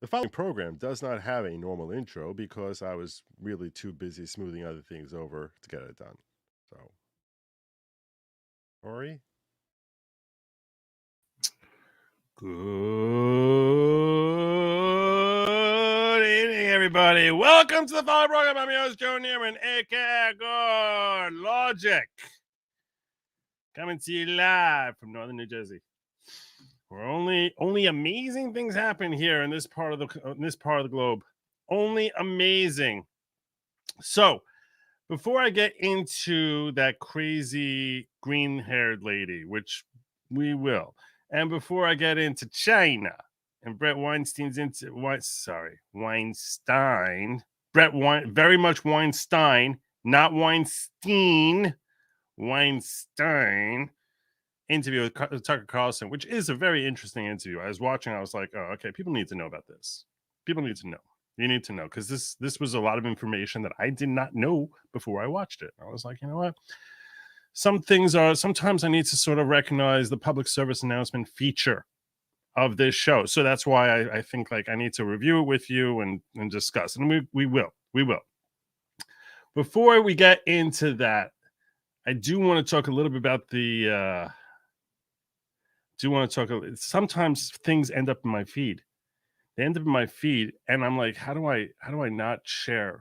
The following program does not have a normal intro because I was really too busy smoothing other things over to get it done. So, Ori? Good evening, everybody. Welcome to the following program. I'm your host, Joe Neerman, aka Lawgic. Coming to you live from northern New Jersey. Where only amazing things happen here in this part of the globe. Only amazing. So, before I get into that crazy green-haired lady, which we will, and before I get into China and Bret Weinstein's Weinstein, very much Weinstein, not Weinstein, Weinstein interview with Tucker Carlson, which is a very interesting interview. I was watching, I was like, oh, okay, people need to know about this. People need to know. You need to know, because this was a lot of information that I did not know before I watched it. I was like, you know what? Sometimes I need to sort of recognize the public service announcement feature of this show. So that's why I think like I need to review it with you and discuss. And we will. Before we get into that, I do want to talk a little bit about sometimes things end up in my feed. They end up in my feed, and I'm like, how do I not share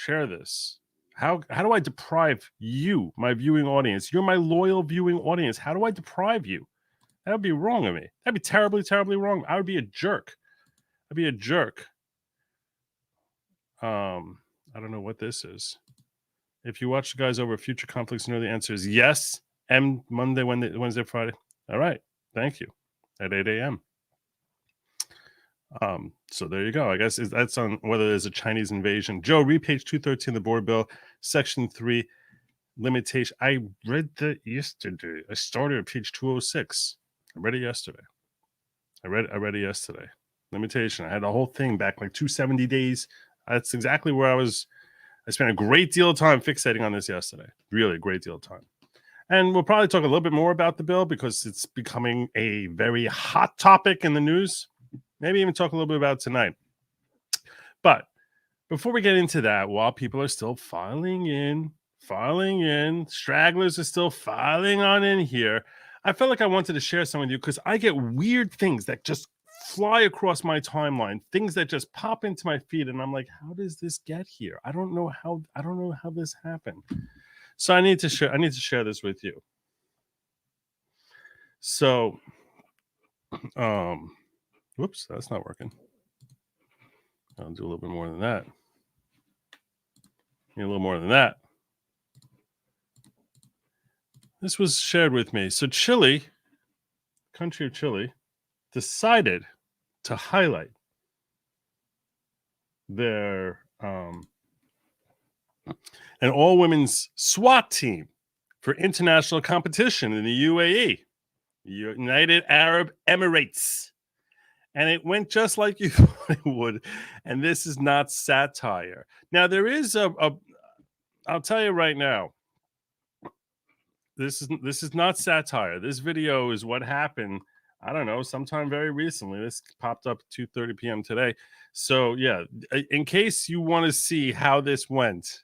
this? How do I deprive you, my viewing audience? You're my loyal viewing audience. How do I deprive you? That would be wrong of me. That'd be terribly, terribly wrong. I would be a jerk. I'd be a jerk. I don't know what this is. If you watch the guys over Future Conflicts, you know the answer is yes. Monday, Wednesday, Friday. All right. Thank you. At 8 a.m. So there you go. I guess that's on whether there's a Chinese invasion. Joe, read page 213 of the board bill, section 3, limitation. I read that yesterday. I started at page 206. I read it yesterday. I read it yesterday. Limitation. I had the whole thing back like 270 days. That's exactly where I was. I spent a great deal of time fixating on this yesterday. Really a great deal of time. And we'll probably talk a little bit more about the bill because it's becoming a very hot topic in the news. Maybe even talk a little bit about it tonight. But before we get into that, while people are still filing in, stragglers are still filing on in here, I felt like I wanted to share some with you because I get weird things that just fly across my timeline, things that just pop into my feed, and I'm like, how does this get here? I don't know how this happened. So I need to share this with you. So whoops, that's not working. I'll do a little bit more than that. Need a little more than that. This was shared with me. So Chile, country of Chile, decided to highlight their an all-women's SWAT team for international competition in the UAE, United Arab Emirates. And it went just like you thought it would. And this is not satire. Now, there is I'll tell you right now, this is not satire. This video is what happened, I don't know, sometime very recently. This popped up at 2:30 p.m. today. So, yeah, in case you want to see how this went,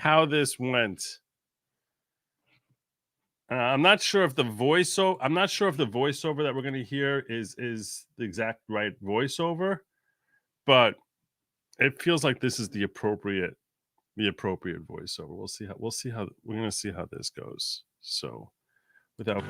I'm not sure if the voiceover that we're going to hear is the exact right voiceover, but it feels like this is the appropriate voiceover. We'll see how we're going to see how this goes. So, without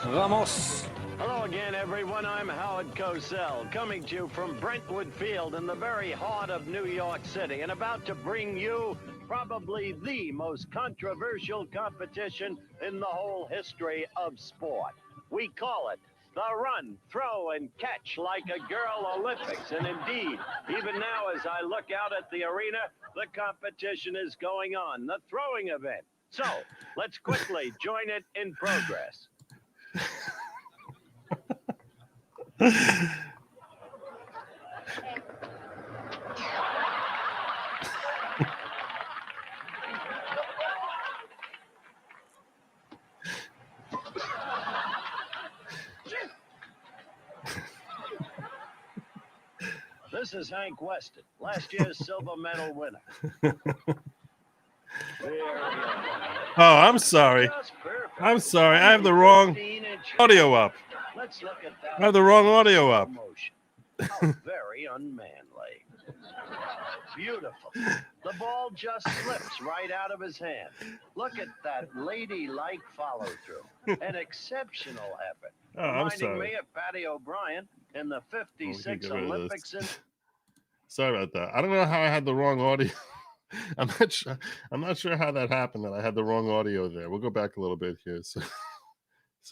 Vamos. Hello again, everyone. I'm Howard Cosell, coming to you from Brentwood Field in the very heart of New York City, and about to bring you probably the most controversial competition in the whole history of sport. We call it the Run, Throw, and Catch Like a Girl Olympics. And indeed, even now as I look out at the arena, the competition is going on, the throwing event. So let's quickly join it in progress. This is Hank Weston, last year's silver medal winner. Oh, I'm sorry. I'm sorry. I have the wrong audio up. Let's look at that. I have the wrong audio up. How very unmanly. Beautiful. The ball just slips right out of his hand. Look at that ladylike follow-through. An exceptional effort. Oh, I'm Reminding sorry. me of Patty O'Brien in the 56 get rid of Olympics. Sorry about that. I don't know how I had the wrong audio. I'm not sure how that happened, that I had the wrong audio there. We'll go back a little bit here so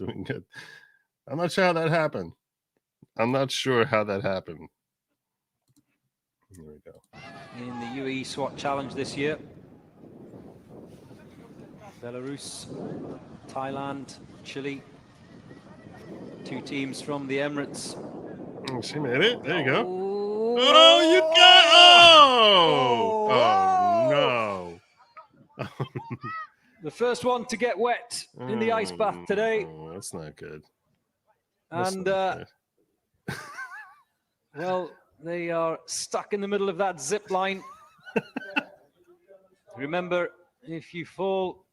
we can get. I'm not sure how that happened. I'm not sure how that happened. There we go. In the UAE SWAT Challenge this year, Belarus, Thailand, Chile, 2 teams from the Emirates. Oh, she made it. There you go. Oh, You got. Oh no. The first one to get wet in the ice bath today. Oh, that's not good. And well, they are stuck in the middle of that zip line. Remember, if you fall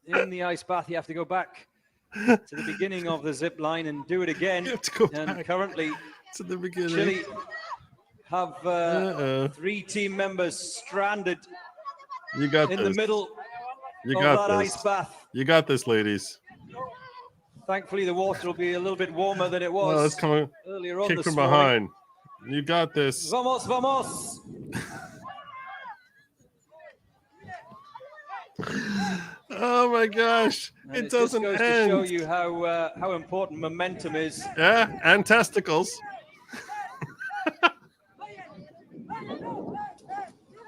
in the ice bath, you have to go back to the beginning of the zip line and do it again. You have to go And back currently, to the beginning. Chile have 3 team members stranded You got in this. the middle You of got that this. ice bath. You got this, ladies. Thankfully, the water will be a little bit warmer than it Well, let's was come earlier on kick this from morning. behind. You got this. Vamos, vamos! Oh my gosh! And It just doesn't goes end. to show you how important momentum is. Yeah, and testicles.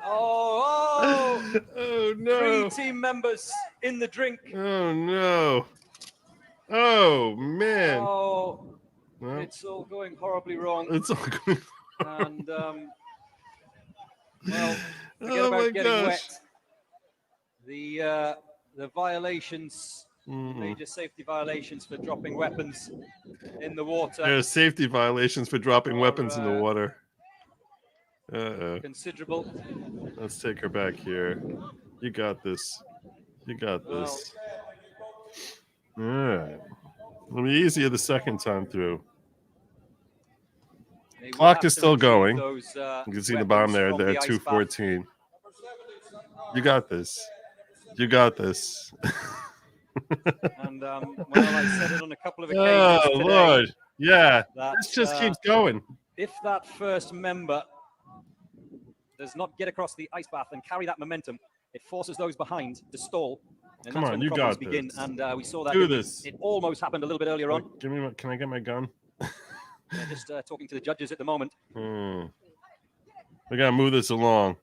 Oh, Oh no! 3 team members in the drink. Oh no! Oh man! Oh, Well, it's all going horribly wrong. it's all going. And well, forget Oh about my getting gosh! wet. The violations, major safety violations for dropping weapons in the water, There's safety violations for dropping weapons in the water. considerable. Let's take her back here. You got this. You got this. All right. It'll be easier the second time through. They will Clock have is to still retrieve going. those, You can see the bottom there. weapons They're from at the ice bath. 214. You got this. You got this. And well, I said it on a couple of occasions Oh today. Lord! Yeah, that, this just keeps going. If that first member does not get across the ice bath and carry that momentum, it forces those behind to stall. And Come that's on, when you the problems got begin. this. And we saw that. Do this. It almost happened a little bit earlier on. Give me. Can I get my gun? Just talking to the judges at the moment. We gotta move this along.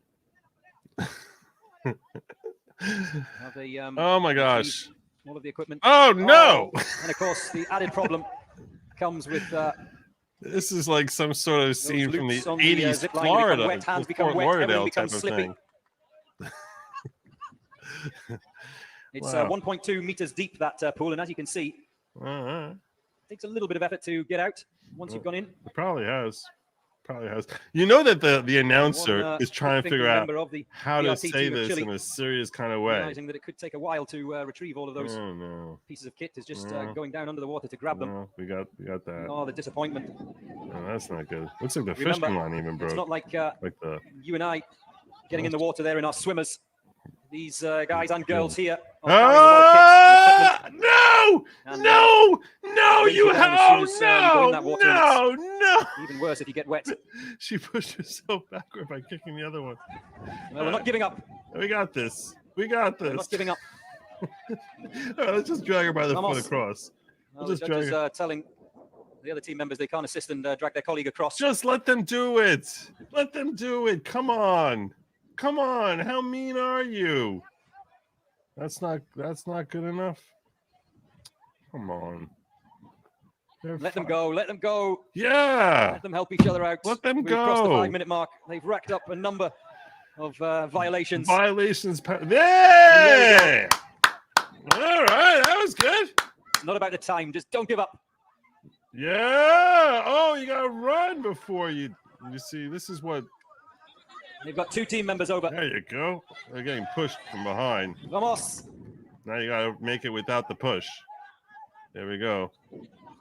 Now they, Oh my gosh! all of the equipment. Oh no! And of course, the added problem comes with This is like some sort of scene from the loops on the, 80s zip line. They become Florida, wet, hands the become Fort wet, everything Lauderdale type becomes of slippy. thing. It's Wow. 1.2 meters deep, that pool, and as you can see, It it takes a little bit of effort to get out once you've gone in. probably has. Probably has. You know that the announcer One, is trying to good-thinking figure out member of the how to BRT say team of this Chile, in a serious kind of way. realizing that it could take a while to retrieve all of those Oh no! pieces of kit, is just No. going down under the water to grab them. No, we got that. Oh, the disappointment. No, that's not good. Looks like the Remember, fishing line even It's broke. not like Like the you and I getting in the water there in our swimmers. These guys and girls here are Ah! carrying No! And, No! No! brings You you down as have soon as, you go in that water and no! No! the water. Even worse if you get wet. She pushed herself backward by kicking the other one. Well, we're not giving up. We got this. We got We're this. not giving up. All right, let's just drag her by the foot Vamos. across. Well, We'll the just drag judges her. are telling the other team members they can't assist and drag their colleague across. Just let them do it. Let them do it. Come on. Come on. How mean are you? That's not good enough. Come on. Let them go. Let them go. Yeah. Let them help each other out. Let them We've crossed the go. 5-minute mark. They've racked up a number of violations. Violations. Yeah. All right. That was good. It's not about the time. Just don't give up. Yeah. Oh, you got to run before you. You see, this is what. They've got 2 team members over. There you go. They're getting pushed from behind. Vamos. Now you gotta make it without the push. There we go.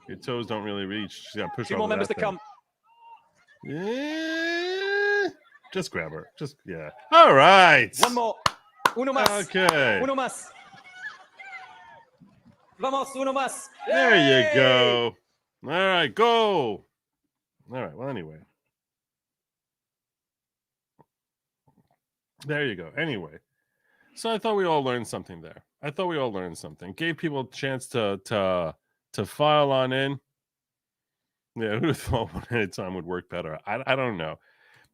Your toes don't really reach. You gotta push 2 more members to come. Yeah. Just grab her. Just yeah. All right. 1 more. Uno más. Okay. Uno más. Vamos, uno más. There you Yay! go. All right, go. All right. Well, anyway. There you go. Anyway. So I thought we all learned something there. Gave people a chance to file on in. Yeah, who'd have thought one at a time would work better? I don't know.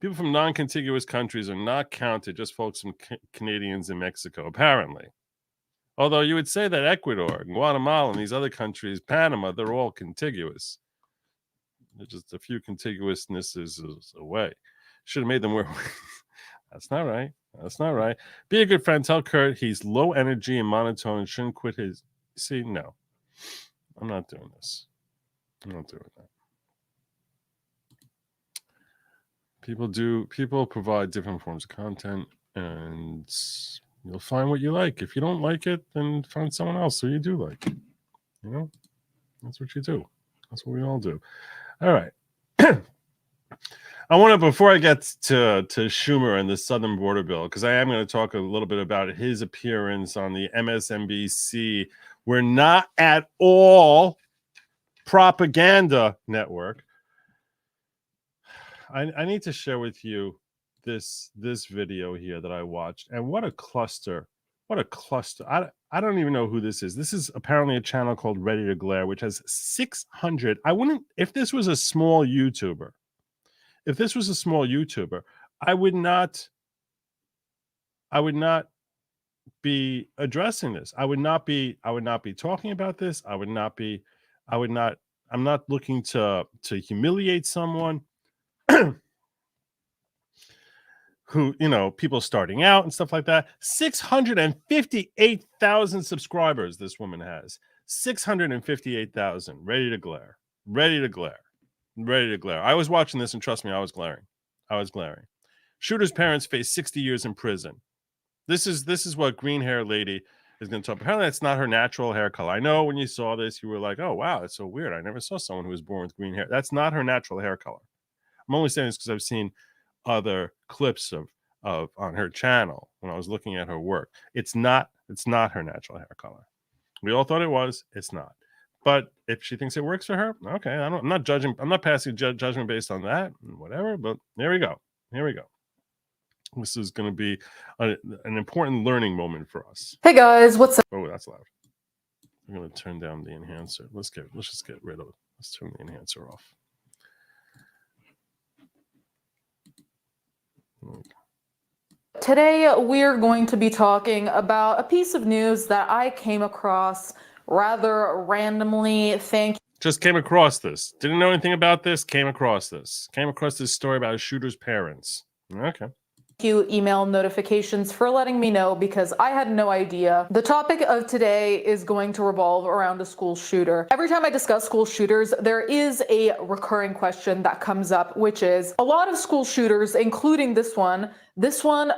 People from non-contiguous countries are not counted, just folks from Canadians in Mexico, apparently. Although you would say that Ecuador, Guatemala, and these other countries, Panama, they're all contiguous. They're just a few contiguousnesses away. Should have made them wear. That's not right. That's not right. Be a good friend. Tell Kurt he's low energy and monotone and shouldn't quit his. See, no. I'm not doing this. I'm not doing that. People provide different forms of content, and you'll find what you like. If you don't like it, then find someone else who you do like. You know? That's what you do. That's what we all do. All right. I want to, before I get to Schumer and the Southern Border Bill, because I am going to talk a little bit about his appearance on the MSNBC. We're not at all propaganda network. I need to share with you this video here that I watched, and what a cluster. What a cluster. I don't even know who this is. This is apparently a channel called Ready to Glare, which has 600. I wouldn't, if this was a small YouTuber, I would not be addressing this. I would not be talking about this. I'm not looking to humiliate someone who, people starting out and stuff like that. 658,000 subscribers this woman has. 658,000. Ready to glare. I was watching this, and trust me, I was glaring. Shooter's parents face 60 years in prison. This is what green hair lady is going to talk. Apparently, that's not her natural hair color. I know when you saw this, you were like, "Oh wow, it's so weird. I never saw someone who was born with green hair." That's not her natural hair color. I'm only saying this because I've seen other clips of on her channel when I was looking at her work. It's not her natural hair color. We all thought it was. It's not. But if she thinks it works for her, okay. I'm not judging. I'm not passing judgment based on that. Whatever. But here we go. This is going to be an important learning moment for us. Hey guys, what's up? Oh, that's loud. I'm going to turn down the enhancer. Let's just get rid of it. Let's turn the enhancer off. Today we're going to be talking about a piece of news that I came across rather randomly. Just came across this. Didn't know anything about this. Came across this story about a shooter's parents. Okay. You email notifications for letting me know, because I had no idea. The topic of today is going to revolve around a school shooter. Every time I discuss school shooters, there is a recurring question that comes up, which is a lot of school shooters, including this one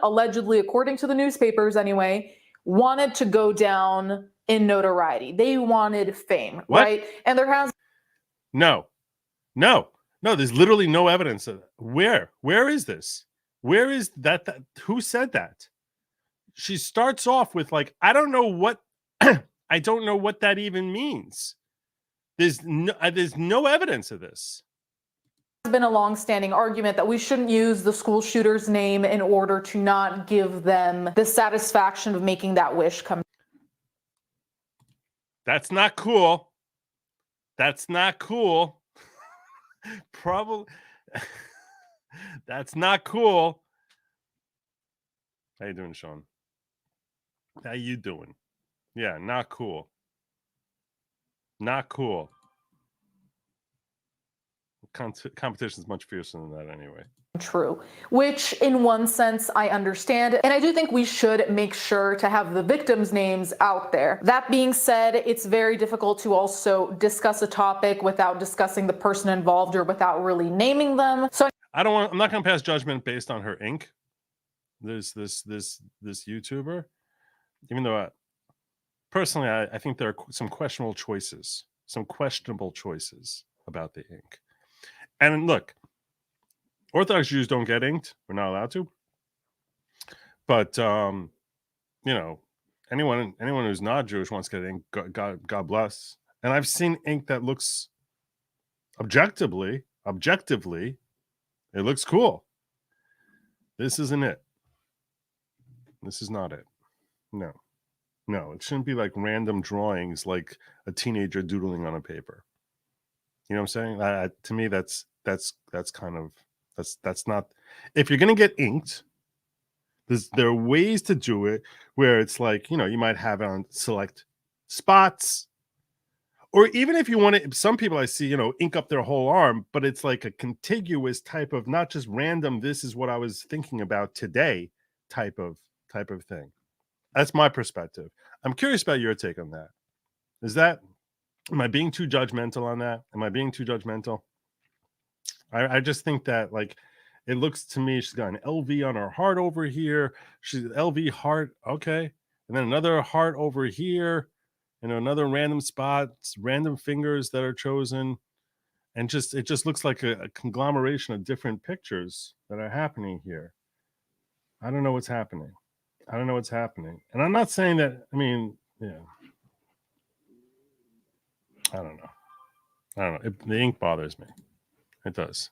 allegedly, according to the newspapers anyway, wanted to go down in notoriety. They wanted fame, what? Right? And there has no, there's literally no evidence of that. Where is this? Where is that? Who said that? She starts off with like, I don't know what that even means. There's no evidence of this. There's been a long-standing argument that we shouldn't use the school shooter's name in order to not give them the satisfaction of making that wish come. That's not cool. Probably. That's not cool. How you doing, Sean? How you doing? Yeah, not cool. Competition is much fiercer than that anyway. true, which in one sense I understand, and I do think we should make sure to have the victims' names out there. That being said, it's very difficult to also discuss a topic without discussing the person involved or without really naming them. So I'm not going to pass judgment based on her ink. There's this YouTuber, even though personally I think there are some questionable choices about the ink. And look, Orthodox Jews don't get inked. We're not allowed to. But you know, anyone who's not Jewish wants to get ink. God bless. And I've seen ink that looks objectively, it looks cool. This isn't it. This is not it. No, it shouldn't be like random drawings, like a teenager doodling on a paper. You know what I'm saying? To me, that's kind of that's not. If you're gonna get inked, there are ways to do it where it's like, you know, you might have it on select spots, or even if you want to. Some people I see, you know, ink up their whole arm, but it's like a contiguous type of, not just random. This is what I was thinking about today type of thing. That's my perspective. I'm curious about your take on that. Am I being too judgmental on that? Am I being too judgmental? I just think that, like, it looks to me, she's got an LV on her heart over here. She's LV heart, okay. And then another heart over here, and another random spot, random fingers that are chosen. And it just looks like a conglomeration of different pictures that are happening here. I don't know what's happening. And I'm not saying that, I mean, yeah. I don't know. The ink bothers me. It does.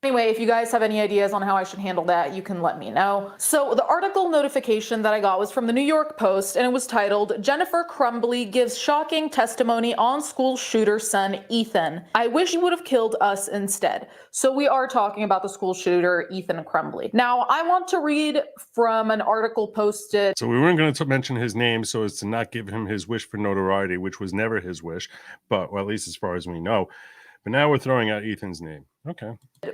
anyway, if you guys have any ideas on how I should handle that, you can let me know. So the article notification that I got was from the New York Post, and it was titled, Jennifer Crumbley gives shocking testimony on school shooter son Ethan. I wish he would have killed us instead. So we are talking about the school shooter, Ethan Crumbley. Now, I want to read from an article posted. So we weren't going to mention his name so as to not give him his wish for notoriety, which was never his wish, but, well, at least as far as we know. But now we're throwing out Ethan's name. Okay.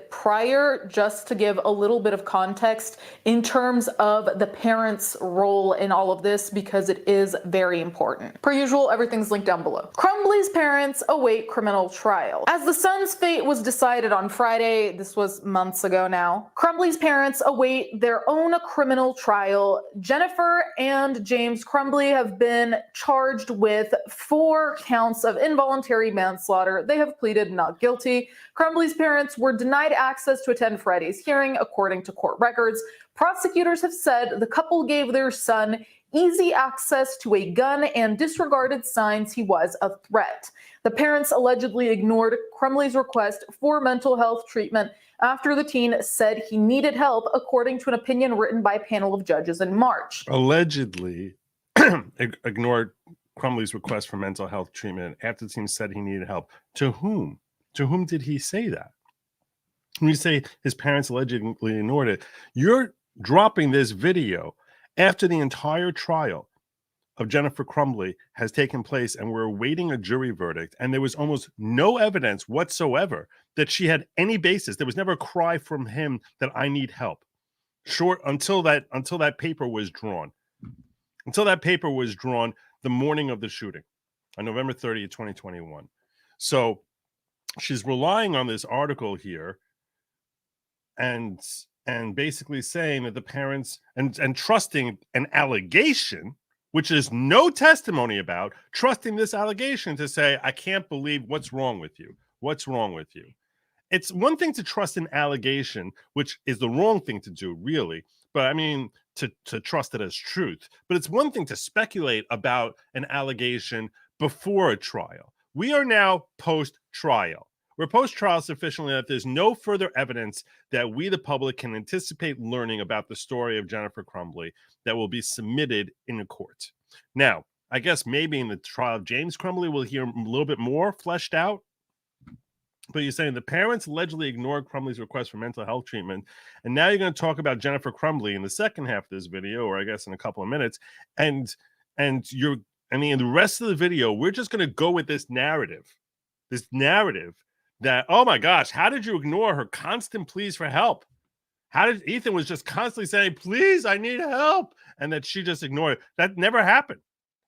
Prior, just to give a little bit of context in terms of the parents' role in all of this, because it is very important. Per usual, everything's linked down below. Crumbley's parents await criminal trial. As the son's fate was decided on Friday, this was months ago now, Crumbley's parents await their own criminal trial. Jennifer and James Crumbley have been charged with 4 counts of involuntary manslaughter. They have pleaded not guilty. Crumbley's parents were denied access to attend Friday's hearing, according to court records. Prosecutors have said the couple gave their son easy access to a gun and disregarded signs he was a threat. The parents allegedly ignored Crumbley's request for mental health treatment after the teen said he needed help, according to an opinion written by a panel of judges in March. Allegedly ignored Crumbley's request for mental health treatment after the teen said he needed help. To whom? To whom did he say that? When you say his parents allegedly ignored it, you're dropping this video after the entire trial of Jennifer Crumbley has taken place and we're awaiting a jury verdict, and there was almost no evidence whatsoever that she had any basis. There was never a cry from him that I need help. Short until that paper was drawn. Until that paper was drawn the morning of the shooting on November 30th, 2021. So she's relying on this article here and basically saying that the parents and trusting an allegation, which is no testimony about, trusting this allegation to say, I can't believe what's wrong with you. What's wrong with you? It's one thing to trust an allegation, which is the wrong thing to do, really. But I mean, to trust it as truth. But it's one thing to speculate about an allegation before a trial. We are now post-trial. We're post-trial sufficiently that there's no further evidence that we, the public, can anticipate learning about the story of Jennifer Crumbley that will be submitted in a court. Now, I guess maybe in the trial of James Crumbley, we'll hear a little bit more fleshed out. But you're saying the parents allegedly ignored Crumbley's request for mental health treatment. And now you're going to talk about Jennifer Crumbley in the second half of this video, or I guess in a couple of minutes. And in the rest of the video, we're just going to go with this narrative that, oh my gosh, how did you ignore her constant pleas for help? How did Ethan was just constantly saying, please, I need help, and that she just ignored it? That never happened.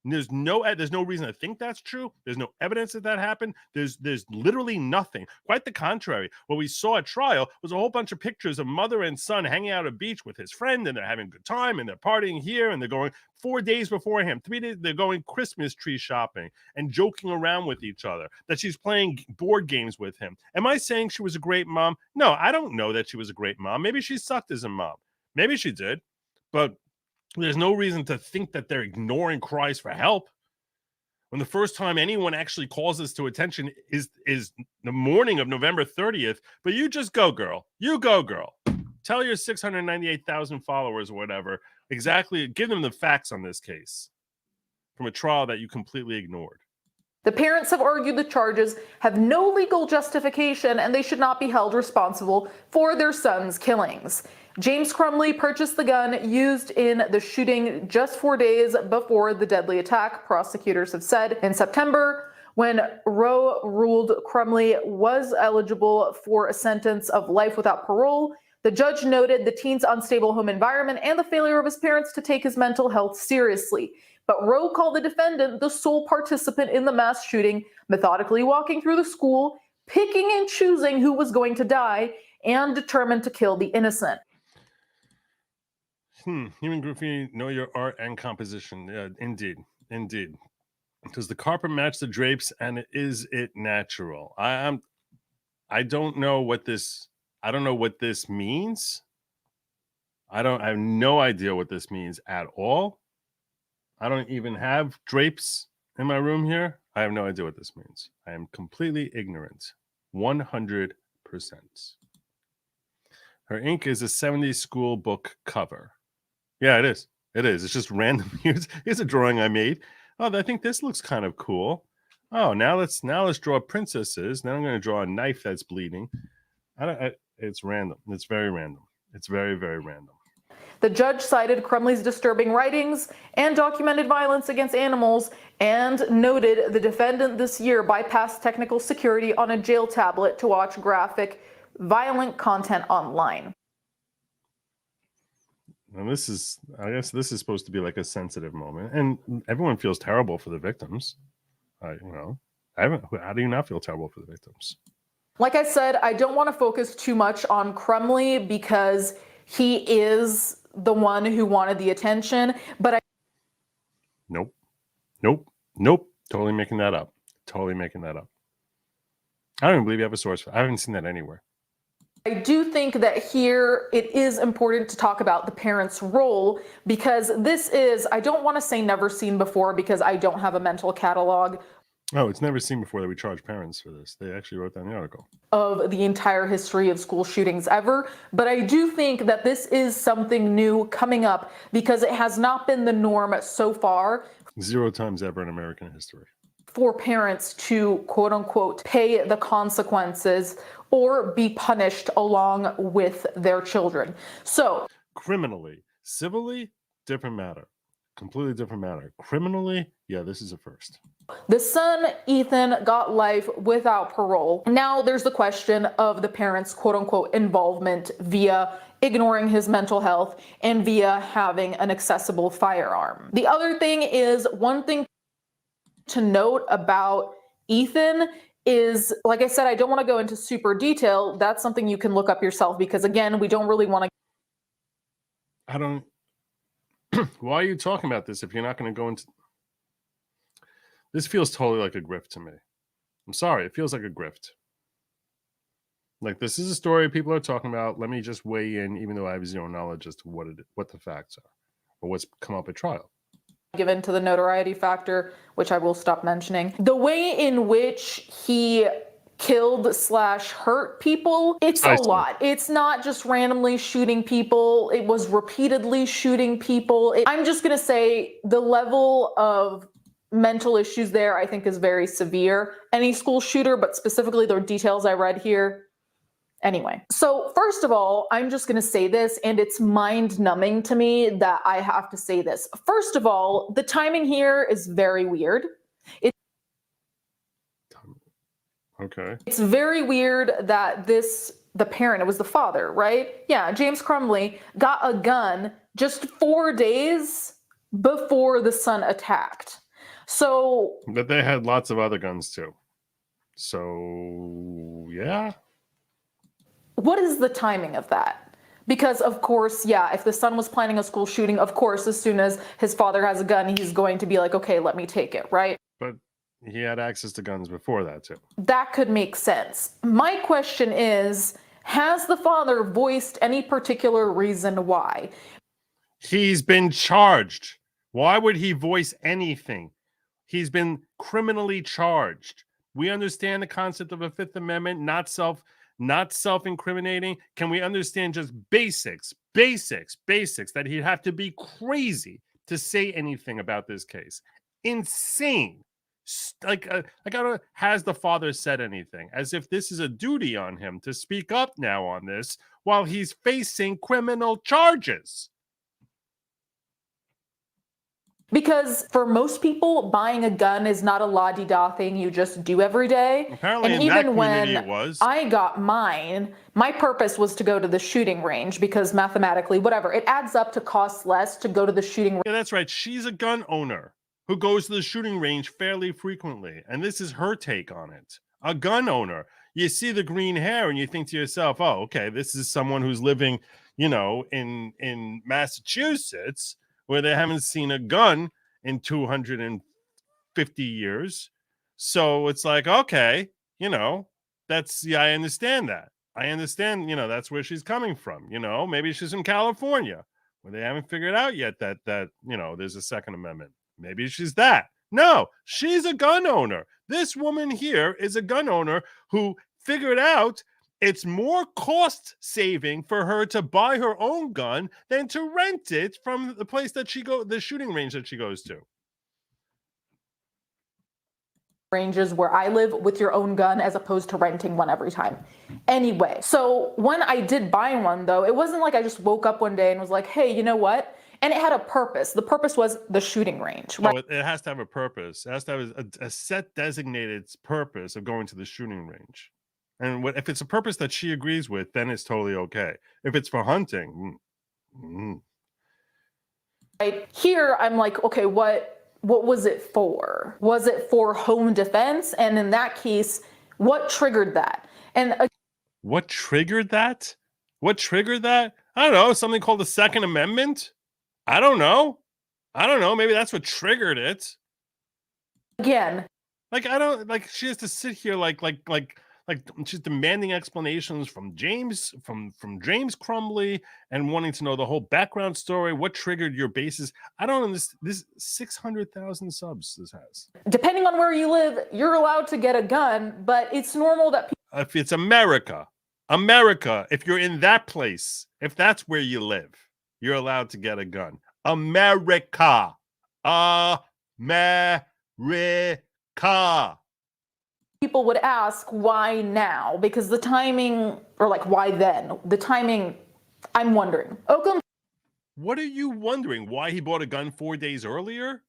There's no reason to think that's true. There's no evidence that happened. There's literally nothing. Quite the contrary. What we saw at trial was a whole bunch of pictures of mother and son hanging out at a beach with his friend, and they're having a good time, and they're partying here, and they're going 4 days beforehand, 3 days, they're going Christmas tree shopping and joking around with each other, that she's playing board games with him. Am I saying she was a great mom? No, I don't know that she was a great mom. Maybe she sucked as a mom. Maybe she did, but there's no reason to think that they're ignoring cries for help. When the first time anyone actually calls this to attention is the morning of November 30th, but you just go, girl. You go, girl. Tell your 698,000 followers or whatever, exactly, give them the facts on this case from a trial that you completely ignored. The parents have argued the charges have no legal justification and they should not be held responsible for their son's killings. James Crumbley purchased the gun used in the shooting just 4 days before the deadly attack, prosecutors have said. In September, when Roe ruled Crumbley was eligible for a sentence of life without parole, the judge noted the teen's unstable home environment and the failure of his parents to take his mental health seriously. But Roe called the defendant the sole participant in the mass shooting, methodically walking through the school, picking and choosing who was going to die, and determined to kill the innocent. Human graffiti, know your art and composition. Yeah, indeed. Does the carpet match the drapes, and is it natural? I don't know what this. I don't know what this means. I have no idea what this means at all. I don't even have drapes in my room here. I have no idea what this means. I am completely ignorant. 100%. Her ink is a 70s school book cover. Yeah, it is. It's just random. Here's a drawing I made. Oh, I think this looks kind of cool. Oh, now let's draw princesses. Now I'm going to draw a knife that's bleeding. It's random. It's very random. It's very, very random. The judge cited Crumbley's disturbing writings and documented violence against animals and noted the defendant this year bypassed technical security on a jail tablet to watch graphic, violent content online. And I guess this is supposed to be like a sensitive moment, and everyone feels terrible for the victims. How do you not feel terrible for the victims? Like I said, I don't want to focus too much on Crumbley because he is the one who wanted the attention, but Nope. Totally making that up. I don't even believe you have a source. I haven't seen that anywhere. I do think that here it is important to talk about the parents' role because this is, I don't want to say never seen before because I don't have a mental catalog. Oh, it's never seen before that we charge parents for this. They actually wrote down the article. Of the entire history of school shootings ever. But I do think that this is something new coming up because it has not been the norm so far. 0 times ever in American history. For parents to, quote unquote, pay the consequences or be punished along with their children. So, criminally, civilly, different matter. Completely different matter. Criminally, yeah, this is a first. The son, Ethan, got life without parole. Now there's the question of the parents' quote unquote involvement via ignoring his mental health and via having an accessible firearm. The other thing is, one thing to note about Ethan is, like I said, I don't want to go into super detail. That's something you can look up yourself because, again, we don't really want to. Why are you talking about this if you're not going to go into... This feels totally like a grift to me. I'm sorry. It feels like a grift. Like, this is a story people are talking about. Let me just weigh in, even though I have zero knowledge as to what the facts are or what's come up at trial. Given to the notoriety factor, which I will stop mentioning. The way in which he killed/hurt people, it's a lot. It's not just randomly shooting people. It was repeatedly shooting people. I'm just going to say the level of mental issues there, I think, is very severe. Any school shooter, but specifically the details I read here. Anyway, so first of all, I'm just going to say this, and it's mind-numbing to me that I have to say this. First of all, the timing here is very weird. Okay. It's very weird that the parent, it was the father, right? Yeah, James Crumbley got a gun just 4 days before the son attacked. So, But they had lots of other guns too. So, yeah. what is the timing of that? Because, of course, yeah, if the son was planning a school shooting, of course, as soon as his father has a gun, he's going to be like, okay, let me take it, right? But he had access to guns before that too. That could make sense. My question is, has the father voiced any particular reason why? He's been charged. Why would he voice anything? He's been criminally charged. We understand the concept of a Fifth Amendment, not self-incriminating. Can we understand just basics, that he'd have to be crazy to say anything about this case? Insane. Has the father said anything? As if this is a duty on him to speak up now on this while he's facing criminal charges. Because for most people, buying a gun is not a la-di-da thing you just do every day. Apparently, and in that even community when it was. I got mine, my purpose was to go to the shooting range because mathematically, whatever, it adds up to cost less to go to the shooting range. Yeah, that's right. She's a gun owner who goes to the shooting range fairly frequently. And this is her take on it. A gun owner. You see the green hair and you think to yourself, oh, okay, this is someone who's living, in Massachusetts where they haven't seen a gun in 250 years. So it's like, okay, I understand that. I understand, that's where she's coming from. Maybe she's in California where they haven't figured out yet that there's a Second Amendment. Maybe she's that. No, she's a gun owner. This woman here is a gun owner who figured out it's more cost saving for her to buy her own gun than to rent it from the place that the shooting range that she goes to. Ranges where I live with your own gun as opposed to renting one every time. Anyway, so when I did buy one though, it wasn't like I just woke up one day and was like, hey, you know what? And it had a purpose. The purpose was the shooting range. Right? Oh, it has to have a purpose. It has to have a set designated purpose of going to the shooting range. And if it's a purpose that she agrees with, then it's totally okay. If it's for hunting. Right here, I'm like, okay, what was it for? Was it for home defense? And in that case, what triggered that? And what triggered that? What triggered that? I don't know. Something called the Second Amendment? I don't know. Maybe that's what triggered it. Again, she has to sit here like she's demanding explanations from James Crumbley and wanting to know the whole background story. What triggered your bases? I don't understand. This 600,000 subs this has. Depending on where you live, you're allowed to get a gun, but it's normal that people. If it's America, if you're in that place, if that's where you live, you're allowed to get a gun. America. People would ask why now, because the timing, or like why then? The timing, I'm wondering. Oakland. What are you wondering? Why he bought a gun 4 days earlier?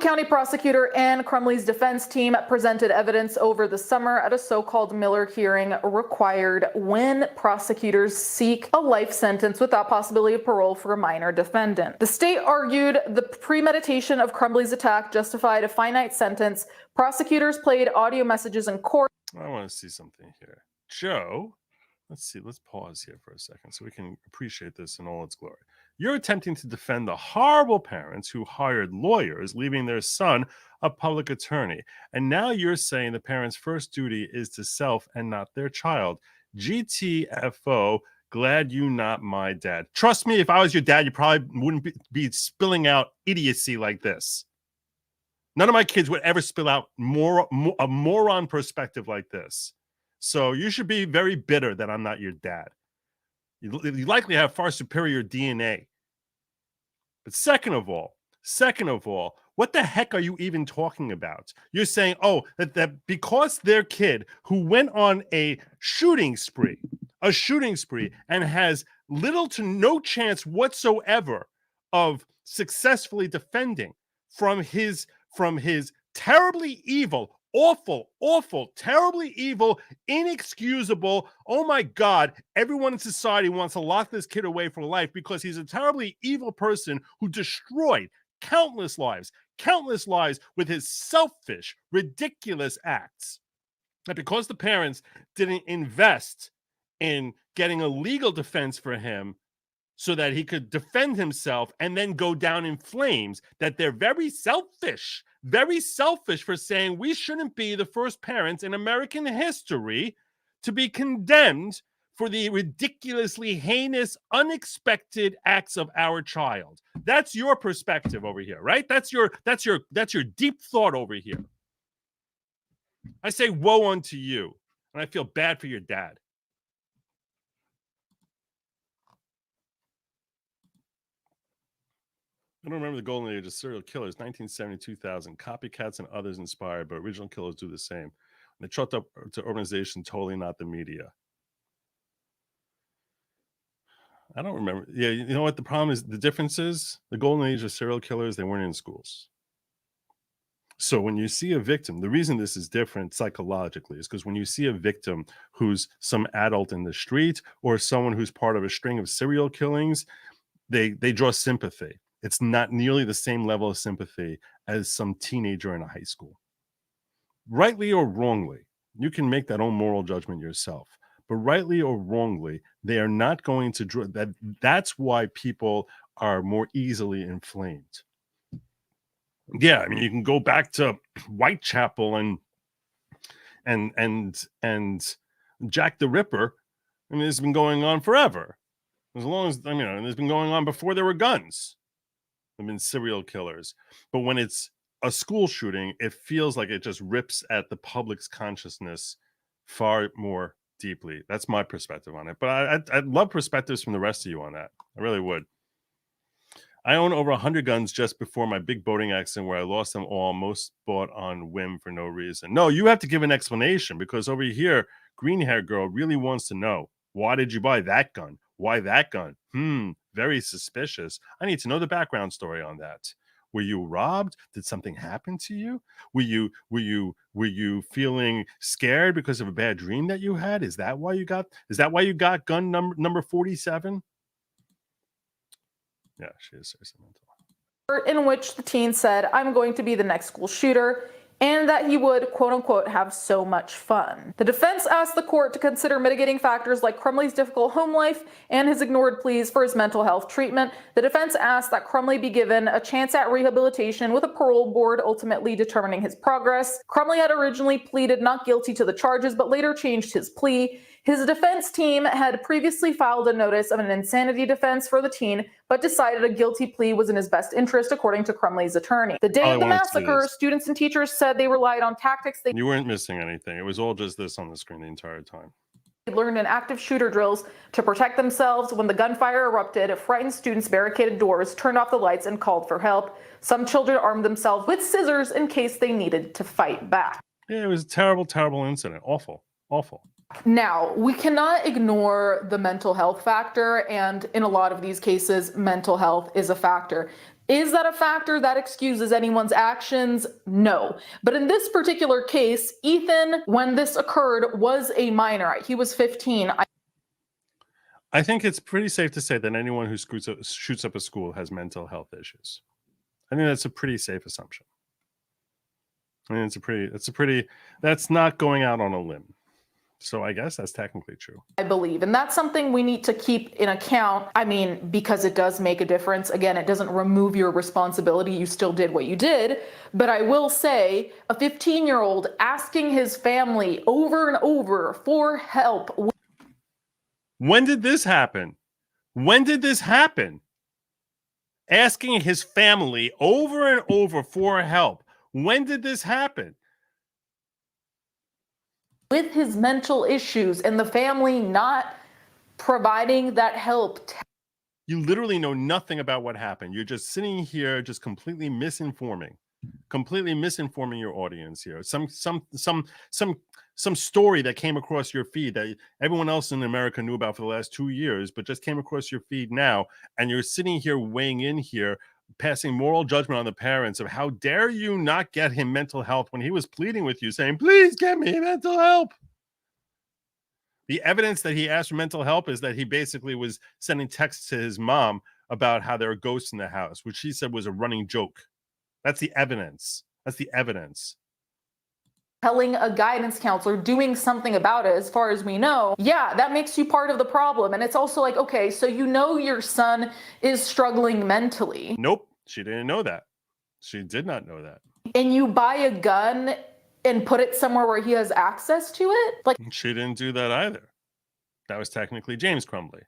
County prosecutor and Crumbley's defense team presented evidence over the summer at a so-called Miller hearing required when prosecutors seek a life sentence without possibility of parole for a minor defendant. The state argued the premeditation of Crumbley's attack justified a finite sentence. Prosecutors played audio messages in court. I want to see something here. Joe, let's pause here for a second so we can appreciate this in all its glory. You're attempting to defend the horrible parents who hired lawyers, leaving their son a public attorney. And now you're saying the parents' first duty is to self and not their child. GTFO, glad you not my dad. Trust me, if I was your dad, you probably wouldn't be spilling out idiocy like this. None of my kids would ever spill out a moron perspective like this. So you should be very bitter that I'm not your dad. You likely have far superior DNA. But second of all, what the heck are you even talking about? You're saying, oh, that because their kid who went on a shooting spree and has little to no chance whatsoever of successfully defending from his terribly evil, awful, terribly evil, inexcusable, oh my God, everyone in society wants to lock this kid away for life because he's a terribly evil person who destroyed countless lives with his selfish, ridiculous acts. And because the parents didn't invest in getting a legal defense for him so that he could defend himself and then go down in flames, that they're very selfish for saying we shouldn't be the first parents in American history to be condemned for the ridiculously heinous, unexpected acts of our child. That's your perspective over here, right? That's your deep thought over here. I say woe unto you, and I feel bad for your dad. I don't remember the golden age of serial killers, 1970, 2000. Copycats and others inspired, but original killers do the same. And they chalked up to organization, totally not the media. I don't remember. Yeah, you know what the problem is? The difference is the golden age of serial killers, they weren't in schools. So when you see a victim, the reason this is different psychologically is because when you see a victim who's some adult in the street or someone who's part of a string of serial killings, they draw sympathy. It's not nearly the same level of sympathy as some teenager in a high school. Rightly or wrongly, you can make that own moral judgment yourself. But rightly or wrongly, they are not going to draw that. That's why people are more easily inflamed. Yeah, I mean, you can go back to Whitechapel and Jack the Ripper. I mean, it's been going on forever. As long as, I mean, and it's been going on before there were guns. There have been serial killers. But when it's a school shooting, it feels like it just rips at the public's consciousness far more deeply. That's my perspective on it. But I'd love perspectives from the rest of you on that. I really would. I own over 100 guns just before my big boating accident where I lost them all, most bought on whim for no reason. No, you have to give an explanation because over here, green hair girl really wants to know, why did you buy that gun? Why that gun? Very suspicious. I need to know the background story on that. Were you robbed? Did something happen to you? Were you feeling scared because of a bad dream that you had? Is that why you got gun number 47? Yeah, she is seriously mental. In which the teen said, "I'm going to be the next school shooter," and that he would, quote unquote, have so much fun. The defense asked the court to consider mitigating factors like Crumbley's difficult home life and his ignored pleas for his mental health treatment. The defense asked that Crumbley be given a chance at rehabilitation with a parole board ultimately determining his progress. Crumbley had originally pleaded not guilty to the charges, but later changed his plea. His defense team had previously filed a notice of an insanity defense for the teen, but decided a guilty plea was in his best interest, according to Crumbley's attorney. The day of the massacre, students and teachers said they relied on tactics You weren't missing anything. It was all just this on the screen the entire time. They learned in active shooter drills to protect themselves. When the gunfire erupted, frightened students barricaded doors, turned off the lights, and called for help. Some children armed themselves with scissors in case they needed to fight back. Yeah, it was a terrible, terrible incident. Awful. Now, we cannot ignore the mental health factor, and in a lot of these cases, mental health is a factor. Is that a factor that excuses anyone's actions? No. But in this particular case, Ethan, when this occurred, was a minor. He was 15. I think it's pretty safe to say that anyone who shoots up a school has mental health issues. I think that's a pretty safe assumption. I mean, that's not going out on a limb. So I guess that's technically true. I believe. And that's something we need to keep in account. I mean, because it does make a difference. Again, it doesn't remove your responsibility. You still did what you did. But I will say, a 15-year-old asking his family over and over for help. When did this happen? Asking his family over and over for help. When did this happen? With his mental issues and the family not providing that help. You literally know nothing about what happened. You're just sitting here, just completely misinforming your audience here. Some some story that came across your feed that everyone else in America knew about for the last 2 years, but just came across your feed now, and you're sitting here weighing in here, passing moral judgment on the parents of how dare you not get him mental health when he was pleading with you, saying, please get me mental help. The evidence that he asked for mental help is that he basically was sending texts to his mom about how there are ghosts in the house, which she said was a running joke. That's the evidence. That's the evidence. Telling a guidance counselor, doing something about it, as far as we know, yeah, that makes you part of the problem. And it's also like, okay, so you know your son is struggling mentally. Nope, she didn't know that. She did not know that. And you buy a gun and put it somewhere where he has access to it? Like, she didn't do that either. That was technically James Crumbley.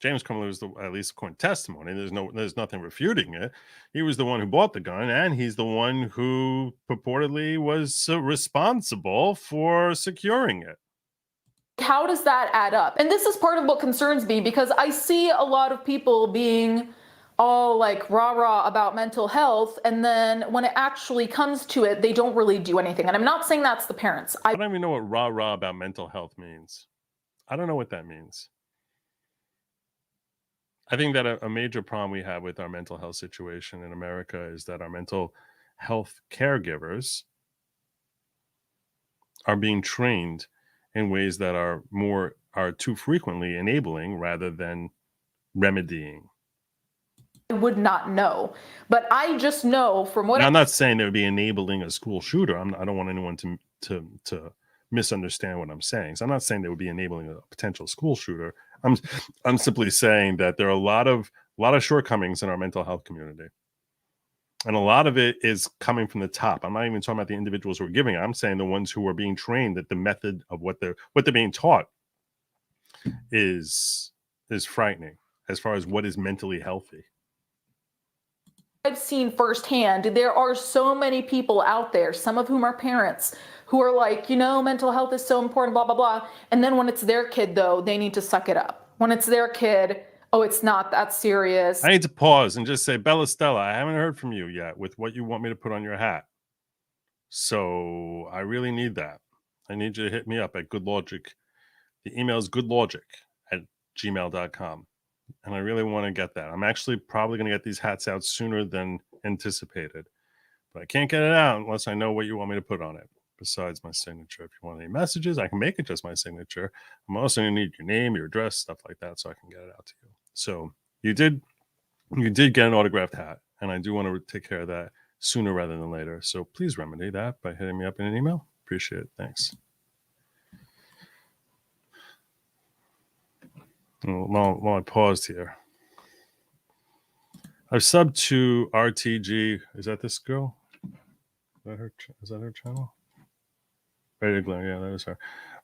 James Crumbley was at least according to testimony. There's nothing refuting it. He was the one who bought the gun, and he's the one who purportedly was responsible for securing it. how does that add up? And this is part of what concerns me, because I see a lot of people being all like rah-rah about mental health, and then when it actually comes to it, they don't really do anything. And I'm not saying that's the parents. I don't even know what rah-rah about mental health means. I don't know what that means. I think that a major problem we have with our mental health situation in America is that our mental health caregivers are being trained in ways that are too frequently enabling rather than remedying. I would not know, but I just know from what I'm not saying they would be enabling a school shooter. I don't want anyone to misunderstand what I'm saying. So I'm not saying they would be enabling a potential school shooter. I'm simply saying that there are a lot of shortcomings in our mental health community, and a lot of it is coming from the top. I'm not even talking about the individuals who are giving it. I'm saying the ones who are being trained, that the method of what they're being taught is frightening as far as what is mentally healthy. I've seen firsthand, there are so many people out there, some of whom are parents, who are like, mental health is so important, blah, blah, blah. And then when it's their kid, though, they need to suck it up. When it's their kid, oh, it's not that serious. I need to pause and just say, Bella Stella, I haven't heard from you yet with what you want me to put on your hat. So I really need that. I need you to hit me up at Good Lawgic. The email is goodlawgic@gmail.com. And I really want to get that. I'm actually probably going to get these hats out sooner than anticipated. But I can't get it out unless I know what you want me to put on it, besides my signature. If you want any messages, I can make it just my signature. I'm also going to need your name, your address, stuff like that, so I can get it out to you. So you did get an autographed hat, and I do want to take care of that sooner rather than later. So please remedy that by hitting me up in an email. Appreciate it. Thanks. While I paused here, I've subbed to RTG. Is that this girl? Is that her channel? Ready to Glow. Yeah, that is her.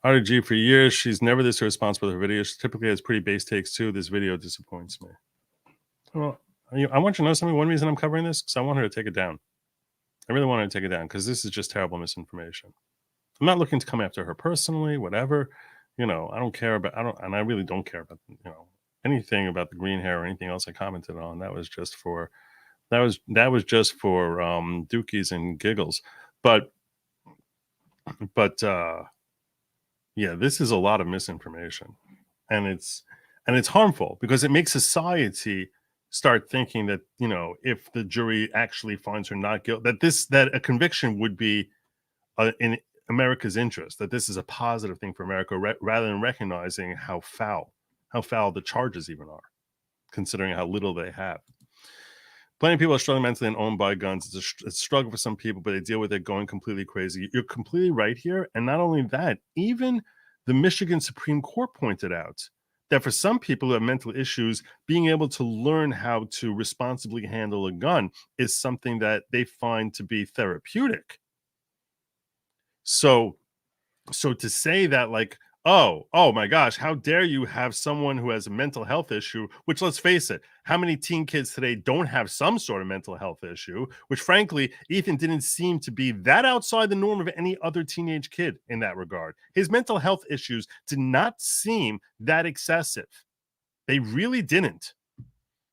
RTG for years. She's never this irresponsible with her videos. She typically has pretty base takes too. This video disappoints me. Well, I want you to know something. One reason I'm covering this, because I want her to take it down. I really want her to take it down, because this is just terrible misinformation. I'm not looking to come after her personally, whatever. I don't care about, and I really don't care about, anything about the green hair or anything else I commented on. That was just for dookies and giggles. But yeah, this is a lot of misinformation, and it's harmful, because it makes society start thinking that, if the jury actually finds her not guilty, that a conviction would be in America's interest, that this is a positive thing for America, rather than recognizing how foul the charges even are, considering how little they have. Plenty of people are struggling mentally and owned by guns. It's a struggle for some people, but they deal with it going completely crazy. You're completely right here. And not only that, even the Michigan Supreme Court pointed out that for some people who have mental issues, being able to learn how to responsibly handle a gun is something that they find to be therapeutic. So to say that, like, oh my gosh, how dare you have someone who has a mental health issue, which, let's face it, how many teen kids today don't have some sort of mental health issue, which frankly, Ethan didn't seem to be that outside the norm of any other teenage kid in that regard. His mental health issues did not seem that excessive. They really didn't.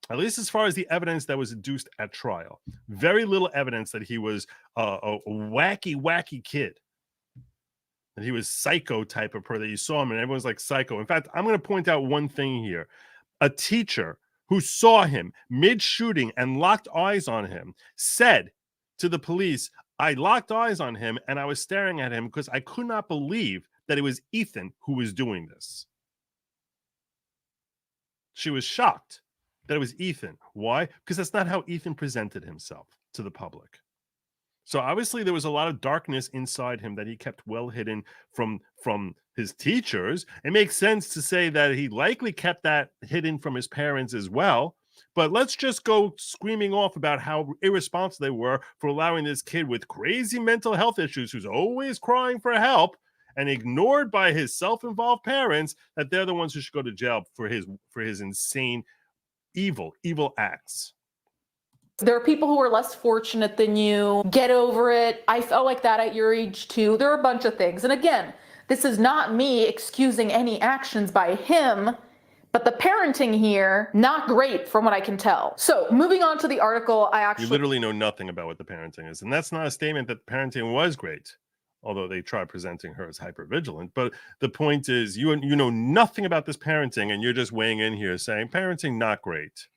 At least as far as the evidence that was adduced at trial. Very little evidence that he was a wacky kid. That he was psycho type of person, that you saw him and everyone's like psycho. In fact, I'm going to point out one thing here. A teacher who saw him mid-shooting and locked eyes on him said to the police, I locked eyes on him and I was staring at him because I could not believe that it was Ethan who was doing this. She was shocked that it was Ethan. Why? Because that's not how Ethan presented himself to the public. So obviously there was a lot of darkness inside him that he kept well hidden from his teachers. It makes sense to say that he likely kept that hidden from his parents as well. But let's just go screaming off about how irresponsible they were for allowing this kid with crazy mental health issues, who's always crying for help and ignored by his self-involved parents, that they're the ones who should go to jail for his insane, evil acts. There are people who are less fortunate than you. Get over it. I felt like that at your age too. There are a bunch of things. And again, this is not me excusing any actions by him, but the parenting here, not great from what I can tell. So moving on to the article, You literally know nothing about what the parenting is. And that's not a statement that the parenting was great, although they try presenting her as hypervigilant. But the point is, you know nothing about this parenting, and you're just weighing in here saying parenting not great.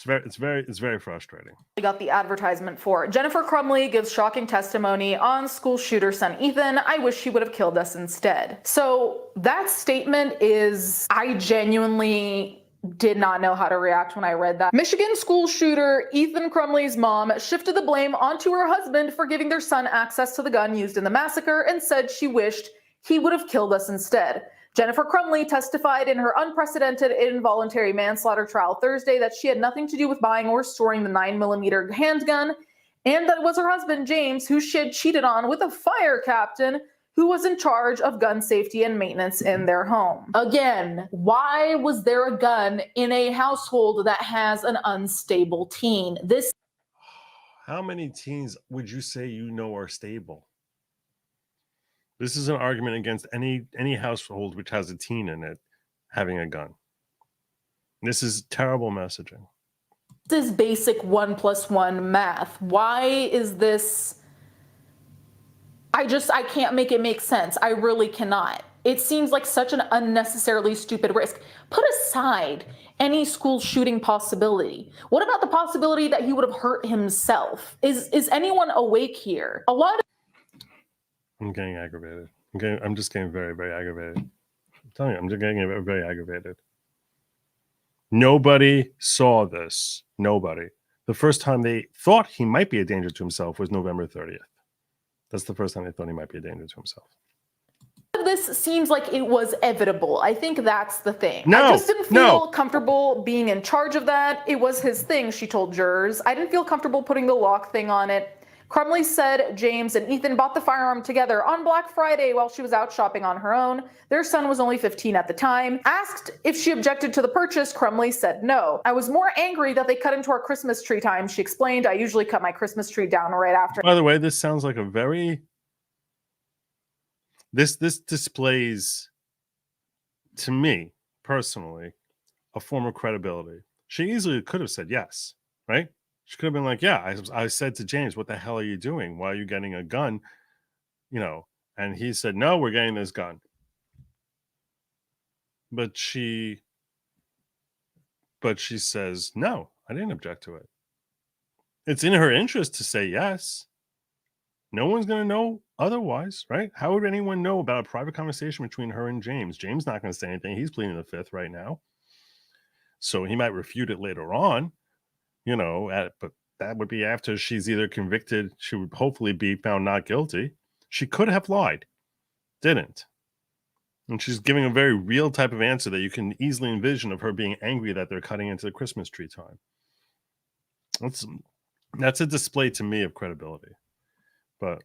It's very frustrating. We got the advertisement for Jennifer Crumbley gives shocking testimony on school shooter son Ethan. I wish she would have killed us instead. So that statement is, I genuinely did not know how to react when I read that. Michigan school shooter Ethan Crumbley's mom shifted the blame onto her husband for giving their son access to the gun used in the massacre and said she wished he would have killed us instead. Jennifer Crumbley testified in her unprecedented involuntary manslaughter trial Thursday that she had nothing to do with buying or storing the 9mm handgun, and that it was her husband, James, who she had cheated on with a fire captain who was in charge of gun safety and maintenance in their home. Again, why was there a gun in a household that has an unstable teen? How many teens would you say you know are stable? This is an argument against any household which has a teen in it having a gun. This is terrible messaging. This is basic 1 + 1 math. Why is this? I can't make it make sense. I really cannot. It seems like such an unnecessarily stupid risk. Put aside any school shooting possibility. What about the possibility that he would have hurt himself? Is anyone awake here? A lot of I'm getting aggravated. I'm just getting very, very aggravated. I'm telling you, I'm just getting very, very aggravated. Nobody saw this. Nobody. The first time they thought he might be a danger to himself was November 30th. That's the first time they thought he might be a danger to himself. This seems like it was evitable. I think that's the thing. No, I just didn't feel comfortable being in charge of that. It was his thing, she told jurors. I didn't feel comfortable putting the lock thing on it. Crumbley said James and Ethan bought the firearm together on Black Friday while she was out shopping on her own. Their son was only 15 at the time. Asked if she objected to the purchase, Crumbley said no. I was more angry that they cut into our Christmas tree time, she explained. I usually cut my Christmas tree down right after. By the way, this sounds like a very... This displays, to me, personally, a form of credibility. She easily could have said yes, right? She could have been like, yeah, I said to James, what the hell are you doing? Why are you getting a gun? You know, and he said, no, we're getting this gun. But she says, no, I didn't object to it. It's in her interest to say yes. No one's going to know otherwise, right? How would anyone know about a private conversation between her and James? James not going to say anything. He's pleading the fifth right now. So he might refute it later on. You know, but that would be after she's either convicted. She would hopefully be found not guilty. She could have lied, didn't. And she's giving a very real type of answer that you can easily envision of her being angry that they're cutting into the Christmas tree time. That's a display to me of credibility. But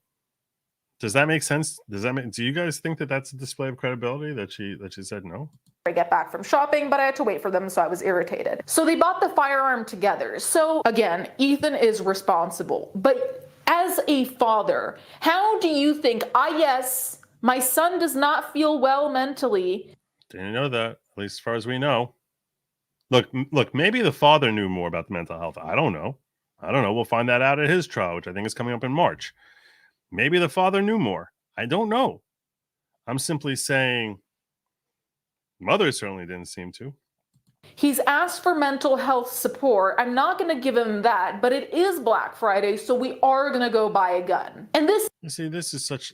does that make sense? Do you guys think that that's a display of credibility that she said no? I get back from shopping, but I had to wait for them, so I was irritated. So they bought the firearm together. So again, Ethan is responsible. But as a father, how do you think, yes, my son does not feel well mentally. Didn't know that, at least as far as we know. Look, maybe the father knew more about the mental health. I don't know. We'll find that out at his trial, which I think is coming up in March. Maybe the father knew more. I don't know. I'm simply saying mother certainly didn't seem to. He's asked for mental health support. I'm not going to give him that, but it is Black Friday, so we are going to go buy a gun. And this... You see, this is such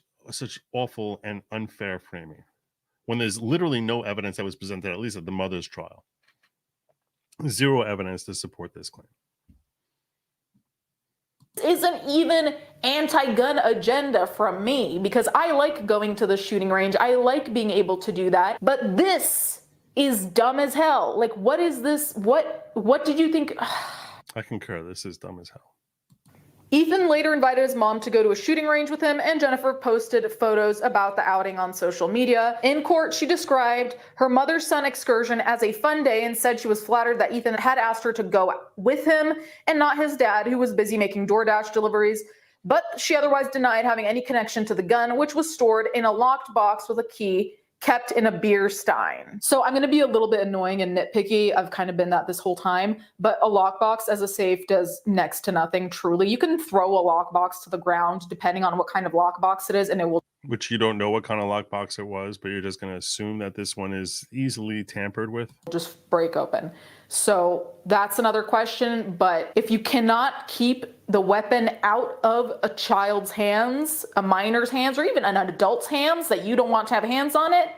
awful and unfair framing when there's literally no evidence that was presented, at least at the mother's trial. Zero evidence to support this claim. Isn't even anti-gun agenda from me, because I like going to the shooting range. I like being able to do that. But this is dumb as hell. Like, what is this? What did you think? I concur. This is dumb as hell. Ethan later invited his mom to go to a shooting range with him, and Jennifer posted photos about the outing on social media. In court, she described her mother-son excursion as a fun day and said she was flattered that Ethan had asked her to go with him and not his dad, who was busy making DoorDash deliveries. But she otherwise denied having any connection to the gun, which was stored in a locked box with a key kept in a beer stein. So I'm going to be a little bit annoying and nitpicky. I've kind of been that this whole time, but a lockbox as a safe does next to nothing, truly. You can throw a lockbox to the ground depending on what kind of lockbox it is, and it will... Which you don't know what kind of lockbox it was, but you're just going to assume that this one is easily tampered with. Just break open. So that's another question, but if you cannot keep the weapon out of a child's hands, a minor's hands, or even an adult's hands that you don't want to have hands on it,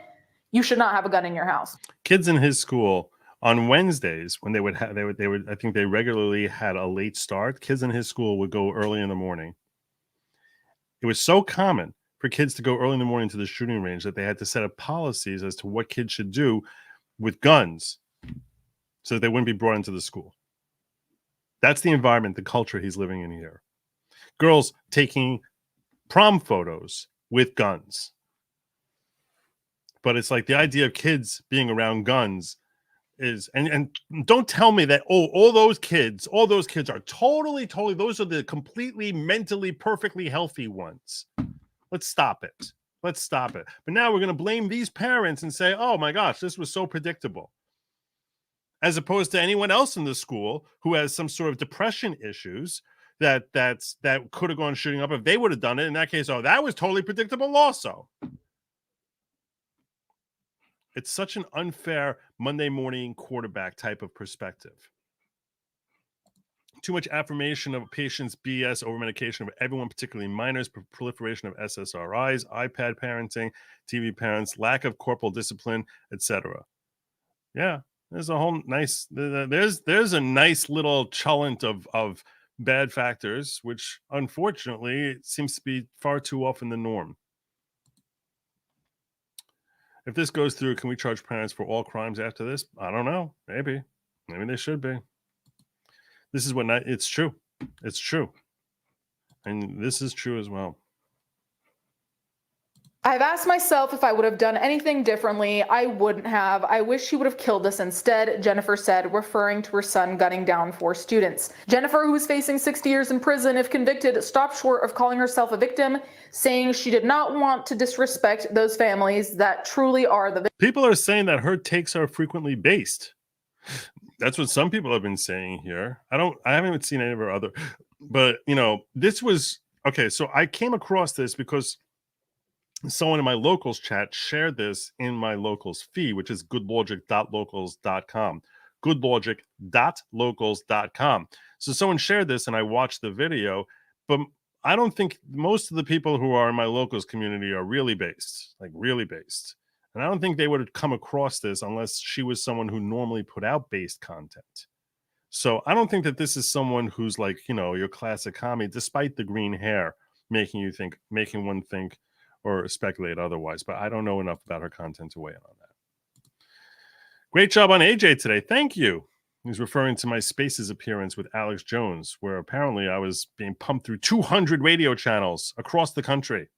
you should not have a gun in your house. Kids in his school on Wednesdays, when they would I think they regularly had a late start. Kids in his school would go early in the morning. It was so common for kids to go early in the morning to the shooting range that they had to set up policies as to what kids should do with guns so that they wouldn't be brought into the school. That's the environment, the culture he's living in here. Girls taking prom photos with guns. But it's like the idea of kids being around guns is, and don't tell me that, all those kids are totally, those are the completely mentally perfectly healthy ones. Let's stop it. But now we're going to blame these parents and say, oh my gosh, this was so predictable. As opposed to anyone else in the school who has some sort of depression issues that could have gone shooting up if they would have done it. In that case, oh, that was totally predictable also. It's such an unfair Monday morning quarterback type of perspective. Too much affirmation of patients' BS over medication of everyone, particularly minors, proliferation of SSRIs, iPad parenting, TV parents, lack of corporal discipline, etc. Yeah, there's a whole nice, there's a nice little chulent of bad factors, which unfortunately seems to be far too often the norm. If this goes through, can we charge parents for all crimes after this? I don't know. Maybe they should be. This is it's true. It's true. And this is true as well. I've asked myself if I would have done anything differently. I wouldn't have. I wish he would have killed us instead, Jennifer said, referring to her son gunning down 4 students. Jennifer, who is facing 60 years in prison if convicted, stopped short of calling herself a victim, saying she did not want to disrespect those families that truly are the victims. People are saying that her takes are frequently based. That's what some people have been saying here. I haven't seen any of her other, but this was okay. So I came across this because someone in my locals chat shared this in my locals feed, which is goodlogic.locals.com. Goodlogic.locals.com. So someone shared this and I watched the video, but I don't think most of the people who are in my locals community are really based, like really based. And I don't think they would have come across this unless she was someone who normally put out based content. So I don't think that this is someone who's like, your classic commie, despite the green hair, making one think or speculate otherwise. But I don't know enough about her content to weigh in on that. Great job on AJ today. Thank you. He's referring to my Spaces appearance with Alex Jones, where apparently I was being pumped through 200 radio channels across the country.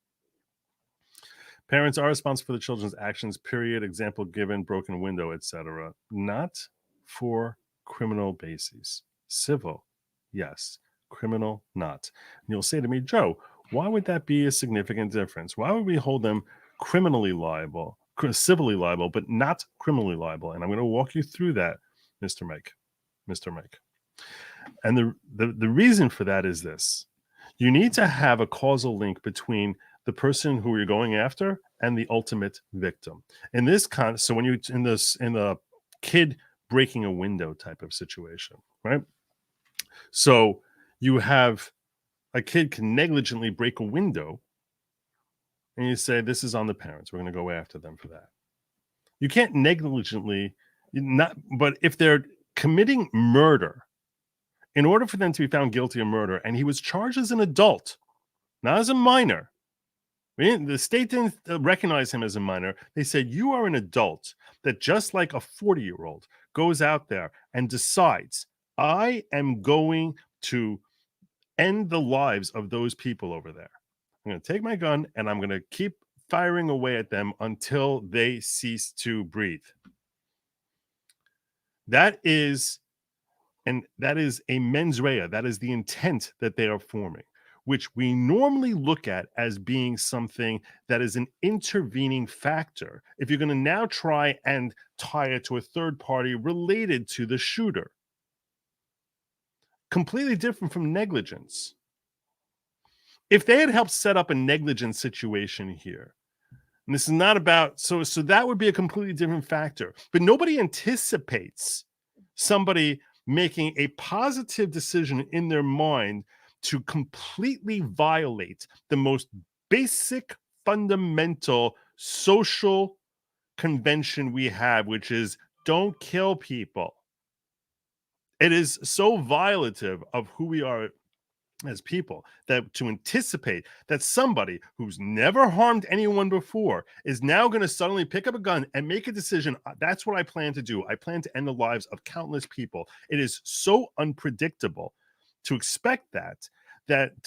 Parents are responsible for the children's actions, period, example given, broken window, etc. Not for criminal bases. Civil, yes. Criminal, not. And you'll say to me, Joe, why would that be a significant difference? Why would we hold them criminally liable, civilly liable, but not criminally liable? And I'm going to walk you through that Mr. Mike. And the reason for that is this. You need to have a causal link between the person who you're going after and the ultimate victim. In this so when you in the kid breaking a window type of situation, right? So you have a kid can negligently break a window, and you say this is on the parents. We're going to go after them for that. You can't negligently but if they're committing murder, in order for them to be found guilty of murder, and he was charged as an adult, not as a minor. The state didn't recognize him as a minor. They said, you are an adult that just like a 40-year-old goes out there and decides, I am going to end the lives of those people over there. I'm going to take my gun and I'm going to keep firing away at them until they cease to breathe. That is a mens rea. That is the intent that they are forming, which we normally look at as being something that is an intervening factor if you're going to now try and tie it to a third party related to the shooter. Completely different from negligence. If they had helped set up a negligence situation here, and this is not about, so that would be a completely different factor. But nobody anticipates somebody making a positive decision in their mind to completely violate the most basic, fundamental social convention we have, which is don't kill people. It is so violative of who we are as people that to anticipate that somebody who's never harmed anyone before is now going to suddenly pick up a gun and make a decision. That's what I plan to do. I plan to end the lives of countless people. It is so unpredictable to expect that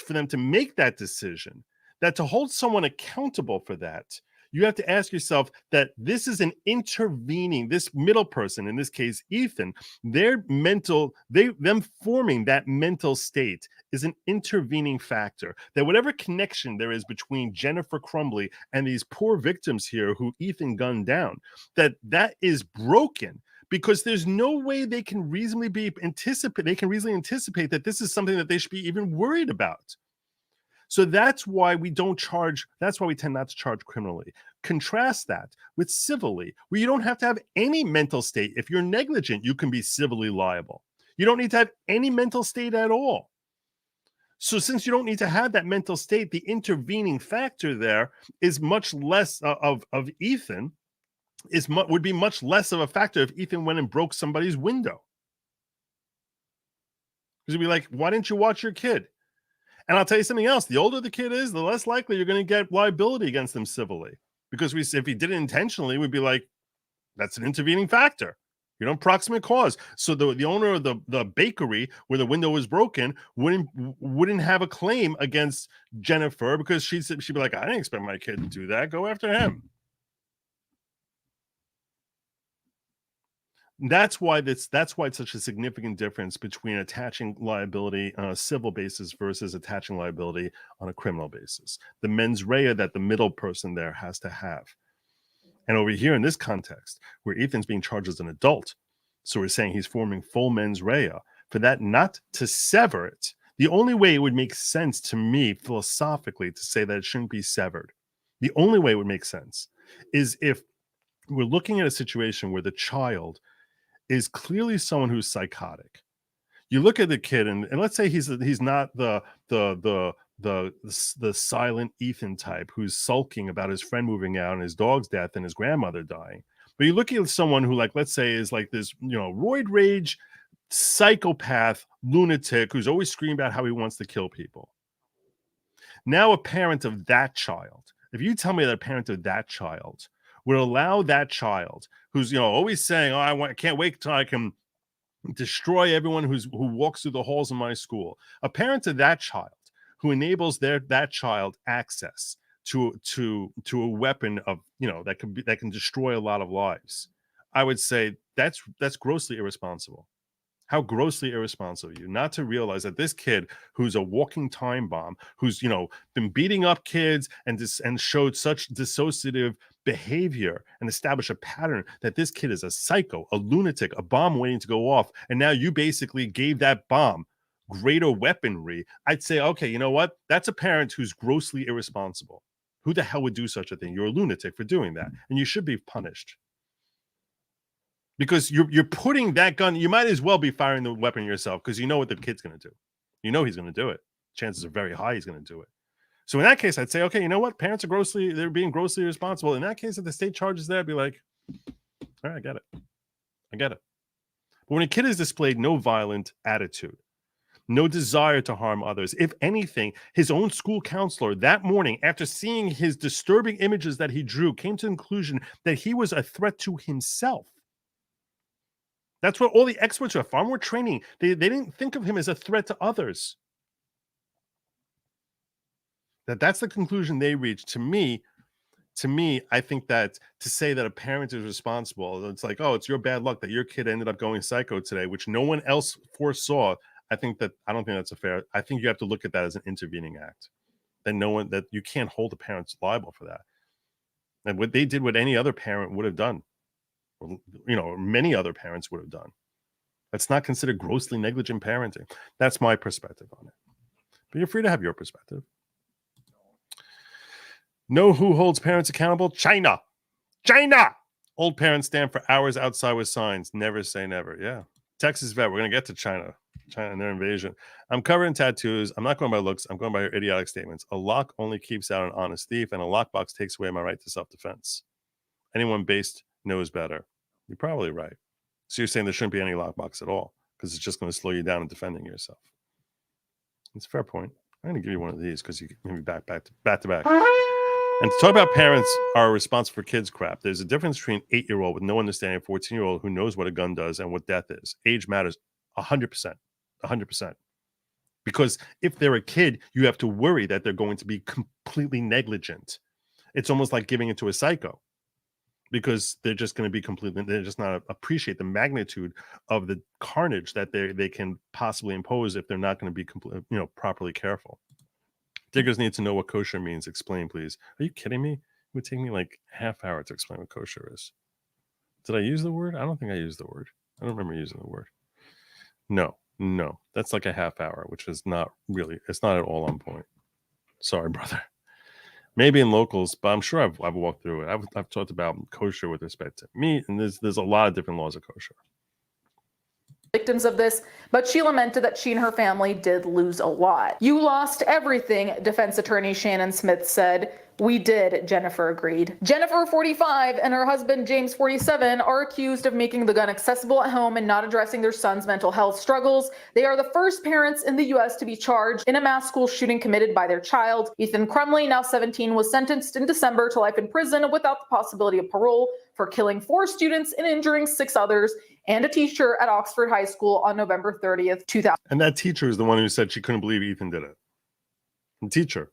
for them to make that decision, that to hold someone accountable for that, you have to ask yourself that this is an intervening, this middle person, in this case, Ethan, them forming that mental state is an intervening factor. That whatever connection there is between Jennifer Crumbley and these poor victims here who Ethan gunned down, that is broken. Because there's no way they can reasonably anticipate that this is something that they should be even worried about. So that's why we tend not to charge criminally. Contrast that with civilly, where you don't have to have any mental state. If you're negligent, you can be civilly liable. You don't need to have any mental state at all. So since you don't need to have that mental state, the intervening factor there is much less of Ethan, would be much less of a factor if Ethan went and broke somebody's window. Because you'd be like, why didn't you watch your kid? And I'll tell you something else. The older the kid is, the less likely you're going to get liability against them civilly. Because if he did it intentionally, we'd be like, that's an intervening factor. You know, proximate cause. So the owner of the bakery where the window was broken wouldn't have a claim against Jennifer because she'd be like, I didn't expect my kid to do that. Go after him. That's why it's such a significant difference between attaching liability on a civil basis versus attaching liability on a criminal basis. The mens rea that the middle person there has to have. And over here in this context, where Ethan's being charged as an adult, so we're saying he's forming full mens rea, for that not to sever it, the only way it would make sense to me philosophically to say that it shouldn't be severed, the only way it would make sense is if we're looking at a situation where the child is clearly someone who's psychotic. You look at the kid, and let's say he's not the silent Ethan type who's sulking about his friend moving out and his dog's death and his grandmother dying. But you look at someone who, like, let's say, is like this, roid rage psychopath lunatic who's always screaming about how he wants to kill people. Now, a parent of that child, if you tell me that a parent of that child would allow that child who's always saying, I can't wait till I can destroy everyone who walks through the halls of my school, a parent of that child who enables that child access to a weapon of that can destroy a lot of lives, I would say that's grossly irresponsible. How grossly irresponsible of you not to realize that this kid who's a walking time bomb, who's been beating up kids and showed such dissociative behavior and establish a pattern that this kid is a psycho, a lunatic, a bomb waiting to go off, and now you basically gave that bomb greater weaponry, I'd say, okay, you know what? That's a parent who's grossly irresponsible. Who the hell would do such a thing? You're a lunatic for doing that, and you should be punished. Because you're putting that gun, you might as well be firing the weapon yourself, because you know what the kid's going to do. You know he's going to do it. Chances are very high he's going to do it. So in that case, I'd say, okay, you know what? Parents are they're being grossly irresponsible. In that case, if the state charges that, I'd be like, all right, I get it. But when a kid has displayed no violent attitude, no desire to harm others, if anything, his own school counselor that morning, after seeing his disturbing images that he drew, came to the conclusion that he was a threat to himself. That's what all the experts who have far more training, they didn't think of him as a threat to others. That's the conclusion they reached. To me, I think that to say that a parent is responsible, it's like, oh, it's your bad luck that your kid ended up going psycho today, which no one else foresaw. I don't think that's a fair. I think you have to look at that as an intervening act. That you can't hold the parents liable for that. And what they did, what any other parent would have done, or, many other parents would have done. That's not considered grossly negligent parenting. That's my perspective on it. But you're free to have your perspective. Know who holds parents accountable? China. Old parents stand for hours outside with signs. Never say never. Yeah. Texas vet. We're going to get to China and their invasion. I'm covered in tattoos. I'm not going by looks. I'm going by your idiotic statements. A lock only keeps out an honest thief, and a lockbox takes away my right to self-defense. Anyone based knows better. You're probably right. So you're saying there shouldn't be any lockbox at all because it's just going to slow you down in defending yourself. It's a fair point. I'm going to give you one of these because you maybe back to back. And to talk about parents are responsible for kids crap, there's a difference between an 8-year-old with no understanding, a 14-year-old who knows what a gun does and what death is. Age matters 100%. 100%. Because if they're a kid, you have to worry that they're going to be completely negligent. It's almost like giving it to a psycho because they're just going to be they're just not appreciate the magnitude of the carnage that they can possibly impose if they're not going to be properly careful. Diggers need to know what kosher means. Explain, please. Are you kidding me? It would take me like half hour to explain what kosher is. Did I use the word? I don't think I used the word. I don't remember using the word. No, that's like a half hour, which is not really, it's not at all on point. Sorry, brother. Maybe in locals, but I'm sure I've walked through it. I've talked about kosher with respect to meat, and there's a lot of different laws of kosher. Victims of this, but she lamented that she and her family did lose a lot. You lost everything, defense attorney Shannon Smith said. We did, Jennifer agreed. Jennifer, 45, and her husband, James, 47, are accused of making the gun accessible at home and not addressing their son's mental health struggles. They are the first parents in the U.S. to be charged in a mass school shooting committed by their child. Ethan Crumbley, now 17, was sentenced in December to life in prison without the possibility of parole for killing 4 students and injuring 6 others and a teacher at Oxford High School on November 30th, 2000. And that teacher is the one who said she couldn't believe Ethan did it. The teacher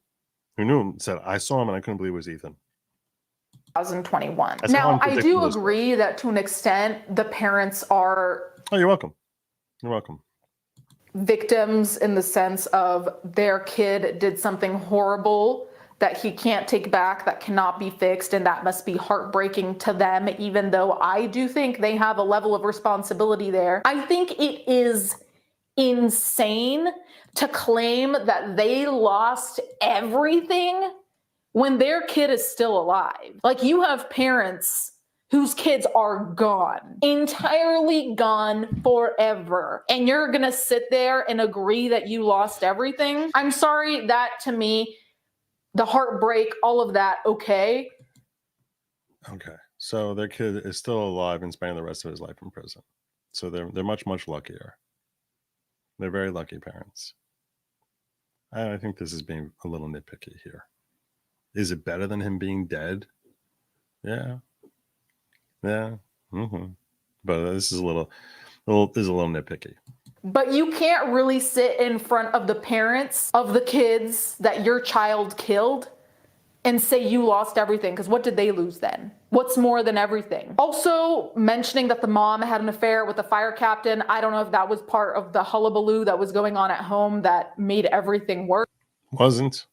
who knew him said, I saw him and I couldn't believe it was Ethan. 2021. Now, I do agree that to an extent, the parents are... Oh, you're welcome. You're welcome. Victims in the sense of their kid did something horrible that he can't take back, that cannot be fixed, and that must be heartbreaking to them, even though I do think they have a level of responsibility there. I think it is insane to claim that they lost everything when their kid is still alive. Like, you have parents whose kids are gone, entirely gone forever, and you're gonna sit there and agree that you lost everything? I'm sorry, that to me, the heartbreak, all of that, okay. Okay, so their kid is still alive and spending the rest of his life in prison. So they're much, much luckier. They're very lucky parents. I think this is being a little nitpicky here. Is it better than him being dead? Yeah. Mm-hmm. But this is a little nitpicky. But you can't really sit in front of the parents of the kids that your child killed and say you lost everything, because what did they lose then? What's more than everything? Also, mentioning that the mom had an affair with the fire captain, I don't know if that was part of the hullabaloo that was going on at home that made everything worse. Wasn't.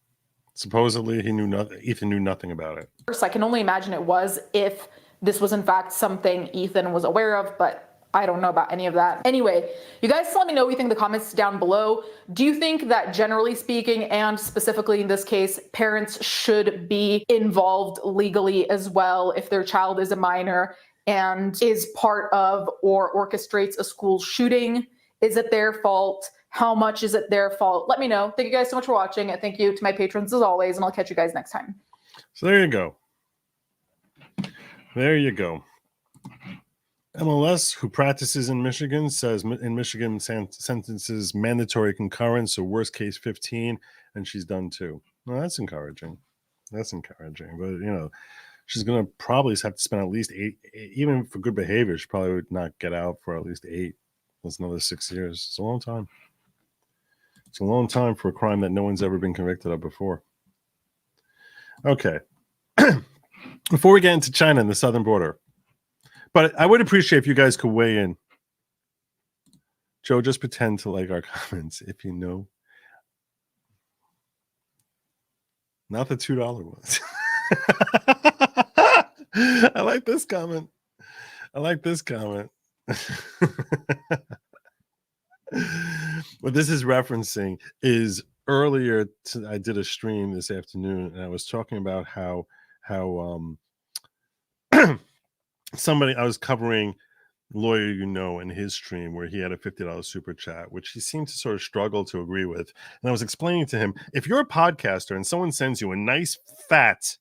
Supposedly, he knew nothing. Ethan knew nothing about it. I can only imagine it was if this was in fact something Ethan was aware of, but I don't know about any of that. Anyway, you guys let me know what you think in the comments down below. Do you think that generally speaking, and specifically in this case, parents should be involved legally as well if their child is a minor and is part of or orchestrates a school shooting? Is it their fault? How much is it their fault? Let me know. Thank you guys so much for watching. And thank you to my patrons as always. And I'll catch you guys next time. So there you go. There you go. MLS, who practices in Michigan, says in Michigan sentences mandatory concurrence, so worst case 15, and she's done too. Well, that's encouraging. That's encouraging. But, you know, she's going to probably have to spend at least 8, even for good behavior, she probably would not get out for at least 8. That's another 6 years. It's a long time. It's a long time for a crime that no one's ever been convicted of before. Okay. Before we get into China and the southern border, but I would appreciate if you guys could weigh in. Joe, just pretend to like our comments if you know. Not the $2 ones. I like this comment. I like this comment. What this is referencing is earlier I did a stream this afternoon, and I was talking about how somebody, I was covering Lawyer You Know in his stream where he had a $50 super chat, which he seemed to sort of struggle to agree with. And I was explaining to him, if you're a podcaster and someone sends you a nice fat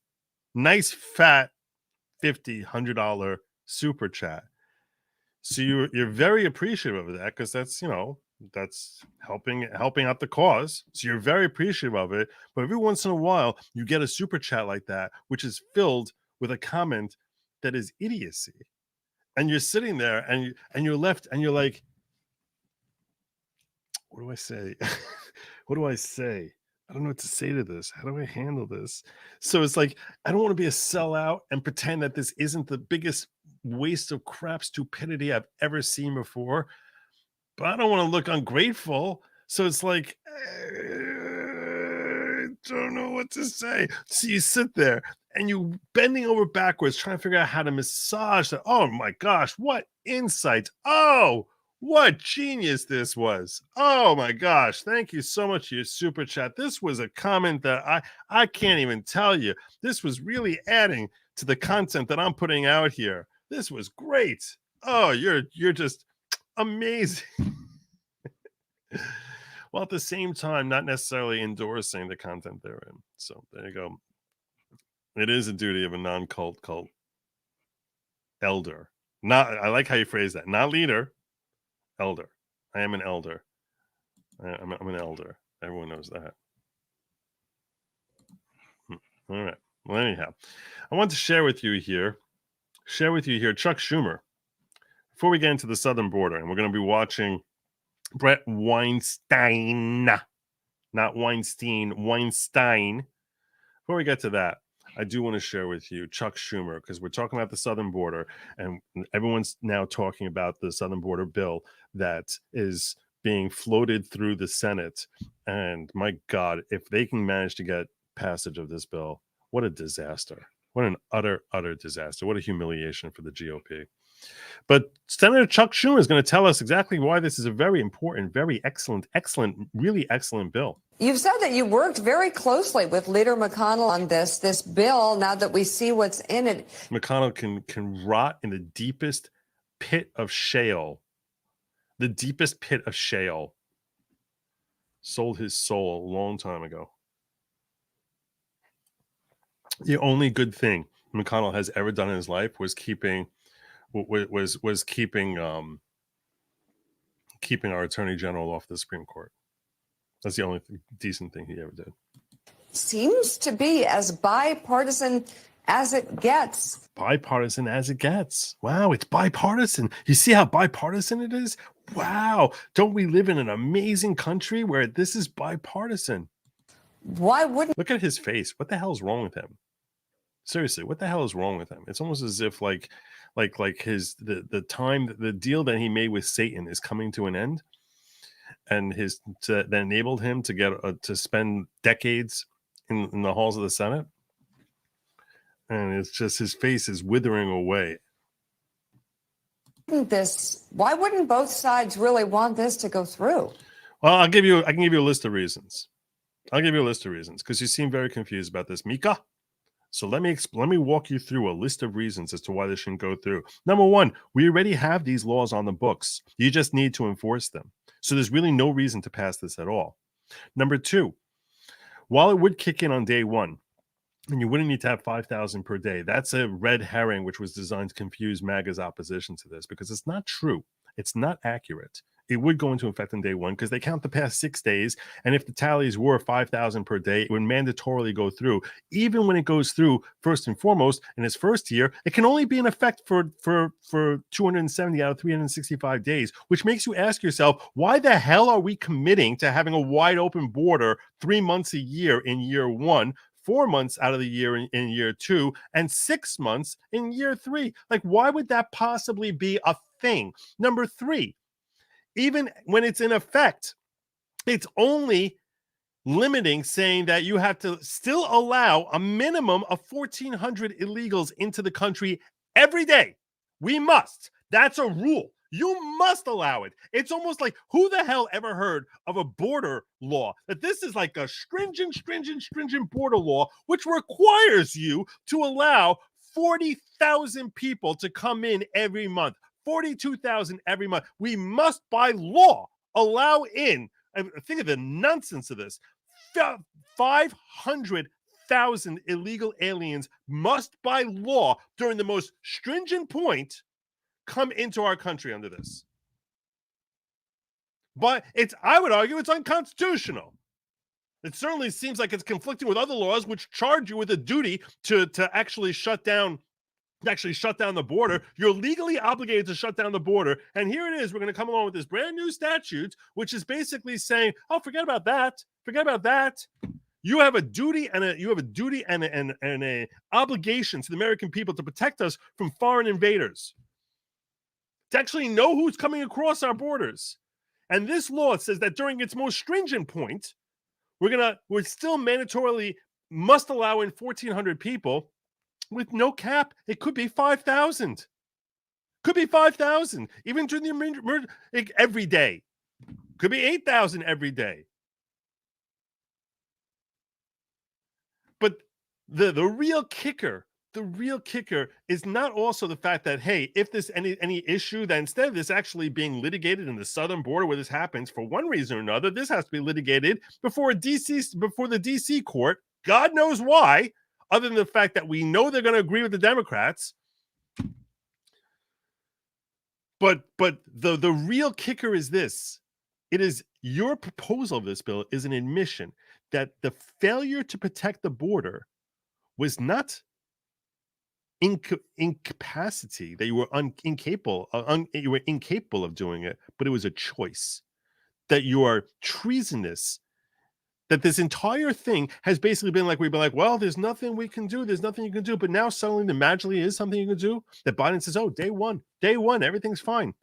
$50, $100 super chat, so you're very appreciative of that because that's, you know, that's helping out the cause. So you're very appreciative of it. But every once in a while, you get a super chat like that, which is filled with a comment that is idiocy. And you're sitting there and you're left and you're like, what do I say? What do I say? I don't know what to say to this. How do I handle this? So it's like, I don't want to be a sellout and pretend that this isn't the biggest waste of crap stupidity I've ever seen before, but I don't want to look ungrateful. So it's like, I don't know what to say. So you sit there and you bending over backwards trying to figure out how to massage that. Oh my gosh, what insight. Oh, what genius this was. Oh my gosh, thank you so much for your super chat. This was a comment that I can't even tell you. This was really adding to the content that I'm putting out here. This was great. Oh, you're just amazing. While at the same time, not necessarily endorsing the content they're in. So there you go. It is a duty of a non-cult elder. I like how you phrase that. Not leader, elder. I am an elder. I'm an elder. Everyone knows that. All right. Well, anyhow, I want to share with you here Chuck Schumer. Before we get into the southern border, and we're going to be watching Bret Weinstein, not Weinstein, Weinstein. Before we get to that, I do want to share with you Chuck Schumer, because we're talking about the southern border, and everyone's now talking about the southern border bill that is being floated through the Senate. And my God, if they can manage to get passage of this bill, what a disaster. What an utter disaster. What a humiliation for the GOP. But Senator Chuck Schumer is going to tell us exactly why this is a very important, very excellent, really excellent bill. You've said that you worked very closely with Leader McConnell on this bill. Now that we see what's in it, McConnell can rot in the deepest pit of shale. The deepest pit of shale. Sold his soul a long time ago. The only good thing McConnell has ever done in his life was keeping our Attorney General off the Supreme Court. That's the only decent thing he ever did. Seems to be as bipartisan as it gets. Bipartisan as it gets. Wow, it's bipartisan. You see how bipartisan it is? Wow. Don't we live in an amazing country where this is bipartisan? Why wouldn't... Look at his face. What the hell is wrong with him? Seriously, what the hell is wrong with him? It's almost as if like the deal that he made with Satan is coming to an end, and that enabled him to get to spend decades in the halls of the Senate. And it's just his face is withering away. Why wouldn't both sides really want this to go through? Well, I can give you a list of reasons. I'll give you a list of reasons because you seem very confused about this, Mika. So let me walk you through a list of reasons as to why this shouldn't go through. Number one, we already have these laws on the books. You just need to enforce them. So there's really no reason to pass this at all. Number two, while it would kick in on day one, and you wouldn't need to have 5,000 per day, that's a red herring which was designed to confuse MAGA's opposition to this because it's not true. It's not accurate. It would go into effect on day one because they count the past 6 days. And if the tallies were 5,000 per day, it would mandatorily go through. Even when it goes through, first and foremost, in its first year, it can only be in effect for 270 out of 365 days, which makes you ask yourself, why the hell are we committing to having a wide open border 3 months a year in year one, 4 months out of the year in year two, and 6 months in year three? Like, why would that possibly be a thing? Number three, even when it's in effect, it's only limiting, saying that you have to still allow a minimum of 1,400 illegals into the country every day. We must. That's a rule. You must allow it. It's almost like, who the hell ever heard of a border law? That this is like a stringent border law, which requires you to allow 40,000 people to come in every month. 42,000 every month. We must, by law, allow in, and think of the nonsense of this, 500,000 illegal aliens must, by law, during the most stringent point, come into our country under this. But I would argue it's unconstitutional. It certainly seems like it's conflicting with other laws which charge you with a duty to actually shut down the border. You're legally obligated to shut down the border. And here it is. We're going to come along with this brand new statute, which is basically saying, oh, forget about that. Forget about that. You have a duty and an obligation to the American people to protect us from foreign invaders, to actually know who's coming across our borders. And this law says that during its most stringent point, we're still mandatorily must allow in 1,400 people. With no cap, it could be 5,000. Could be 5,000, even during the every day. Could be 8,000 every day. But the real kicker is not also the fact that, hey, if there's any issue, that instead of this actually being litigated in the southern border where this happens for one reason or another, this has to be litigated before the DC court. God knows why. Other than the fact that we know they're going to agree with the Democrats. But the real kicker is this. It is your proposal of this bill is an admission that the failure to protect the border was not incapacity, that you were incapable of doing it, but it was a choice. That you are treasonous. That this entire thing has basically been like, we've been like, well, there's nothing we can do. There's nothing you can do. But now suddenly there magically is something you can do. That Biden says, oh, day one, everything's fine.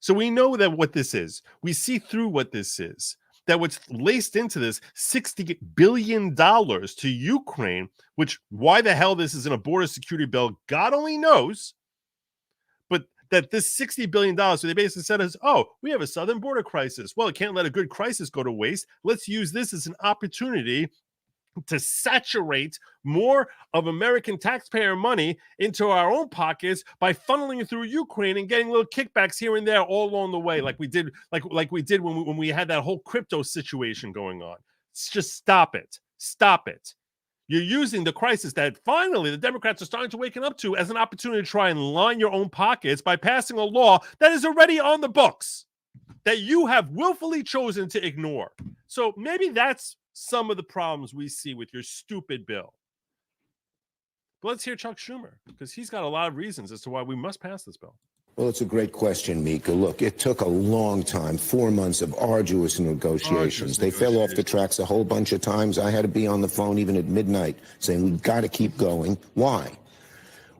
So we know that what this is. We see through what this is. That what's laced into this $60 billion to Ukraine, which why the hell this is in a border security bill, God only knows. That this $60 billion, so they basically said is, oh, we have a southern border crisis. Well, it can't let a good crisis go to waste. Let's use this as an opportunity to saturate more of American taxpayer money into our own pockets by funneling it through Ukraine and getting little kickbacks here and there all along the way, like we did when we had that whole crypto situation going on. Just stop it. Stop it. You're using the crisis that finally the Democrats are starting to waken up to as an opportunity to try and line your own pockets by passing a law that is already on the books that you have willfully chosen to ignore. So maybe that's some of the problems we see with your stupid bill. But let's hear Chuck Schumer, because he's got a lot of reasons as to why we must pass this bill. Well, it's a great question, Mika. Look, it took a long time, 4 months of arduous negotiations. They fell off the tracks a whole bunch of times. I had to be on the phone even at midnight saying, we've got to keep going. Why?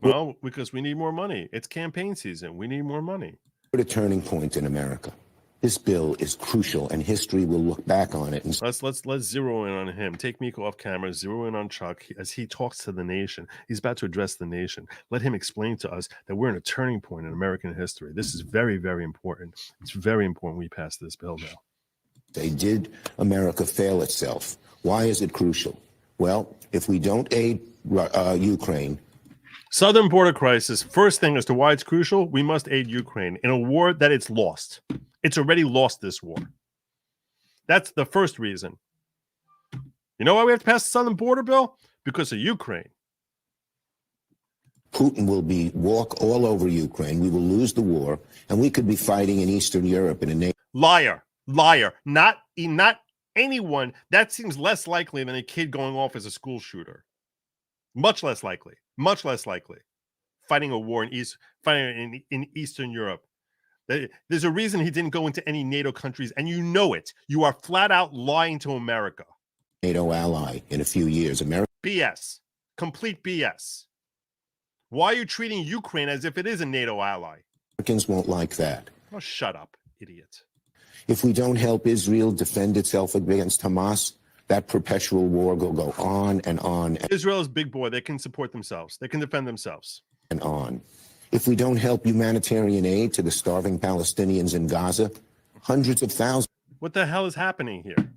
Well, because we need more money. It's campaign season. We need more money. We're at a turning point in America. This bill is crucial, and history will look back on it and Let's zero in on him. Take Miko off camera. Zero in on Chuck as he talks to the nation. He's about to address the nation. Let him explain to us that we're in a turning point in American history. This is very, very important. It's very important we pass this bill now. say, did America fail itself? Why is it crucial? Well, if we don't aid Ukraine, Southern border crisis. First thing as to why it's crucial, we must aid Ukraine in a war that it's lost. It's already lost this war. That's the first reason. You know why we have to pass the Southern border bill? Because of Ukraine. Putin will walk all over Ukraine. We will lose the war, and we could be fighting in Eastern Europe in a Liar. Not anyone. That seems less likely than a kid going off as a school shooter. Much less likely. Fighting a war in Eastern Europe. There's a reason he didn't go into any NATO countries, and you know it. You are flat out lying to America. NATO ally in a few years. BS. Complete BS. Why are you treating Ukraine as if it is a NATO ally? Americans won't like that. Oh, shut up, idiot. If we don't help Israel defend itself against Hamas, that perpetual war will go on and on. Israel is big boy. They can support themselves. They can defend themselves. And on. If we don't help humanitarian aid to the starving Palestinians in Gaza, hundreds of thousands. What the hell is happening here?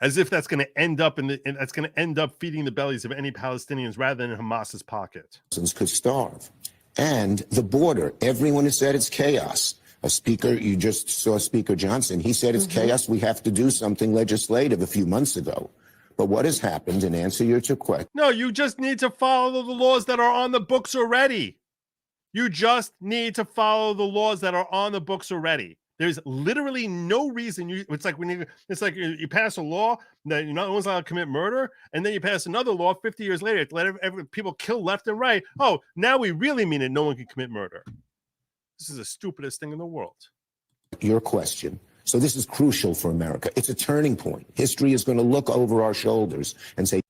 As if that's going to end up that's going to end up feeding the bellies of any Palestinians rather than Hamas's pocket. Could starve. And the border, everyone has said it's chaos. A speaker, you just saw Speaker Johnson, he said it's chaos. We have to do something legislative a few months ago. But what has happened, in answer to your question? No, you just need to follow the laws that are on the books already. You just need to follow the laws that are on the books already. There's literally no reason it's like you pass a law that you're not allowed to commit murder, and then you pass another law 50 years later to let people kill left and right. Oh, now we really mean it. No one can commit murder. This is the stupidest thing in the world. Your question. So this is crucial for America. It's a turning point. History is going to look over our shoulders and say,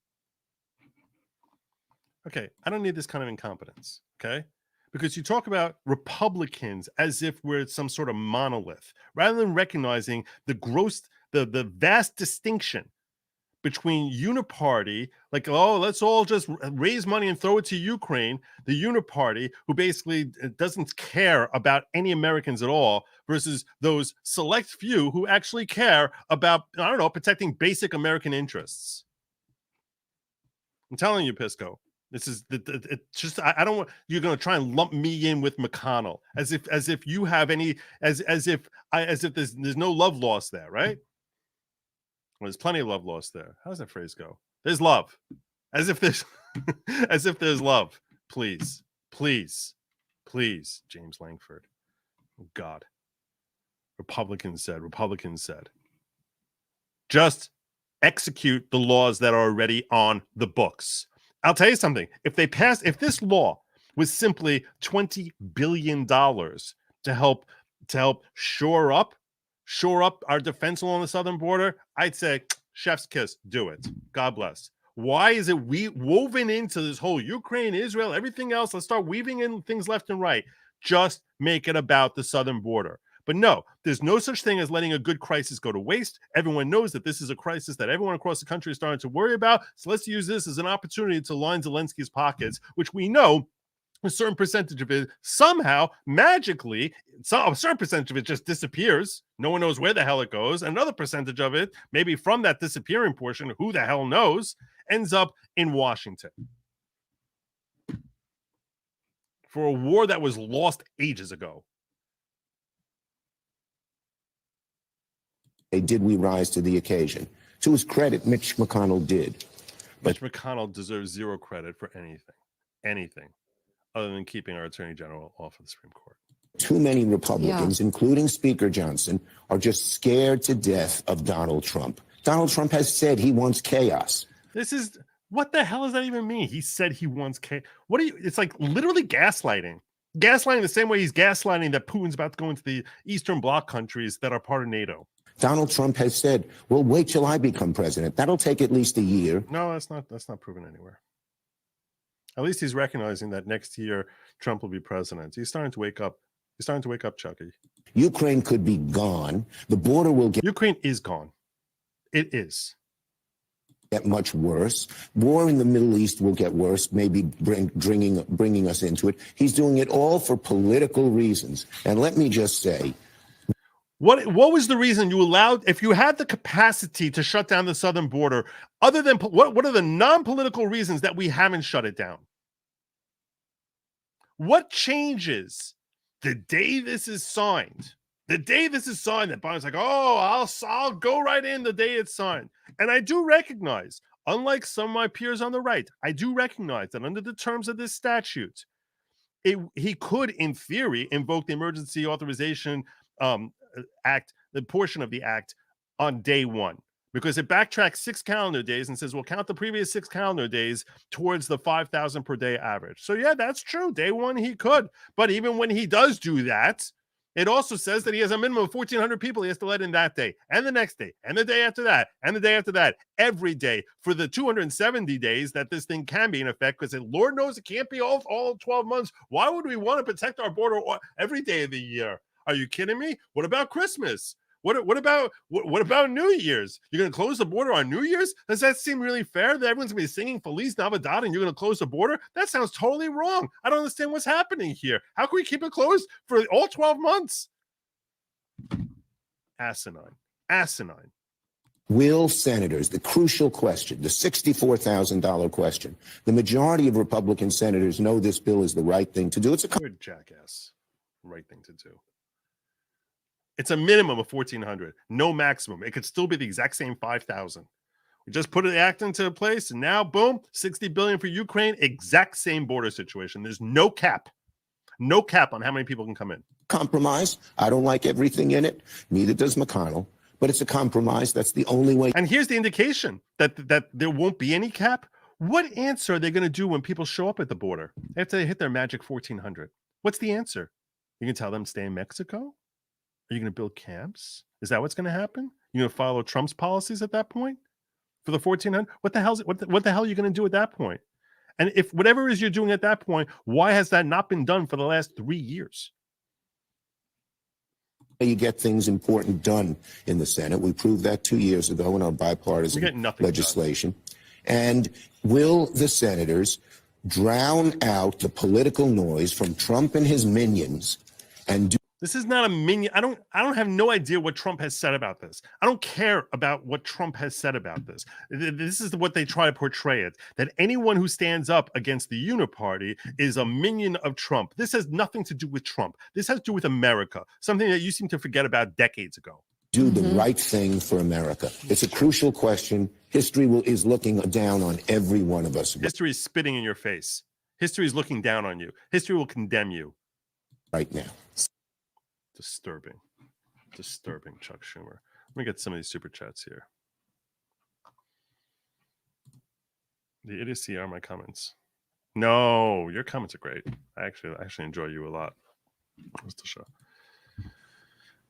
okay, I don't need this kind of incompetence, okay? Because you talk about Republicans as if we're some sort of monolith, rather than recognizing the vast distinction between uniparty, like, oh, let's all just raise money and throw it to Ukraine, the uniparty who basically doesn't care about any Americans at all, versus those select few who actually care about, I don't know, protecting basic American interests. I'm telling you, Pisco. This is it's just I don't want you're going to try and lump me in with McConnell as if you have any as if there's no love lost there, right? Well, there's plenty of love lost there. How does that phrase go? There's love, as if there's as if there's love. Please, James Langford. Oh God. Republicans said. Just execute the laws that are already on the books. I'll tell you something. If this law was simply $20 billion to help shore up our defense along the southern border, I'd say, chef's kiss, do it. God bless. Why is it woven into this whole Ukraine, Israel, everything else? Let's start weaving in things left and right. Just make it about the southern border. But no, there's no such thing as letting a good crisis go to waste. Everyone knows that this is a crisis that everyone across the country is starting to worry about. So let's use this as an opportunity to line Zelensky's pockets, which we know a certain percentage of it somehow, magically, a certain percentage of it just disappears. No one knows where the hell it goes. Another percentage of it, maybe from that disappearing portion, who the hell knows, ends up in Washington. For a war that was lost ages ago. Did we rise to the occasion? To his credit, Mitch McConnell did. Mitch McConnell deserves zero credit for anything, other than keeping our Attorney General off of the Supreme Court. Too many Republicans, including Speaker Johnson, are just scared to death of Donald Trump. Donald Trump has said he wants chaos. What the hell does that even mean? He said he wants chaos. It's like literally gaslighting. Gaslighting the same way he's gaslighting that Putin's about to go into the Eastern Bloc countries that are part of NATO. Donald Trump has said, well, wait till I become president. That'll take at least a year. No, that's not proven anywhere. At least he's recognizing that next year Trump will be president. He's starting to wake up. Chucky. Ukraine could be gone. The border will Ukraine is gone. It is. get much worse. War in the Middle East will get worse, maybe bringing us into it. He's doing it all for political reasons. And let me just say, what was the reason you allowed, if you had the capacity to shut down the southern border, other than what are the non-political reasons that we haven't shut it down? What changes the day this is signed? The day this is signed, that Biden's like, oh, I'll go right in the day it's signed. And I do recognize, unlike some of my peers on the right, I do recognize that under the terms of this statute, he could, in theory, invoke the Emergency Authorization Act, the portion of the act, on day one. Because it backtracks 6 calendar days and says, we'll count the previous 6 calendar days towards the 5,000 per day average. So yeah, that's true. Day one, he could. But even when he does do that, it also says that he has a minimum of 1,400 people he has to let in that day, and the next day, and the day after that, and the day after that, every day for the 270 days that this thing can be in effect, because Lord knows it can't be all 12 months. Why would we want to protect our border every day of the year? Are you kidding me? What about Christmas? What about New Year's? You're going to close the border on New Year's? Does that seem really fair that everyone's going to be singing Feliz Navidad and you're going to close the border? That sounds totally wrong. I don't understand what's happening here. How can we keep it closed for all 12 months? Asinine. Asinine. will senators, the crucial question, the $64,000 question, the majority of Republican senators know this bill is the right thing to do. It's a good jackass. Right thing to do. It's a minimum of 1,400, no maximum. It could still be the exact same 5,000. We just put the act into place, and now, boom, $60 billion for Ukraine. Exact same border situation. There's no cap on how many people can come in. Compromise. I don't like everything in it. Neither does McConnell. But it's a compromise. That's the only way. And here's the indication that there won't be any cap. What answer are they going to do when people show up at the border? They have to hit their magic 1,400. What's the answer? You can tell them stay in Mexico? Are you going to build camps? Is that what's going to happen? You're going to follow Trump's policies at that point for the 1,400? What the hell are you going to do at that point? And if whatever it is you're doing at that point, why has that not been done for the last 3 years? You get things important done in the Senate. We proved that 2 years ago in our bipartisan legislation. And will the senators drown out the political noise from Trump and his minions and do? This is not a minion. I don't have no idea what Trump has said about this. I don't care about what Trump has said about this. This is what they try to portray it, that anyone who stands up against the uniparty is a minion of Trump. This has nothing to do with Trump. This has to do with America, something that you seem to forget about decades ago. Do the right thing for America. It's a crucial question. History is looking down on every one of us. History is spitting in your face. History is looking down on you. History will condemn you. Right now. Disturbing, Chuck Schumer. Let me get some of these super chats here. The idiocy are my comments. No, your comments are great. I actually enjoy you a lot. What's the show?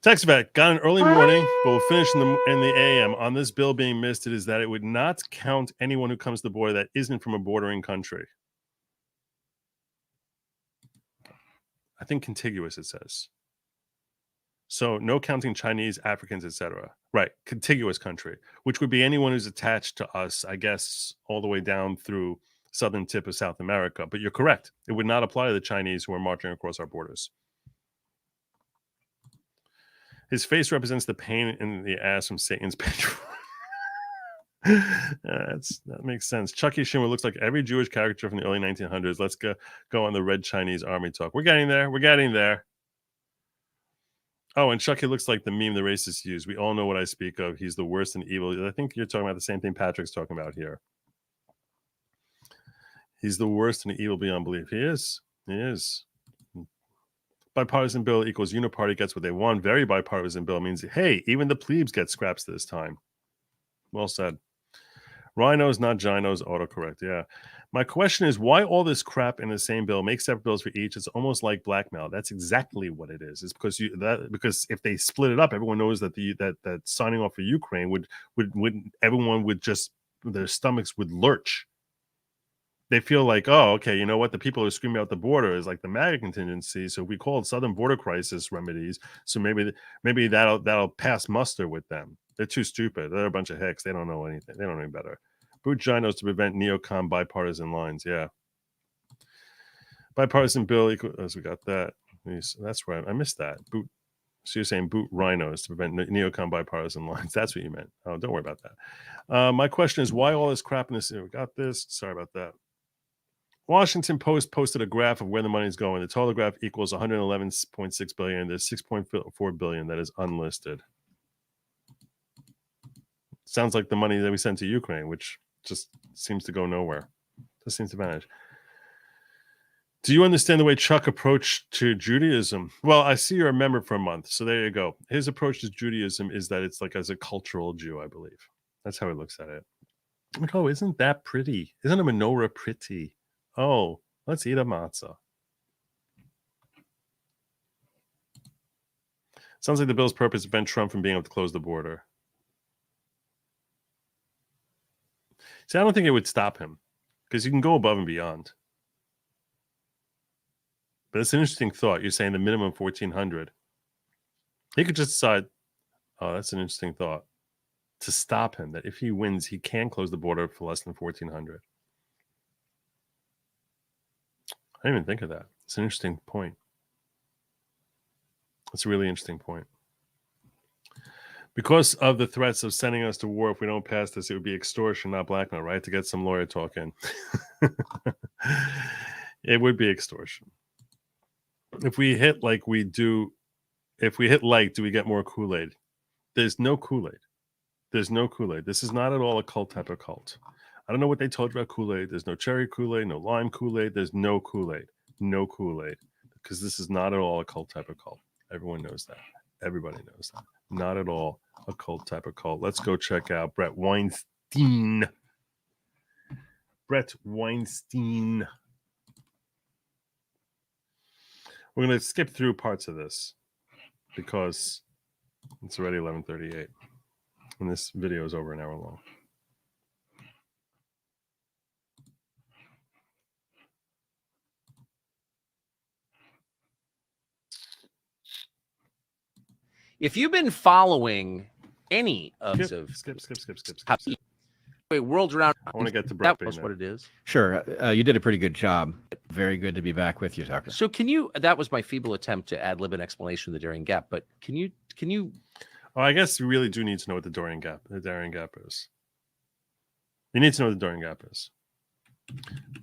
Text back. Got an early morning, but we'll finish in the AM. On this bill being missed, it is that it would not count anyone who comes to the border that isn't from a bordering country. I think contiguous, it says. So no counting Chinese, Africans, etc. Right, contiguous country, which would be anyone who's attached to us, I guess, all the way down through southern tip of South America. But you're correct. It would not apply to the Chinese who are marching across our borders. His face represents the pain in the ass from Satan's pain. That makes sense. Chucky Schumer looks like every Jewish caricature from the early 1900s. Let's go on the Red Chinese Army talk. We're getting there. We're getting there. Oh, and Chucky looks like the meme the racists use. We all know what I speak of. He's the worst and evil. I think you're talking about the same thing Patrick's talking about here. He's the worst and evil beyond belief. He is. He is. Bipartisan bill equals uniparty gets what they want. Very bipartisan bill means, hey, even the plebes get scraps this time. Well said. Rhinos, not ginos, autocorrect. Yeah. My question is, why all this crap in the same bill? Make separate bills for each. It's almost like blackmail. That's exactly what it is. It's because if they split it up, everyone knows that that signing off for Ukraine would everyone would just, their stomachs would lurch. they feel like, oh, okay, you know what? The people who are screaming out the border is like the MAGA contingency. So we called Southern Border Crisis remedies. So maybe that'll pass muster with them. They're too stupid. They're a bunch of hicks. They don't know anything. They don't know any better. Boot ginos to prevent neocon bipartisan lines. Yeah. Bipartisan bill equal as we got that. That's right. I missed that. Boot. So you're saying boot rhinos to prevent neocon bipartisan lines. That's what you meant. Oh, don't worry about that. My question is, why all this crap in this? We got this. Sorry about that. Washington Post posted a graph of where the money is going. The total graph equals 111.6 billion. There's 6.4 billion that is unlisted. Sounds like the money that we sent to Ukraine, which just seems to go nowhere. Just seems to vanish. Do you understand the way Chuck approached to Judaism? Well, I see you're a member for a month, so there you go. His approach to Judaism is that it's like as a cultural Jew, I believe. That's how he looks at it. Like, oh, isn't that pretty? Isn't a menorah pretty? Oh, let's eat a matzah. Sounds like the bill's purpose to prevent Trump from being able to close the border. See, I don't think it would stop him because you can go above and beyond. But it's an interesting thought. You're saying the minimum 1,400. He could just decide, oh, that's an interesting thought, to stop him, that if he wins, he can close the border for less than 1,400. I didn't even think of that. It's an interesting point. It's a really interesting point. Because of the threats of sending us to war if we don't pass this, it would be extortion, not blackmail, right? To get some lawyer talk in. It would be extortion. If we hit like we do, if we hit like, do we get more Kool-Aid? There's no Kool-Aid. There's no Kool-Aid. This is not at all a cult type of cult. I don't know what they told you about Kool-Aid. There's no cherry Kool-Aid, no lime Kool-Aid. There's no Kool-Aid. No Kool-Aid. Because this is not at all a cult type of cult. Everyone knows that. Everybody knows that. Not at all a cult type of cult. Let's go check out Bret Weinstein. Bret Weinstein. We're going to skip through parts of this because it's already 11:38 and this video is over an hour long. If you've been following any of Skip. world around, I want to get to Bret. That's what it is. Sure, you did a pretty good job. Very good to be back with you, Tucker. So can you? That was my feeble attempt to ad lib an explanation of the Darien Gap, but can you? Oh, I guess you really do need to know what the Darien Gap is. You need to know what the Darien Gap is.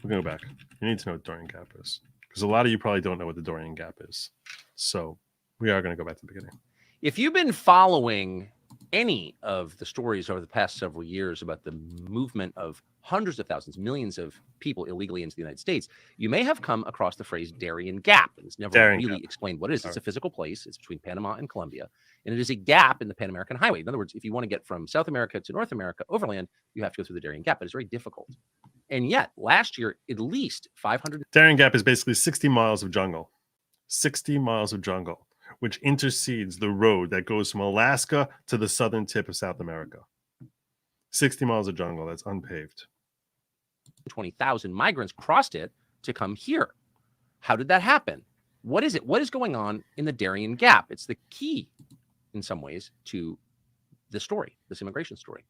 We're going to go back. You need to know what the Darien Gap is because a lot of you probably don't know what the Darien Gap is. So we are going to go back to the beginning. If you've been following any of the stories over the past several years about the movement of hundreds of thousands, millions of people illegally into the United States, you may have come across the phrase Darien Gap. And it's never really explained what it is. It's a physical place. It's between Panama and Colombia. And it is a gap in the Pan American Highway. In other words, if you want to get from South America to North America overland, you have to go through the Darien Gap. But it's very difficult. And yet, last year, at least 500... Darien Gap is basically 60 miles of jungle. 60 miles of jungle, which intercedes the road that goes from Alaska to the southern tip of South America. 60 miles of jungle that's unpaved. 20,000 migrants crossed it to come here. How did that happen? What is it? What is going on in the Darien Gap? It's the key, in some ways, to the story, this immigration story.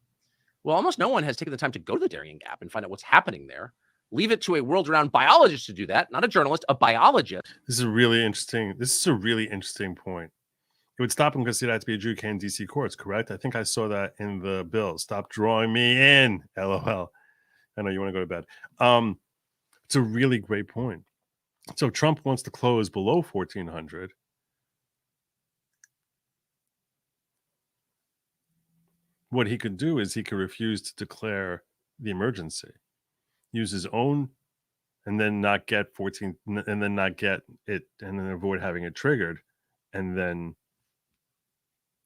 Well, almost no one has taken the time to go to the Darien Gap and find out what's happening there. Leave it to a world-renowned biologist to do that, not a journalist, a biologist. This is a really interesting point. It would stop him because he'd have to be adjudicated in DC courts, correct? I think I saw that in the bill. Stop drawing me in, LOL. I know you want to go to bed. It's a really great point. So Trump wants to close below 1,400. What he could do is he could refuse to declare the emergency. Use his own and then not get 14 and then not get it and then avoid having it triggered. And then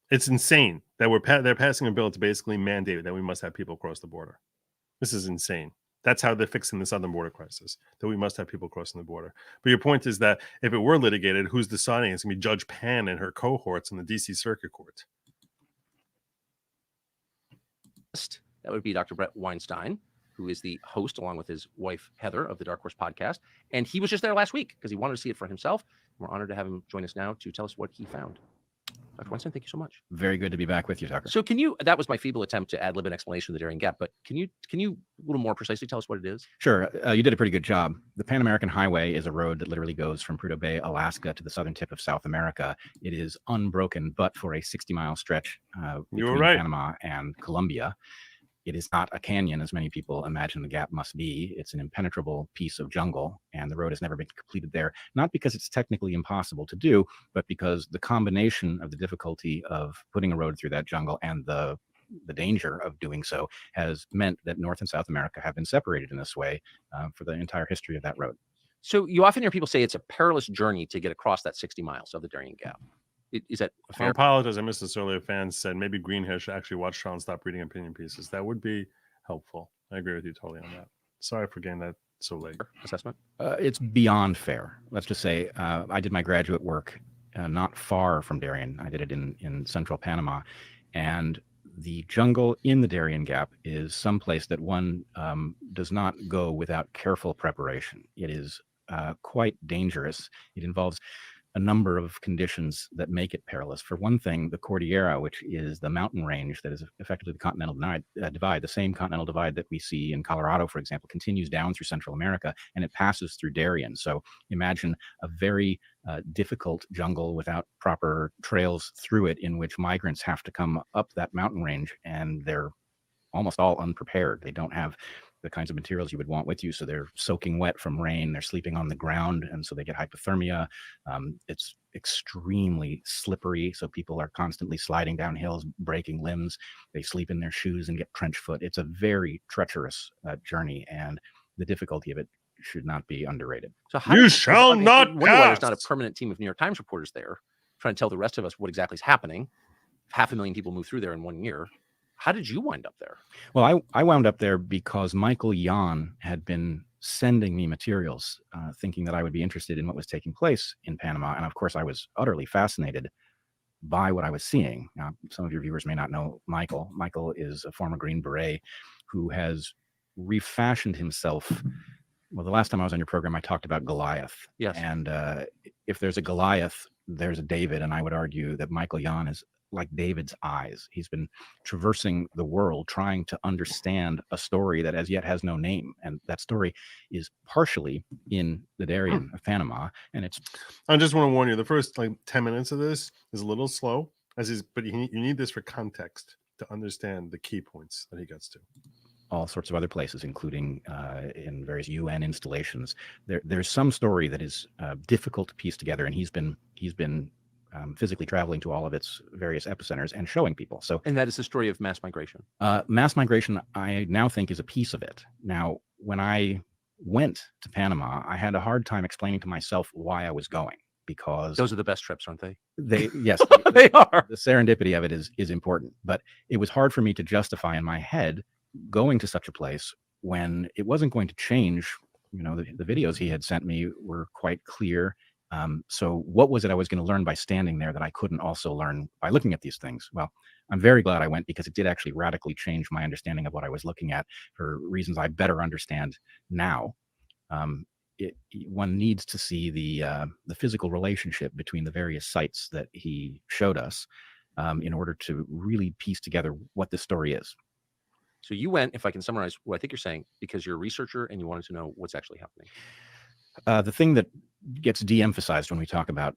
it's insane that they're passing a bill to basically mandate that we must have people cross the border. This is insane. That's how they're fixing the southern border crisis, that we must have people crossing the border. But your point is that if it were litigated, who's deciding? It's going to be Judge Pan and her cohorts in the DC Circuit Court. That would be Dr. Bret Weinstein. who is the host along with his wife, Heather, of the Dark Horse podcast. And he was just there last week because he wanted to see it for himself. We're honored to have him join us now to tell us what he found. Dr. Weinstein, thank you so much. Very good to be back with you, Tucker. So that was my feeble attempt to ad lib an explanation of the Darien Gap, but can you a little more precisely tell us what it is? Sure. You did a pretty good job. The Pan American Highway is a road that literally goes from Prudhoe Bay, Alaska to the southern tip of South America. It is unbroken, but for a 60-mile stretch between Panama and Colombia. It is not a canyon, as many people imagine the gap must be. It's an impenetrable piece of jungle, and the road has never been completed there, not because it's technically impossible to do, but because the combination of the difficulty of putting a road through that jungle and the danger of doing so has meant that North and South America have been separated in this way for the entire history of that road. So you often hear people say it's a perilous journey to get across that 60 miles of the Darien Gap. Is that fair? I apologize. I missed this earlier. Fans said maybe Greenhair should actually watch trial and stop reading opinion pieces. That would be helpful. I agree with you totally on that. Sorry for getting that so late. Assessment? It's beyond fair. Let's just say I did my graduate work not far from Darien. I did it in central Panama. And the jungle in the Darien Gap is someplace that one does not go without careful preparation. It is quite dangerous. It involves a number of conditions that make it perilous. For one thing, the Cordillera, which is the mountain range that is effectively the continental divide, the same continental divide that we see in Colorado, for example, continues down through Central America, and it passes through Darien. So imagine a very difficult jungle without proper trails through it, in which migrants have to come up that mountain range, and they're almost all unprepared. They don't have the kinds of materials you would want with you. So they're soaking wet from rain, they're sleeping on the ground, and so they get hypothermia. It's extremely slippery, so people are constantly sliding down hills, breaking limbs. They sleep in their shoes and get trench foot. It's a very treacherous journey, and the difficulty of it should not be underrated. So you shall not pass. Why there's not a permanent team of New York Times reporters there trying to tell the rest of us what exactly is happening. 500,000 people move through there in 1 year. How did you wind up there? Well, I wound up there because Michael Jan had been sending me materials, thinking that I would be interested in what was taking place in Panama. And of course, I was utterly fascinated by what I was seeing. Now, some of your viewers may not know Michael. Michael is a former Green Beret who has refashioned himself. Well, the last time I was on your program, I talked about Goliath. Yes. And if there's a Goliath, there's a David. And I would argue that Michael Jan is like David's eyes. He's been traversing the world trying to understand a story that as yet has no name. And that story is partially in the Darien of Panama. And it's... I just want to warn you, the first 10 minutes of this is a little slow, but you need this for context to understand the key points that he gets to. All sorts of other places, including in various UN installations. There's some story that is difficult to piece together, and he's been physically traveling to all of its various epicenters and showing people. And that is the story of mass migration. Mass migration, I now think, is a piece of it. Now, when I went to Panama, I had a hard time explaining to myself why I was going, because those are the best trips, aren't they? Yes, they are. The serendipity of it is important, but it was hard for me to justify in my head going to such a place when it wasn't going to change. The videos he had sent me were quite clear. So what was it I was going to learn by standing there that I couldn't also learn by looking at these things? Well, I'm very glad I went, because it did actually radically change my understanding of what I was looking at for reasons I better understand now. One needs to see the physical relationship between the various sites that he showed us in order to really piece together what this story is. So you went, if I can summarize what I think you're saying, because you're a researcher and you wanted to know what's actually happening. The thing that gets de-emphasized when we talk about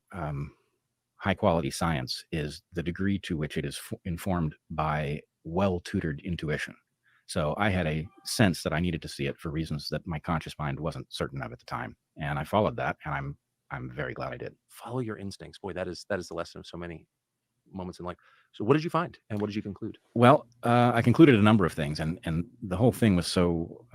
high quality science is the degree to which it is informed by well-tutored intuition. So I had a sense that I needed to see it for reasons that my conscious mind wasn't certain of at the time, and I followed that, and I'm very glad I did. Follow your instincts. Boy, that is the lesson of so many moments in life. So what did you find, and what did you conclude? Well, I concluded a number of things, and the whole thing was so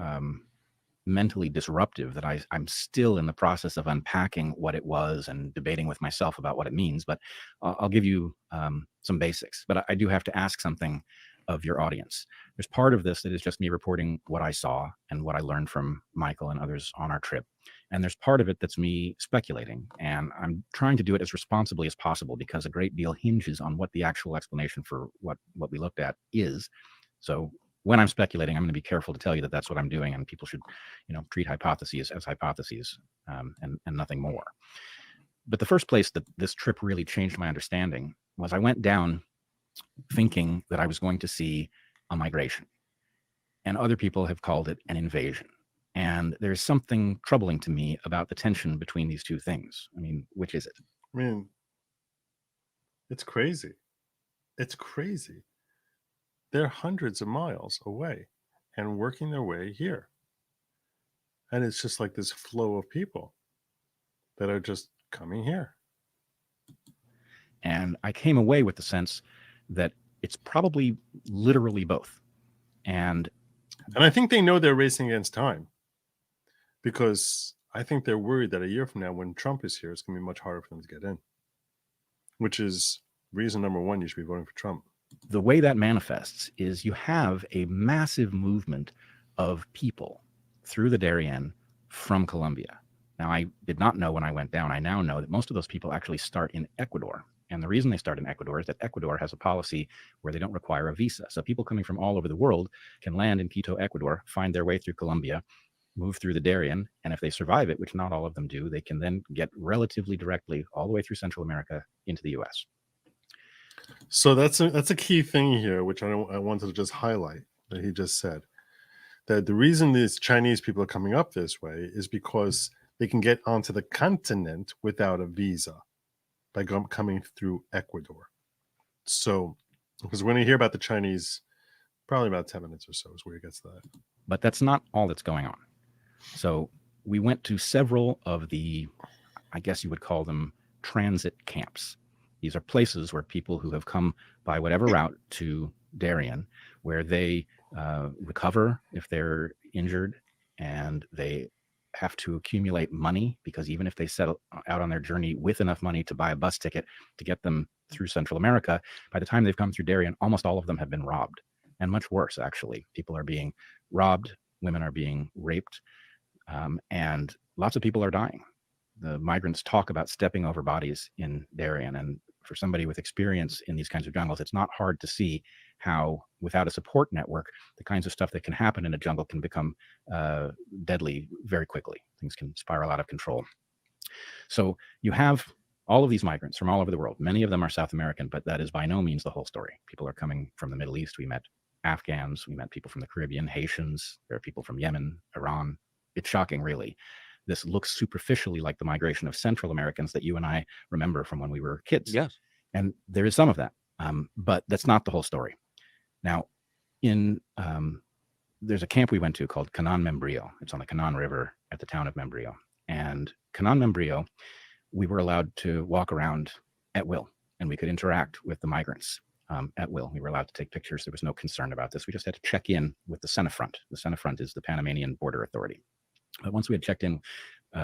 mentally disruptive that I'm still in the process of unpacking what it was and debating with myself about what it means. But I'll give you some basics. But I do have to ask something of your audience. There's part of this that is just me reporting what I saw and what I learned from Michael and others on our trip. And there's part of it that's me speculating. And I'm trying to do it as responsibly as possible, because a great deal hinges on what the actual explanation for what we looked at is. So when I'm speculating, I'm going to be careful to tell you that that's what I'm doing, and people should, treat hypotheses as hypotheses, and nothing more. But the first place that this trip really changed my understanding was I went down thinking that I was going to see a migration, and other people have called it an invasion. And there's something troubling to me about the tension between these two things. I mean, which is it? I mean, it's crazy. It's crazy. They're hundreds of miles away and working their way here. And it's just like this flow of people that are just coming here. And I came away with the sense that it's probably literally both. And I think they know they're racing against time, because I think they're worried that a year from now, when Trump is here, it's going to be much harder for them to get in, which is reason number one you should be voting for Trump. The way that manifests is you have a massive movement of people through the Darien from Colombia. Now, I did not know when I went down. I now know that most of those people actually start in Ecuador. And the reason they start in Ecuador is that Ecuador has a policy where they don't require a visa. So people coming from all over the world can land in Quito, Ecuador, find their way through Colombia, move through the Darien, and if they survive it, which not all of them do, they can then get relatively directly all the way through Central America into the U.S. So that's a key thing here, which I wanted to just highlight that he just said. That the reason these Chinese people are coming up this way is because they can get onto the continent without a visa by coming through Ecuador. So, because we're going to hear about the Chinese probably about 10 minutes or so is where he gets to that. But that's not all that's going on. So we went to several of the, I guess you would call them, transit camps. These are places where people who have come by whatever route to Darien, where they recover if they're injured, and they have to accumulate money, because even if they set out on their journey with enough money to buy a bus ticket to get them through Central America, by the time they've come through Darien, almost all of them have been robbed. And much worse, actually. People are being robbed, women are being raped, and lots of people are dying. The migrants talk about stepping over bodies in Darien, and for somebody with experience in these kinds of jungles, it's not hard to see how, without a support network, the kinds of stuff that can happen in a jungle can become deadly very quickly. Things can spiral out of control. So you have all of these migrants from all over the world. Many of them are South American, but that is by no means the whole story. People are coming from the Middle East. We met Afghans, we met people from the Caribbean, Haitians, there are people from Yemen, Iran. It's shocking, really. This looks superficially like the migration of Central Americans that you and I remember from when we were kids. Yes. And there is some of that, but that's not the whole story. Now, there's a camp we went to called Canaan Membrillo. It's on the Canaan River at the town of Membrillo. And Canaan Membrillo, we were allowed to walk around at will, and we could interact with the migrants at will. We were allowed to take pictures. There was no concern about this. We just had to check in with the Senafront. The Senafront is the Panamanian Border Authority. But once we had checked in,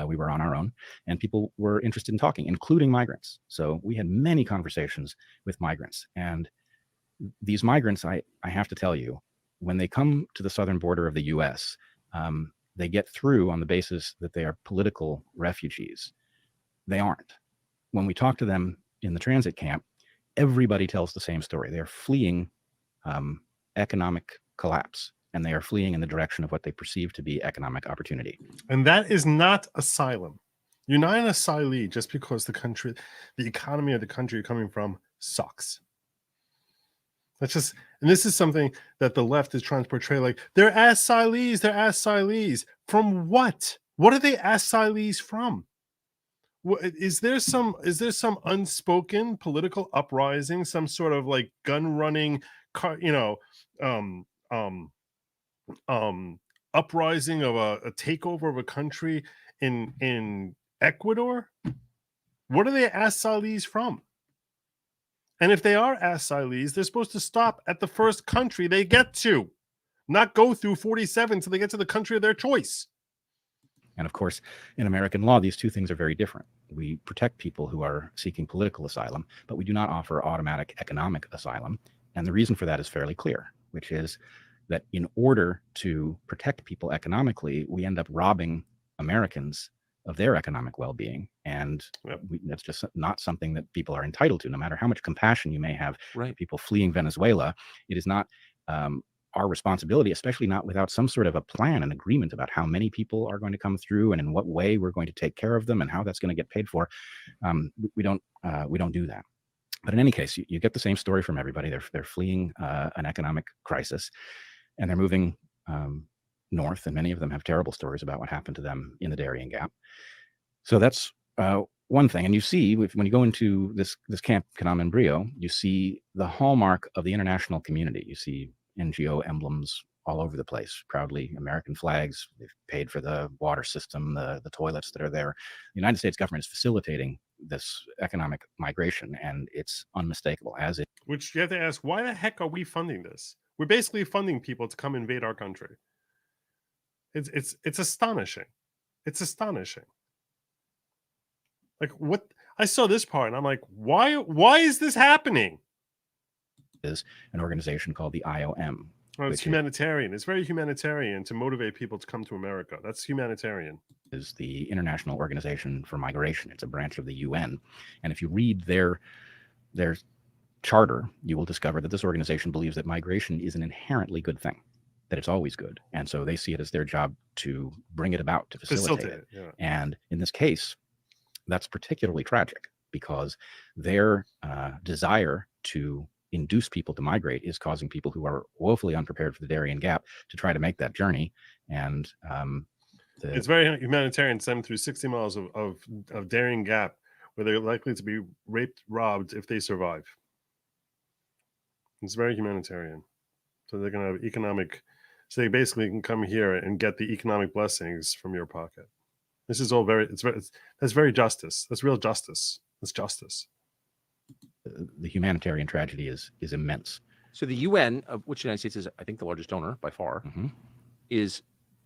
we were on our own, and people were interested in talking, including migrants. So we had many conversations with migrants. And these migrants, I have to tell you, when they come to the southern border of the U.S., they get through on the basis that they are political refugees. They aren't. When we talk to them in the transit camp, everybody tells the same story. They're fleeing economic collapse, and they are fleeing in the direction of what they perceive to be economic opportunity. And that is not asylum. You're not an asylee just because the economy of the country you're coming from sucks. That's just, and this is something that the left is trying to portray like they're asylees. They're asylees from what? What are they asylees from? Is there some unspoken political uprising, some sort of like gun running, uprising of a takeover of a country in Ecuador? What are they asylees from? And if they are asylees, they're supposed to stop at the first country they get to, not go through 47 till they get to the country of their choice. And of course, in American law, these two things are very different. We protect people who are seeking political asylum, but we do not offer automatic economic asylum. And the reason for that is fairly clear, which is that in order to protect people economically, we end up robbing Americans of their economic well-being. And that's just not something that people are entitled to, no matter how much compassion you may have right. for people fleeing Venezuela. It is not our responsibility, especially not without some sort of a plan, an agreement about how many people are going to come through and in what way we're going to take care of them and how that's going to get paid for. We don't do that. But in any case, you get the same story from everybody. They're fleeing an economic crisis, and they're moving north, and many of them have terrible stories about what happened to them in the Darien Gap. So that's one thing. And you see, when you go into this Camp Canam Brio, you see the hallmark of the international community. You see NGO emblems all over the place, proudly American flags. They've paid for the water system, the toilets that are there. The United States government is facilitating this economic migration, and it's unmistakable as it. Which you have to ask, why the heck are we funding this? We're basically funding people to come invade our country. It's astonishing. It's astonishing. Like, what? I saw this part and I'm like, why is this happening? Is an organization called the IOM. Well, it's humanitarian. It's very humanitarian to motivate people to come to America. That's humanitarian. Is the International Organization for Migration. It's a branch of the UN. And if you read their charter, you will discover that this organization believes that migration is an inherently good thing, that it's always good. And so they see it as their job to bring it about, to facilitate it. Yeah. And in this case, that's particularly tragic because their desire to induce people to migrate is causing people who are woefully unprepared for the Darien Gap to try to make that journey. And it's very humanitarian. 7 through 60 miles of Darien Gap, where they're likely to be raped, robbed if they survive. It's very humanitarian. So they're going to have economic. So they basically can come here and get the economic blessings from your pocket. This is all that's very justice. That's real justice. That's justice. The humanitarian tragedy is immense. So the UN, of which the United States is, I think, the largest donor by far, is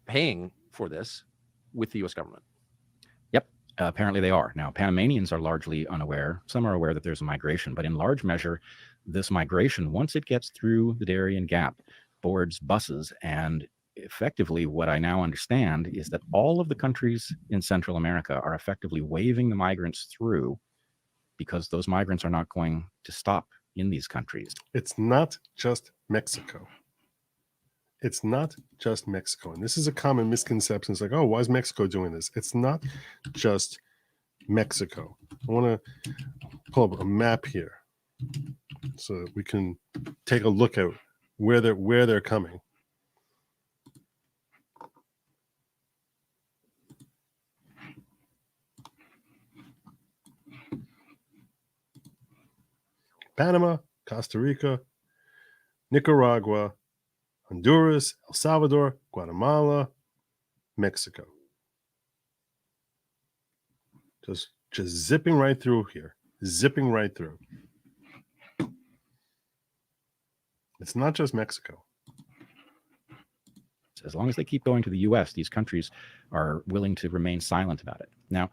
paying for this with the U.S. government. Yep, apparently they are. Now, Panamanians are largely unaware. Some are aware that there's a migration, but in large measure, this migration, once it gets through the Darien Gap, boards buses, and effectively what I now understand is that all of the countries in Central America are effectively waving the migrants through because those migrants are not going to stop in these countries. It's not just Mexico. It's not just Mexico. And this is a common misconception. It's like, oh, why is Mexico doing this? It's not just Mexico. I want to pull up a map here so that we can take a look at where they're coming. Panama, Costa Rica, Nicaragua, Honduras, El Salvador, Guatemala, Mexico. Just zipping right through here. Zipping right through. It's not just Mexico. As long as they keep going to the U.S., these countries are willing to remain silent about it. Now,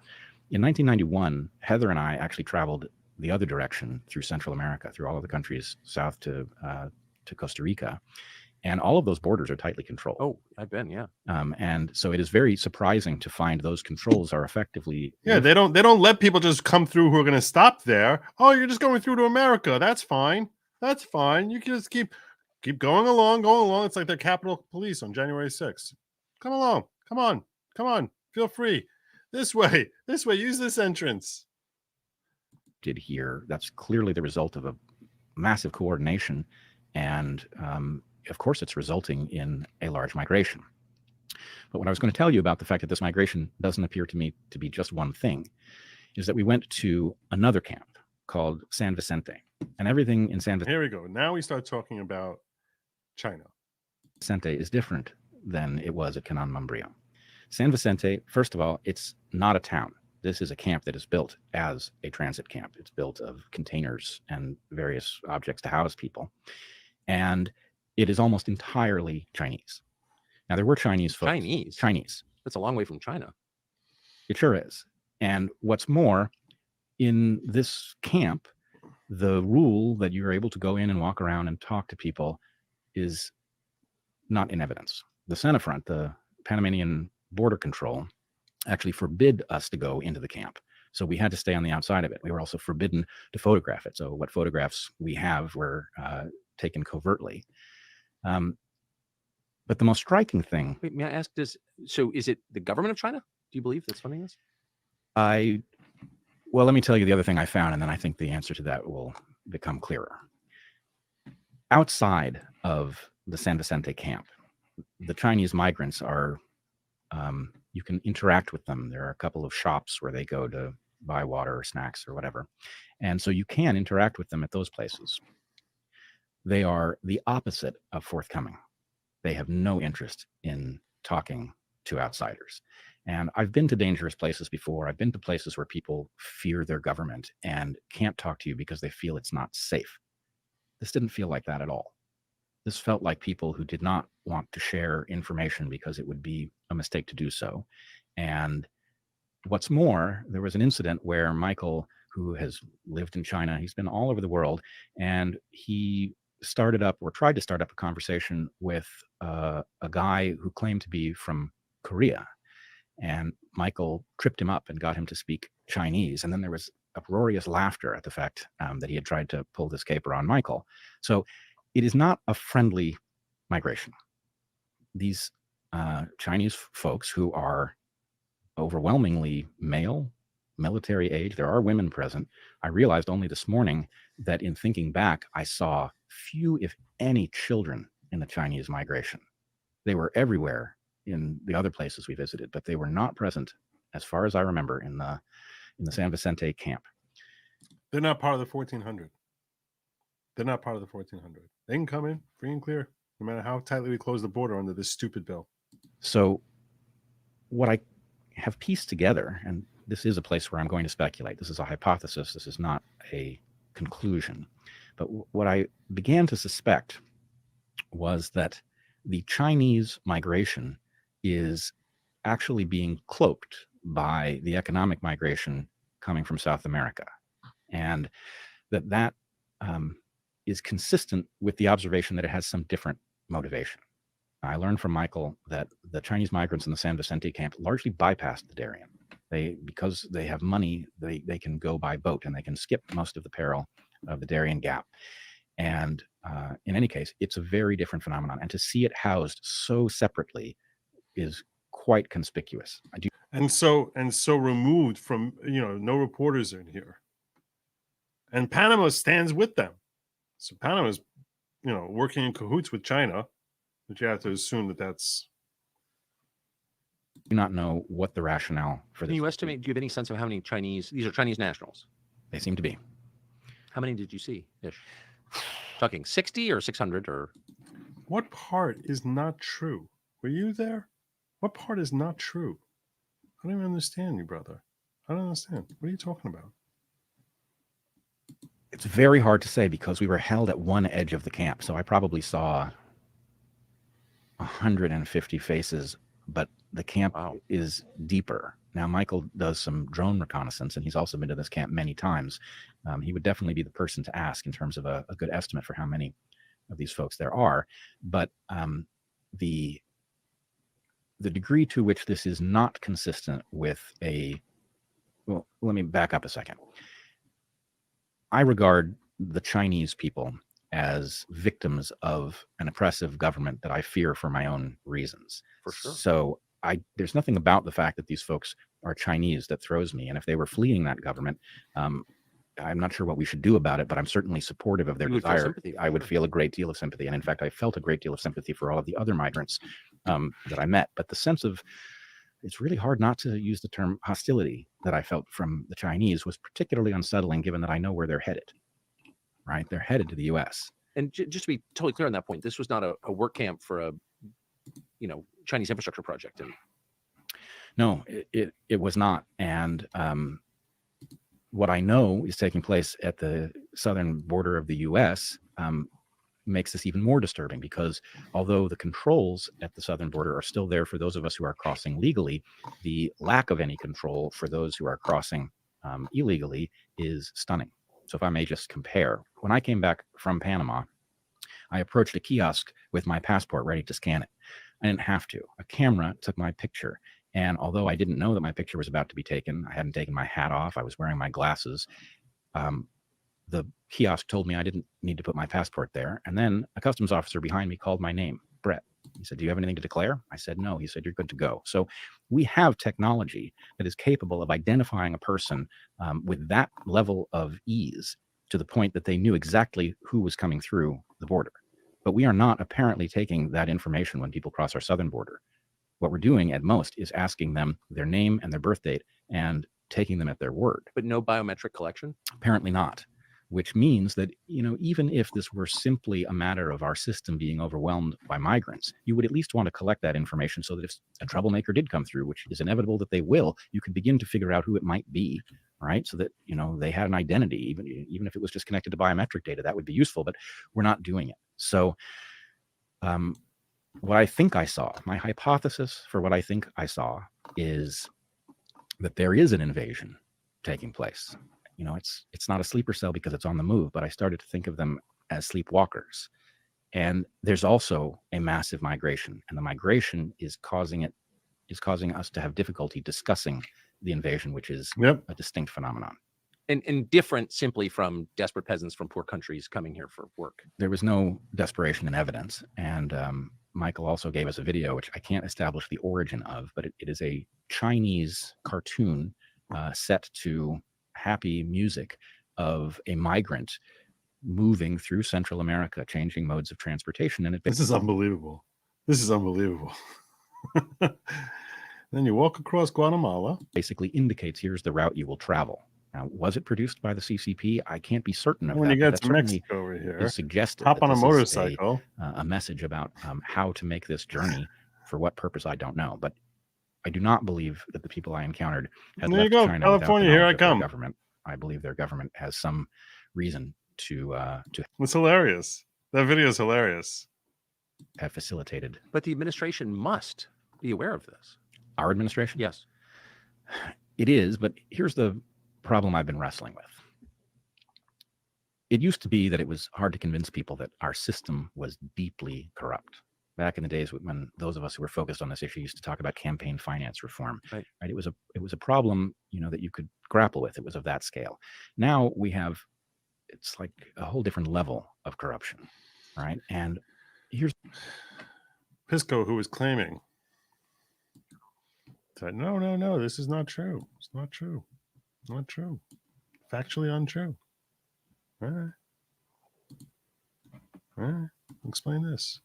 in 1991, Heather and I actually traveled the other direction through Central America, through all of the countries south to Costa Rica. And all of those borders are tightly controlled. Oh, I've been, yeah. And so it is very surprising to find those controls are effectively. Yeah, they don't let people just come through who are going to stop there. Oh, you're just going through to America. That's fine. That's fine. You can just keep going along. It's like the Capitol Police on January 6th. Come along. Come on. Feel free. This way. Use this entrance. Did here. That's clearly the result of a massive coordination. And of course, it's resulting in a large migration. But what I was going to tell you about the fact that this migration doesn't appear to me to be just one thing is that we went to another camp called San Vicente. And everything in San Vicente. Here we go. Now we start talking about China. Vicente is different than it was at Canam Brio. San Vicente, first of all, it's not a town. This is a camp that is built as a transit camp. It's built of containers and various objects to house people. And it is almost entirely Chinese. Now, there were Chinese folks. Chinese. That's a long way from China. It sure is. And what's more, in this camp, the rule that you're able to go in and walk around and talk to people is not in evidence. The Senafront, the Panamanian border control, actually forbid us to go into the camp. So we had to stay on the outside of it. We were also forbidden to photograph it. So what photographs we have were taken covertly. But the most striking thing, Wait, may I ask this? So is it the government of China? Do you believe that's funding this? well, let me tell you the other thing I found, and then I think the answer to that will become clearer. Outside of the San Vicente camp, the Chinese migrants are, you can interact with them. There are a couple of shops where they go to buy water or snacks or whatever. And so you can interact with them at those places. They are the opposite of forthcoming. They have no interest in talking to outsiders. And I've been to dangerous places before. I've been to places where people fear their government and can't talk to you because they feel it's not safe. This didn't feel like that at all. This felt like people who did not want to share information because it would be a mistake to do so. And what's more, there was an incident where Michael, who has lived in China, he's been all over the world, and he started up or tried to start up a conversation with a guy who claimed to be from Korea. And Michael tripped him up and got him to speak Chinese. And then there was uproarious laughter at the fact that he had tried to pull this caper on Michael. So it is not a friendly migration. These Chinese folks who are overwhelmingly male, military age, there are women present. I realized only this morning that in thinking back, I saw few, if any, children in the Chinese migration. They were everywhere in the other places we visited, but they were not present, as far as I remember, in the San Vicente camp. They're not part of the 1400. They're not part of the 1400. They can come in free and clear, no matter how tightly we close the border under this stupid bill. So what I have pieced together, and this is a place where I'm going to speculate. This is a hypothesis. This is not a conclusion. But what I began to suspect was that the Chinese migration is actually being cloaked by the economic migration coming from South America. And that is consistent with the observation that it has some different motivation. I learned from Michael that the Chinese migrants in the San Vicente camp largely bypassed the Darien. Because they have money, they can go by boat and they can skip most of the peril of the Darien Gap. And in any case, it's a very different phenomenon. And to see it housed so separately is quite conspicuous. And so removed from, no reporters are in here. And Panama stands with them. So Panama's, working in cahoots with China, but you have to assume that that's. Do not know what the rationale for this. Can you estimate? Do you have any sense of how many Chinese? These are Chinese nationals. They seem to be. How many did you see? Ish. Talking 60 or 600 or. What part is not true? Were you there? What part is not true? I don't even understand you, brother. I don't understand. What are you talking about? It's very hard to say because we were held at one edge of the camp. So I probably saw 150 faces, but the camp is deeper. Now, Michael does some drone reconnaissance, and he's also been to this camp many times. He would definitely be the person to ask in terms of a good estimate for how many of these folks there are. But the degree to which this is not consistent with well, let me back up a second. I regard the Chinese people as victims of an oppressive government that I fear for my own reasons. For sure. So there's nothing about the fact that these folks are Chinese that throws me. And if they were fleeing that government, I'm not sure what we should do about it, but I'm certainly supportive of their desire. I would feel a great deal of sympathy. And in fact, I felt a great deal of sympathy for all of the other migrants that I met. But the sense of, it's really hard not to use the term hostility that I felt from the Chinese was particularly unsettling, given that I know where they're headed, right? They're headed to the U.S. And just to be totally clear on that point, this was not a work camp for a, Chinese infrastructure project. No, it was not. And what I know is taking place at the southern border of the U.S. Makes this even more disturbing, because although the controls at the southern border are still there for those of us who are crossing legally, the lack of any control for those who are crossing illegally is stunning. So if I may just compare, when I came back from Panama, I approached a kiosk with my passport ready to scan it. I didn't have to. A camera took my picture. And although I didn't know that my picture was about to be taken, I hadn't taken my hat off, I was wearing my glasses. The kiosk told me I didn't need to put my passport there. And then a customs officer behind me called my name, Bret. He said, do you have anything to declare? I said, no. He said, you're good to go. So we have technology that is capable of identifying a person with that level of ease to the point that they knew exactly who was coming through the border. But we are not apparently taking that information when people cross our southern border. What we're doing at most is asking them their name and their birth date and taking them at their word. But no biometric collection? Apparently not. Which means that, even if this were simply a matter of our system being overwhelmed by migrants, you would at least want to collect that information so that if a troublemaker did come through, which is inevitable that they will, you could begin to figure out who it might be, right? So that, they had an identity, even if it was just connected to biometric data, that would be useful, but we're not doing it. So what I think I saw, my hypothesis for what I think I saw is that there is an invasion taking place. It's not a sleeper cell because it's on the move, but I started to think of them as sleepwalkers. And there's also a massive migration, and the migration is causing us to have difficulty discussing the invasion, which is a distinct phenomenon. And different simply from desperate peasants from poor countries coming here for work. There was no desperation in evidence. And Michael also gave us a video, which I can't establish the origin of, but it is a Chinese cartoon set to happy music of a migrant moving through Central America, changing modes of transportation. And this is unbelievable. This is unbelievable. Then you walk across Guatemala. Basically indicates here's the route you will travel. Now, was it produced by the CCP? I can't be certain of when that. You get to Mexico over here, suggested hop on a motorcycle. A message about how to make this journey. For what purpose, I don't know. But I do not believe that the people I encountered had there left you go, China California. Here I come. Government. I believe their government has some reason to. It's hilarious. That video is hilarious. Have facilitated. But the administration must be aware of this. Our administration? Yes. It is, but here's the problem I've been wrestling with. It used to be that it was hard to convince people that our system was deeply corrupt. Back in the days when those of us who were focused on this issue used to talk about campaign finance reform, right? It was a problem, that you could grapple with. It was of that scale. Now it's like a whole different level of corruption, right? And here's Pisco, who was claiming, said, no, this is not true. It's not true. Not true. Factually untrue. All right. Explain this.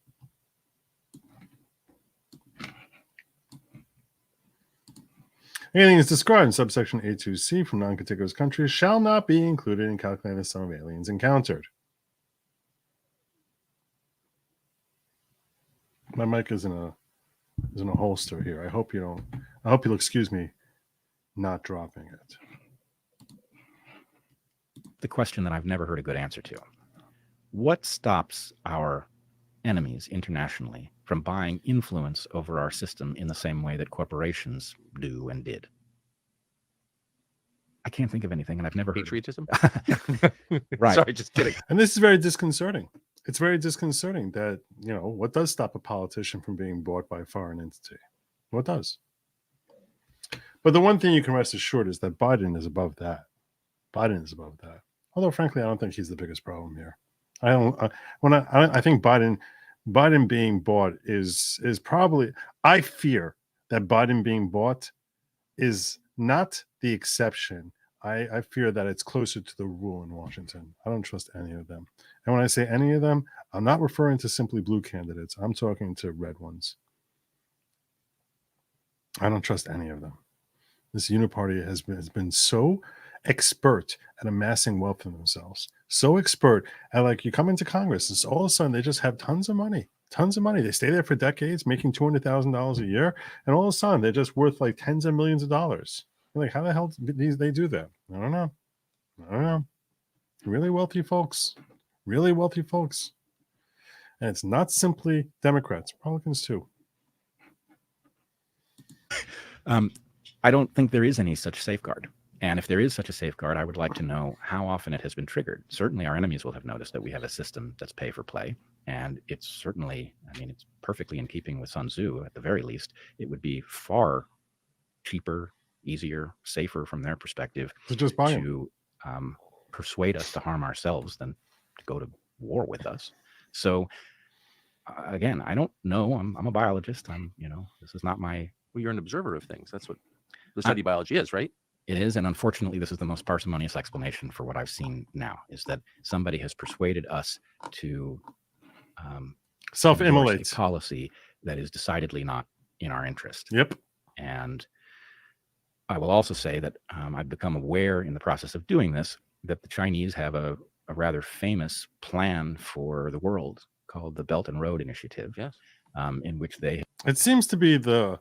Anything is described in subsection A2C from non-contiguous countries shall not be included in calculating the sum of aliens encountered. My mic is in a holster here. I hope you'll excuse me not dropping it. The question that I've never heard a good answer to. What stops our enemies internationally from buying influence over our system in the same way that corporations do and did? I can't think of anything, and I've never patriotism. Right. Sorry, just kidding. And this is very disconcerting. It's very disconcerting that, what does stop a politician from being bought by a foreign entity? What does? But the one thing you can rest assured is that Biden is above that. Biden is above that. Although, frankly, I don't think he's the biggest problem here. I think Biden being bought is probably. I fear that Biden being bought is not the exception. I fear that it's closer to the rule in Washington. I don't trust any of them. And when I say any of them, I'm not referring to simply blue candidates. I'm talking to red ones. I don't trust any of them. This uniparty has been so expert at amassing wealth for themselves. So expert at, you come into Congress, and all of a sudden they just have tons of money. They stay there for decades, making $200,000 a year, and all of a sudden they're just worth tens of millions of dollars. You're like, how the hell do they do that? I don't know. Really wealthy folks. And it's not simply Democrats, Republicans too. I don't think there is any such safeguard. And if there is such a safeguard, I would like to know how often it has been triggered. Certainly our enemies will have noticed that we have a system that's pay for play. And it's certainly, it's perfectly in keeping with Sun Tzu. At the very least, it would be far cheaper, easier, safer from their perspective to persuade us to harm ourselves than to go to war with us. So again, I don't know. I'm a biologist. This is not my. Well, you're an observer of things. That's what the study biology is, right? It is, and unfortunately, this is the most parsimonious explanation for what I've seen now, is that somebody has persuaded us to self-immolate endorse a policy that is decidedly not in our interest. Yep. And I will also say that I've become aware in the process of doing this that the Chinese have a rather famous plan for the world called the Belt and Road Initiative, Yes. In which they... It seems to be the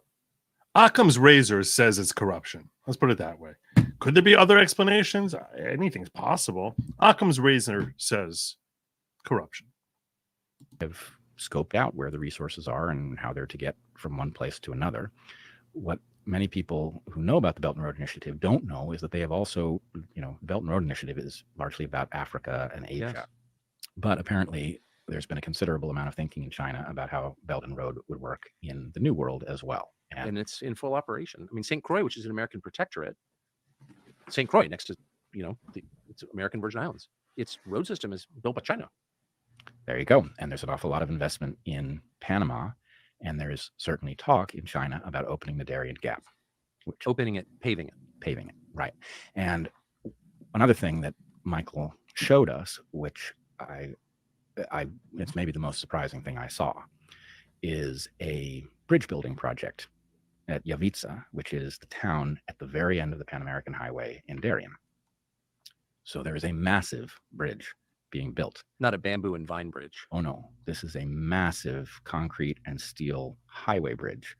Occam's razor says it's corruption. Let's put it that way. Could there be other explanations? Anything's possible. Occam's razor says corruption. Have scoped out where the resources are and how they're to get from one place to another. What many people who know about the Belt and Road Initiative don't know is that they have also, the Belt and Road Initiative is largely about Africa and Asia. Yes. But apparently there's been a considerable amount of thinking in China about how Belt and Road would work in the New World as well. And it's in full operation. I mean, St. Croix, which is an American protectorate, St. Croix next to, it's American Virgin Islands. Its road system is built by China. There you go. And there's an awful lot of investment in Panama. And there is certainly talk in China about opening the Darien Gap. Opening it, paving it. Paving it, right. And another thing that Michael showed us, which it's maybe the most surprising thing I saw, is a bridge building project at Yavitsa, which is the town at the very end of the Pan American Highway in Darien. So there is a massive bridge being built. Not a bamboo and vine bridge. Oh no, this is a massive concrete and steel highway bridge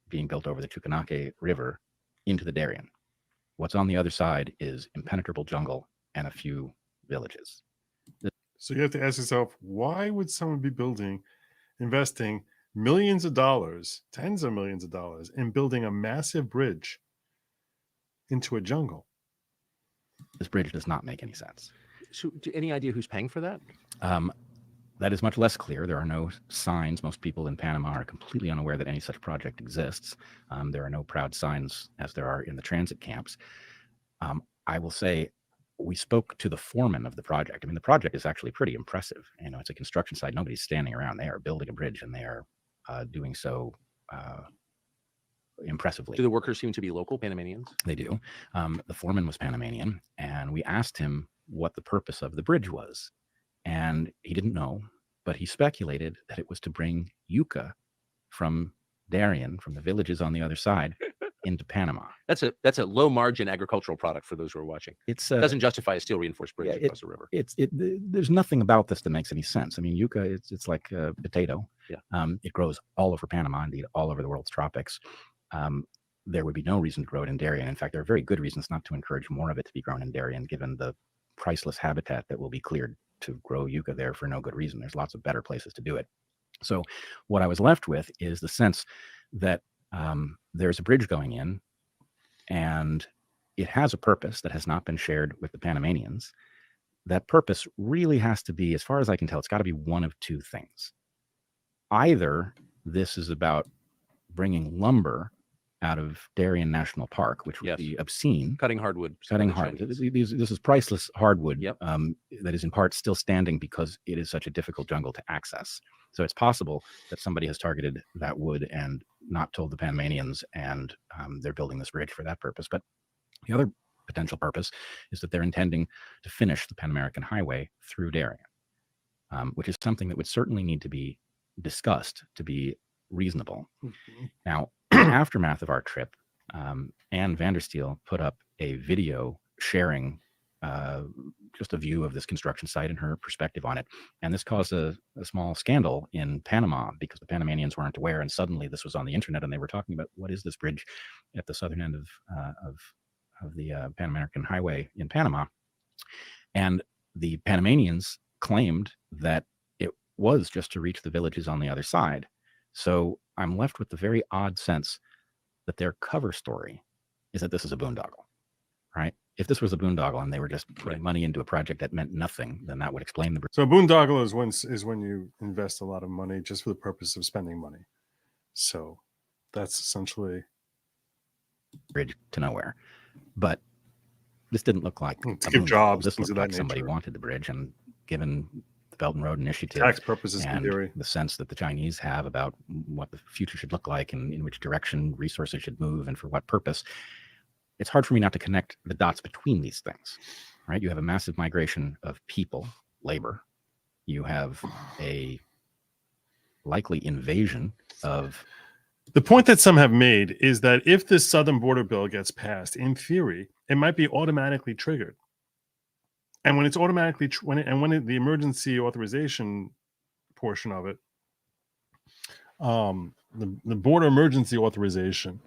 being built over the Chuquenake River into the Darien. What's on the other side is impenetrable jungle and a few villages. So you have to ask yourself, why would someone be investing millions of dollars, tens of millions of dollars in building a massive bridge into a jungle? This bridge does not make any sense. So, any idea who's paying for that? That is much less clear. There are no signs. Most people in Panama are completely unaware that any such project exists. There are no proud signs as there are in the transit camps. I will say we spoke to the foreman of the project. I mean, the project is actually pretty impressive. It's a construction site. Nobody's standing around. They are building a bridge, and they are doing so impressively. Do the workers seem to be local Panamanians? They do. The foreman was Panamanian, and we asked him what the purpose of the bridge was. And he didn't know, but he speculated that it was to bring yucca from Darien, from the villages on the other side, into Panama. That's a low margin agricultural product for those who are watching. It doesn't justify a steel reinforced bridge across the river. There's nothing about this that makes any sense. I mean, yucca, it's like a potato. Yeah. It grows all over Panama, indeed all over the world's tropics. There would be no reason to grow it in Darien. In fact, there are very good reasons not to encourage more of it to be grown in Darien, given the priceless habitat that will be cleared to grow yucca there for no good reason. There's lots of better places to do it. So what I was left with is the sense that there's a bridge going in, and it has a purpose that has not been shared with the Panamanians. That purpose really has to be, as far as I can tell, it's got to be one of two things. Either this is about bringing lumber out of Darien National Park, which would be obscene. Cutting hardwood. This is priceless hardwood. Yep. That is in part still standing because it is such a difficult jungle to access. So it's possible that somebody has targeted that wood and not told the Panamanians, and they're building this bridge for that purpose. But the other potential purpose is that they're intending to finish the Pan American Highway through Darien, which is something that would certainly need to be discussed to be reasonable. Mm-hmm. Now, in the aftermath of our trip, Ann Vandersteel put up a video sharing just a view of this construction site and her perspective on it. And this caused a small scandal in Panama because the Panamanians weren't aware, and suddenly this was on the internet, and they were talking about what is this bridge at the southern end of the Pan American Highway in Panama. And the Panamanians claimed that it was just to reach the villages on the other side. So I'm left with the very odd sense that their cover story is that this is a boondoggle, right? If this was a boondoggle and they were just putting money into a project that meant nothing, then that would explain the bridge. So a boondoggle is when you invest a lot of money just for the purpose of spending money. So that's essentially bridge to nowhere. But this didn't look like to give jobs. This looked like somebody wanted the bridge, and given the Belt and Road Initiative, Tax purposes in and theory. the sense that the Chinese have about what the future should look like and in which direction resources should move and for what purpose. It's hard for me not to connect the dots between these things, right? You have a massive migration of people, labor. You have a likely invasion of. The point that some have made is that if this southern border bill gets passed, in theory, it might be automatically triggered. And when it's automatically, the emergency authorization portion of it, the border emergency authorization,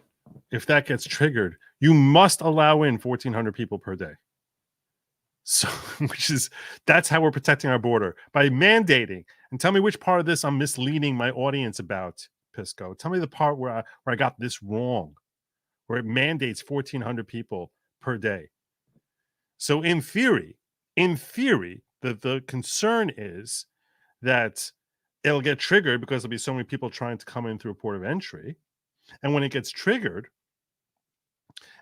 if that gets triggered, you must allow in 1,400 people per day. So, that's how we're protecting our border, by mandating. And tell me which part of this I'm misleading my audience about, Pisco. Tell me the part where I got this wrong, where it mandates 1,400 people per day. So in theory, the concern is that it'll get triggered because there'll be so many people trying to come in through a port of entry. And when it gets triggered,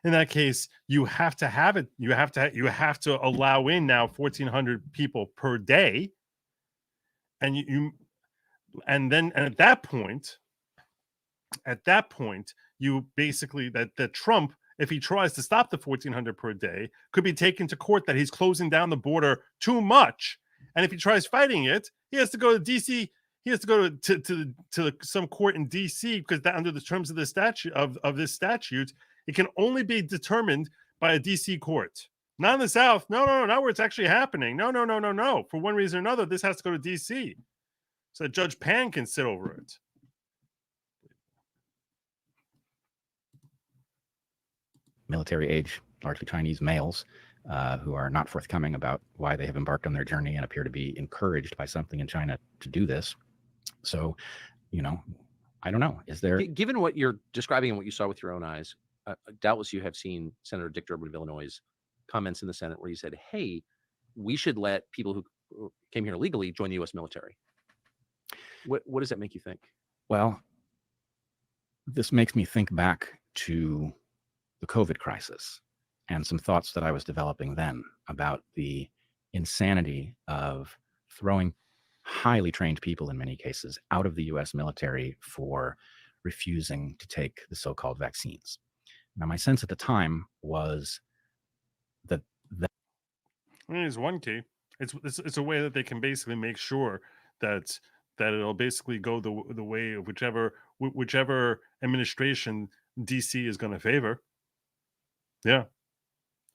in that case, you have to have it. You have to allow in now 1,400 people per day. And at that point, you basically that Trump, if he tries to stop the 1,400 per day, could be taken to court that he's closing down the border too much. And if he tries fighting it, he has to go to DC. He has to go to some court in DC, because under the terms of the statute of this statute, it can only be determined by a DC court, not in the South. No, not where it's actually happening. No. For one reason or another, this has to go to DC, so that Judge Pan can sit over it. Military age, largely Chinese males, who are not forthcoming about why they have embarked on their journey and appear to be encouraged by something in China to do this. So, I don't know. Is there, given what you're describing and what you saw with your own eyes, doubtless you have seen Senator Dick Durbin of Illinois' comments in the Senate where he said, "Hey, we should let people who came here illegally join the U.S. military." What does that make you think? Well, this makes me think back to the COVID crisis and some thoughts that I was developing then about the insanity of throwing highly trained people, in many cases, out of the US military for refusing to take the so-called vaccines. Now, my sense at the time was that It's one key. It's a way that they can basically make sure that it'll basically go the way of whichever administration DC is going to favor. Yeah.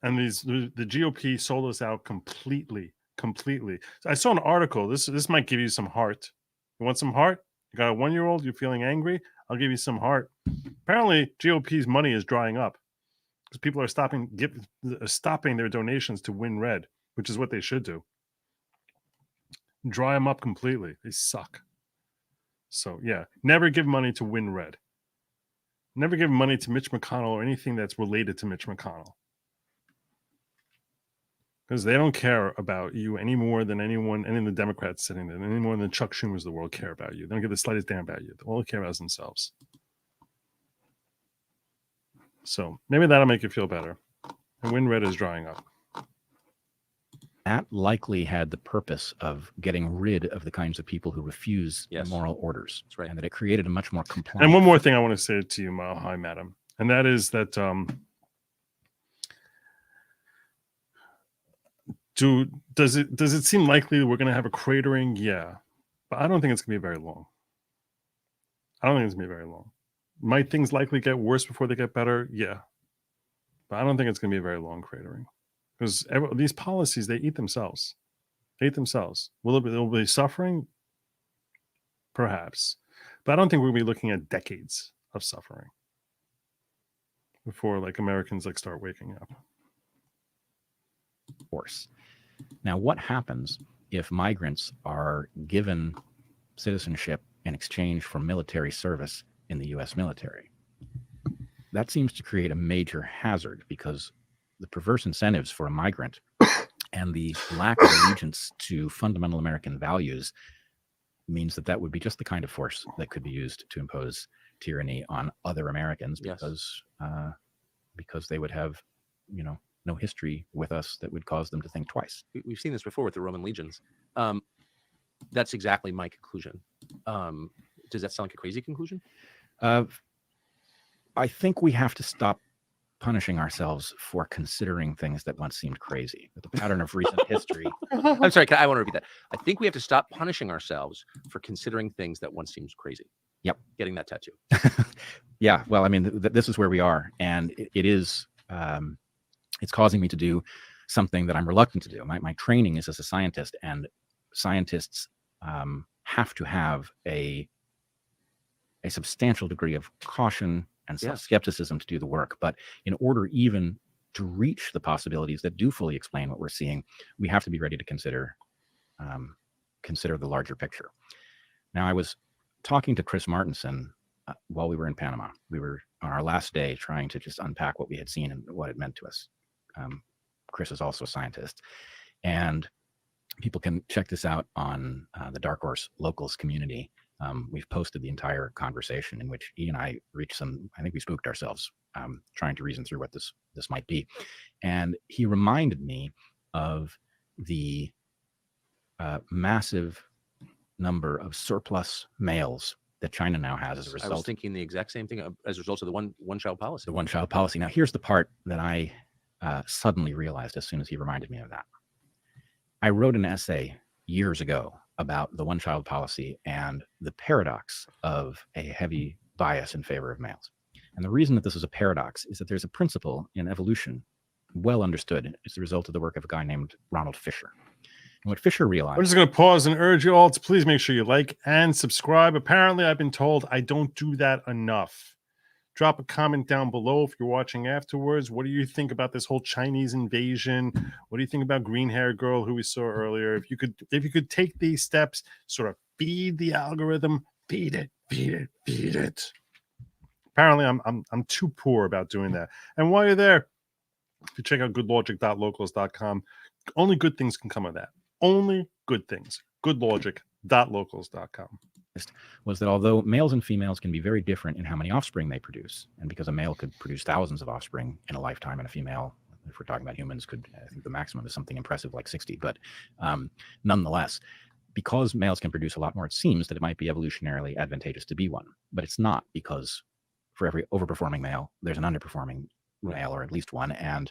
And the GOP sold us out completely. So I saw an article. This might give you some heart. You want some heart? You got a 1-year-old, you're feeling angry? I'll give you some heart. Apparently, GOP's money is drying up because people are stopping their donations to Win Red, which is what they should do. Dry them up completely. They suck. So, yeah, never give money to Win Red. Never give money to Mitch McConnell or anything that's related to Mitch McConnell. Because they don't care about you any more than any of the Democrats sitting there, any more than Chuck Schumer's of the world care about you. They don't give the slightest damn about you. All they care about is themselves. So maybe that'll make you feel better. And Win Red is drying up. that likely had the purpose of getting rid of the kinds of people who refuse Yes. moral orders. That's right. And that it created a much more compliant. And one more thing I want to say to you, hi, madam. And that is that does it seem likely that we're going to have a cratering? Yeah. But I don't think it's going to be very long. Might things likely get worse before they get better? Yeah. But I don't think it's going to be a very long cratering. Because these policies, they eat themselves. Will there be suffering? Perhaps. But I don't think we'll be looking at decades of suffering before Americans start waking up. Force. Now, what happens if migrants are given citizenship in exchange for military service in the U.S. military? That seems to create a major hazard because the perverse incentives for a migrant and the lack of allegiance to fundamental American values means that would be just the kind of force that could be used to impose tyranny on other Americans because they would have, no history with us that would cause them to think twice. We've seen this before with the Roman legions. That's exactly my conclusion. Does that sound like a crazy conclusion? I think we have to stop punishing ourselves for considering things that once seemed crazy. The pattern of recent history. I'm sorry, I want to repeat that. I think we have to stop punishing ourselves for considering things that once seemed crazy. Yep. Getting that tattoo. Yeah. Well, I mean, this is where we are. And it is, it's causing me to do something that I'm reluctant to do. My training is as a scientist, and scientists have to have a substantial degree of caution and skepticism to do the work. But in order even to reach the possibilities that do fully explain what we're seeing, we have to be ready to consider the larger picture. Now, I was talking to Chris Martenson while we were in Panama. We were on our last day trying to just unpack what we had seen and what it meant to us. Chris is also a scientist, and people can check this out on the Dark Horse Locals community. We've posted the entire conversation in which he and I reached some, I think we spooked ourselves trying to reason through what this might be. And he reminded me of the massive number of surplus males that China now has as a result. I was thinking the exact same thing as a result of the one-child policy. The one-child policy. Now, here's the part that I suddenly realized as soon as he reminded me of that. I wrote an essay years ago about the one-child policy and the paradox of a heavy bias in favor of males. And the reason that this is a paradox is that there's a principle in evolution well understood. It's the result of the work of a guy named Ronald Fisher. And what Fisher realized... I'm just going to pause and urge you all to please make sure you like and subscribe. Apparently, I've been told I don't do that enough. Drop a comment down below if you're watching afterwards. What do you think about this whole Chinese invasion? What do you think about green-haired girl who we saw earlier? If you could take these steps, sort of feed the algorithm, feed it. Apparently, I'm too poor about doing that. And while you're there, if you check out goodlogic.locals.com, only good things can come of that. Only good things. Goodlogic.locals.com. Was that although males and females can be very different in how many offspring they produce, and because a male could produce thousands of offspring in a lifetime, and a female, if we're talking about humans, could, I think the maximum is something impressive like 60, but nonetheless, because males can produce a lot more, it seems that it might be evolutionarily advantageous to be one, but it's not, because for every overperforming male, there's an underperforming male, or at least one, and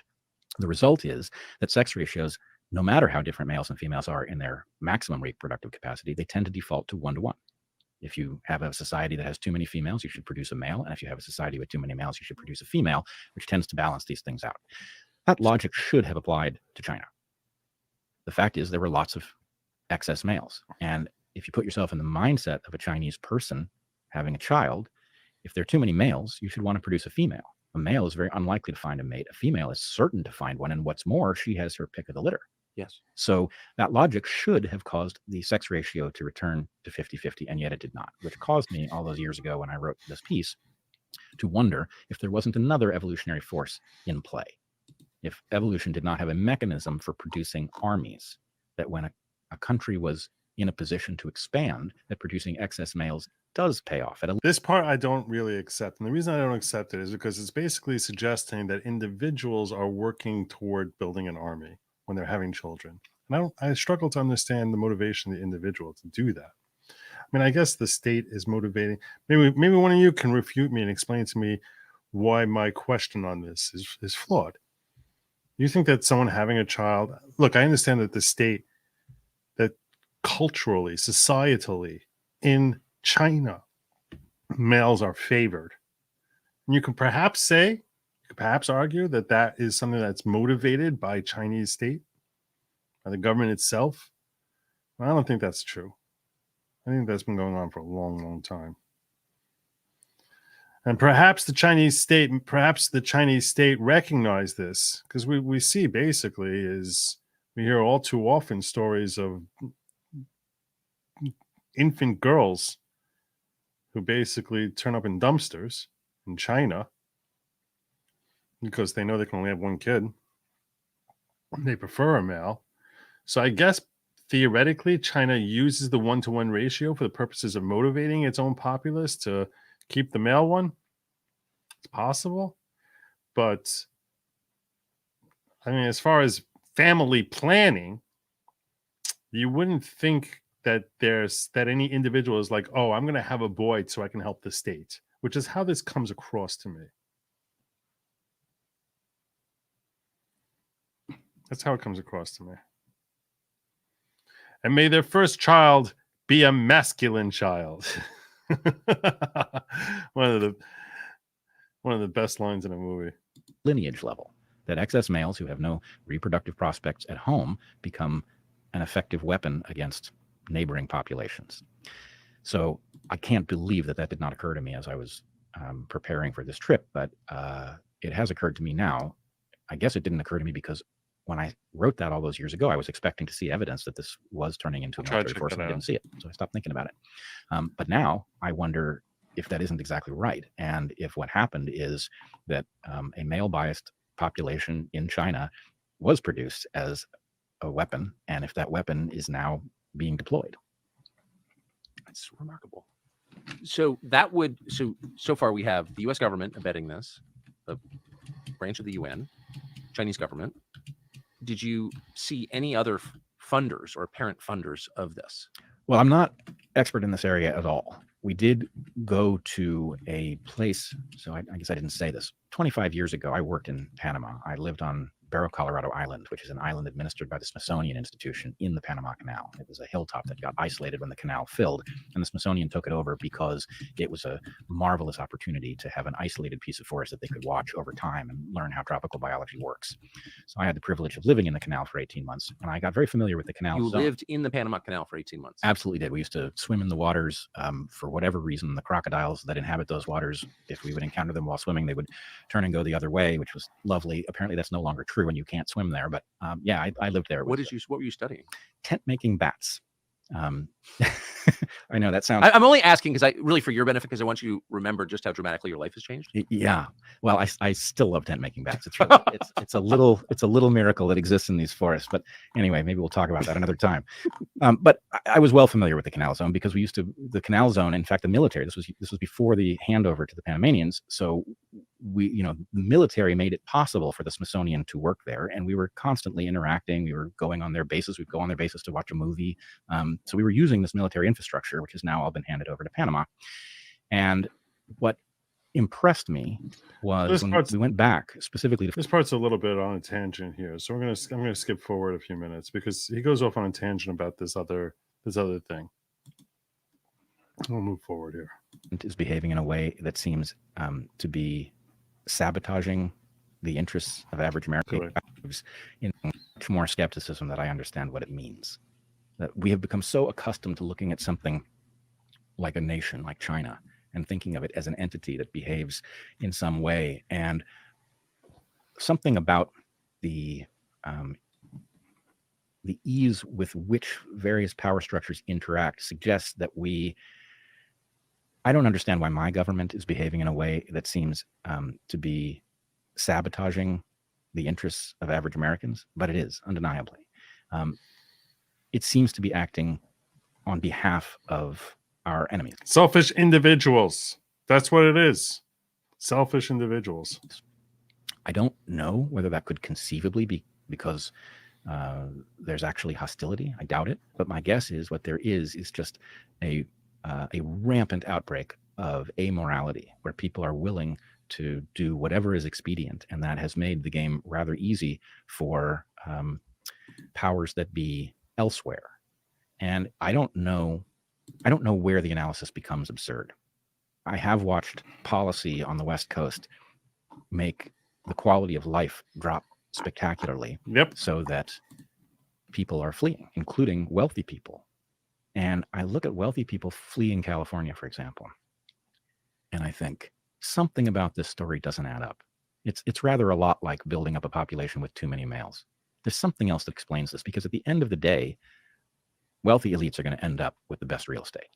the result is that sex ratios, no matter how different males and females are in their maximum reproductive capacity, they tend to default to 1-to-1. If you have a society that has too many females, you should produce a male. And if you have a society with too many males, you should produce a female, which tends to balance these things out. That logic should have applied to China. The fact is there were lots of excess males. And if you put yourself in the mindset of a Chinese person having a child, if there are too many males, you should want to produce a female. A male is very unlikely to find a mate. A female is certain to find one. And what's more, she has her pick of the litter. Yes. So that logic should have caused the sex ratio to return to 50-50, and yet it did not, which caused me all those years ago when I wrote this piece to wonder if there wasn't another evolutionary force in play. If evolution did not have a mechanism for producing armies, that when a country was in a position to expand, that producing excess males does pay off. This part I don't really accept. And the reason I don't accept it is because it's basically suggesting that individuals are working toward building an army when they're having children. And I struggle to understand the motivation of the individual to do that. I mean, I guess the state is motivating. Maybe one of you can refute me and explain to me why my question on this is flawed. You think that someone having a child, look, I understand that the state, that culturally, societally, in China, males are favored. And you can perhaps argue that that is something that's motivated by Chinese state, by the government itself. I don't think that's true. I think that's been going on for a long, long time. And perhaps the Chinese state recognized this, because we see basically is we hear all too often stories of infant girls who basically turn up in dumpsters in China because they know they can only have one kid. They prefer a male. So I guess theoretically, China uses the 1-to-1 ratio for the purposes of motivating its own populace to keep the male one. It's possible. But I mean, as far as family planning, you wouldn't think that any individual is like, oh, I'm going to have a boy so I can help the state, which is how this comes across to me. That's how it comes across to me. And may their first child be a masculine child. one of the best lines in a movie. Lineage level, that excess males who have no reproductive prospects at home become an effective weapon against neighboring populations. So I can't believe that did not occur to me as I was preparing for this trip, but it has occurred to me now. I guess it didn't occur to me because when I wrote that all those years ago, I was expecting to see evidence that this was turning into a military force, and I didn't see it. So I stopped thinking about it. But now I wonder if that isn't exactly right, and if what happened is that a male-biased population in China was produced as a weapon, and if that weapon is now being deployed. It's remarkable. So that would so far we have the U.S. government abetting this, the branch of the UN, Chinese government. Did you see any other funders or apparent funders of this? Well, I'm not expert in this area at all. We did go to a place, so I guess I didn't say this. 25 years ago, I worked in Panama. I lived on Barrow, Colorado Island, which is an island administered by the Smithsonian Institution in the Panama Canal. It was a hilltop that got isolated when the canal filled, and the Smithsonian took it over because it was a marvelous opportunity to have an isolated piece of forest that they could watch over time and learn how tropical biology works. So I had the privilege of living in the canal for 18 months, and I got very familiar with the canal. You lived in the Panama Canal for 18 months? Absolutely did. We used to swim in the waters. For whatever reason, the crocodiles that inhabit those waters, if we would encounter them while swimming, they would turn and go the other way, which was lovely. Apparently that's no longer true and you can't swim there, but yeah, I lived there. What were you studying? Tent making bats. I know that sounds. I'm only asking because for your benefit, because I want you to remember just how dramatically your life has changed. Yeah. Well, I still love tent making bats. It's really, it's a little miracle that exists in these forests. But anyway, maybe we'll talk about that another time. But I was well familiar with the canal zone because the canal zone. In fact, the military. This was before the handover to the Panamanians. So the military made it possible for the Smithsonian to work there, and we were constantly interacting. We were going on their bases. We'd go on their bases to watch a movie. So we were using this military infrastructure, which has now all been handed over to Panama. And what impressed me was when we went back specifically to this part's a little bit on a tangent here, so I'm gonna skip forward a few minutes because he goes off on a tangent about this other thing. We'll move forward here. Is behaving in a way that seems to be sabotaging the interests of average Americans in much more skepticism that I understand what it means. That we have become so accustomed to looking at something like a nation like China and thinking of it as an entity that behaves in some way, and something about the ease with which various power structures interact suggests that I don't understand why my government is behaving in a way that seems to be sabotaging the interests of average Americans, but it is undeniably. It seems to be acting on behalf of our enemies. Selfish individuals. That's what it is. Selfish individuals. I don't know whether that could conceivably be because there's actually hostility. I doubt it. But my guess is what there is just a rampant outbreak of amorality where people are willing to do whatever is expedient. And that has made the game rather easy for powers that be elsewhere. And I don't know where the analysis becomes absurd. I have watched policy on the West Coast make the quality of life drop spectacularly. Yep. So that people are fleeing, including wealthy people. And I look at wealthy people fleeing California, for example, and I think something about this story doesn't add up. It's rather a lot like building up a population with too many males. There's something else that explains this, because at the end of the day, wealthy elites are going to end up with the best real estate.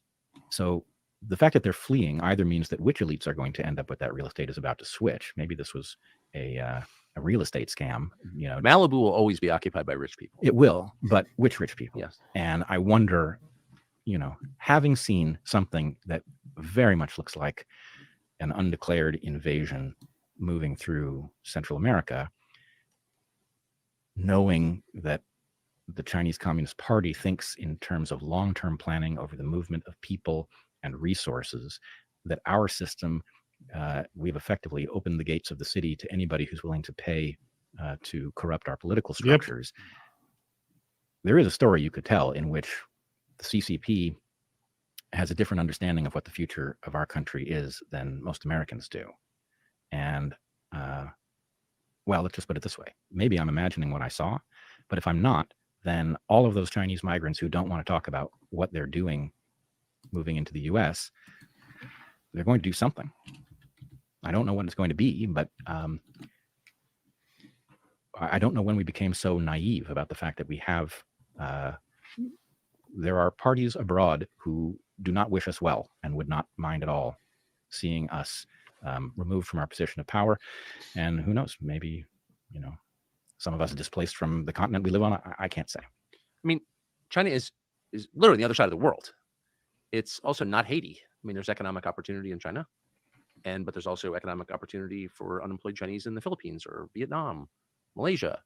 So the fact that they're fleeing either means that which elites are going to end up with that real estate is about to switch. Maybe this was a real estate scam. Malibu will always be occupied by rich people. It will, but which rich people? Yes. And I wonder, having seen something that very much looks like an undeclared invasion moving through Central America, knowing that the Chinese Communist Party thinks in terms of long-term planning over the movement of people and resources, that our system, we've effectively opened the gates of the city to anybody who's willing to pay to corrupt our political structures. Yep. There is a story you could tell in which the CCP has a different understanding of what the future of our country is than most Americans do. And, well, let's just put it this way. Maybe I'm imagining what I saw, but if I'm not, then all of those Chinese migrants who don't want to talk about what they're doing moving into the US, they're going to do something. I don't know what it's going to be, but I don't know when we became so naive about the fact that we have, there are parties abroad who do not wish us well and would not mind at all seeing us removed from our position of power. And who knows, maybe, you know, some of us are displaced from the continent we live on. I can't say. I mean, China is literally the other side of the world. It's also not Haiti. I mean, there's economic opportunity in China, but there's also economic opportunity for unemployed Chinese in the Philippines or Vietnam, Malaysia.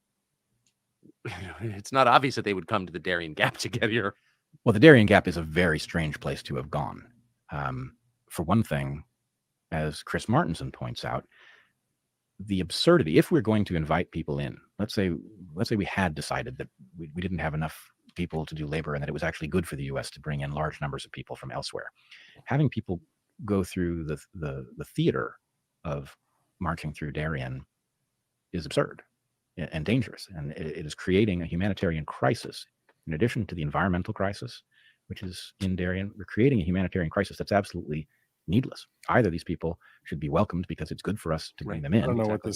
It's not obvious that they would come to the Darien Gap to get here. Well, the Darien Gap is a very strange place to have gone. For one thing, as Chris Martinson points out, the absurdity, if we're going to invite people in, let's say we had decided that we didn't have enough people to do labor and that it was actually good for the US to bring in large numbers of people from elsewhere. Having people go through the theater of marching through Darien is absurd and dangerous. And it is creating a humanitarian crisis. In addition to the environmental crisis, which is in Darien, we're creating a humanitarian crisis that's absolutely needless. Either these people should be welcomed because it's good for us to bring them in,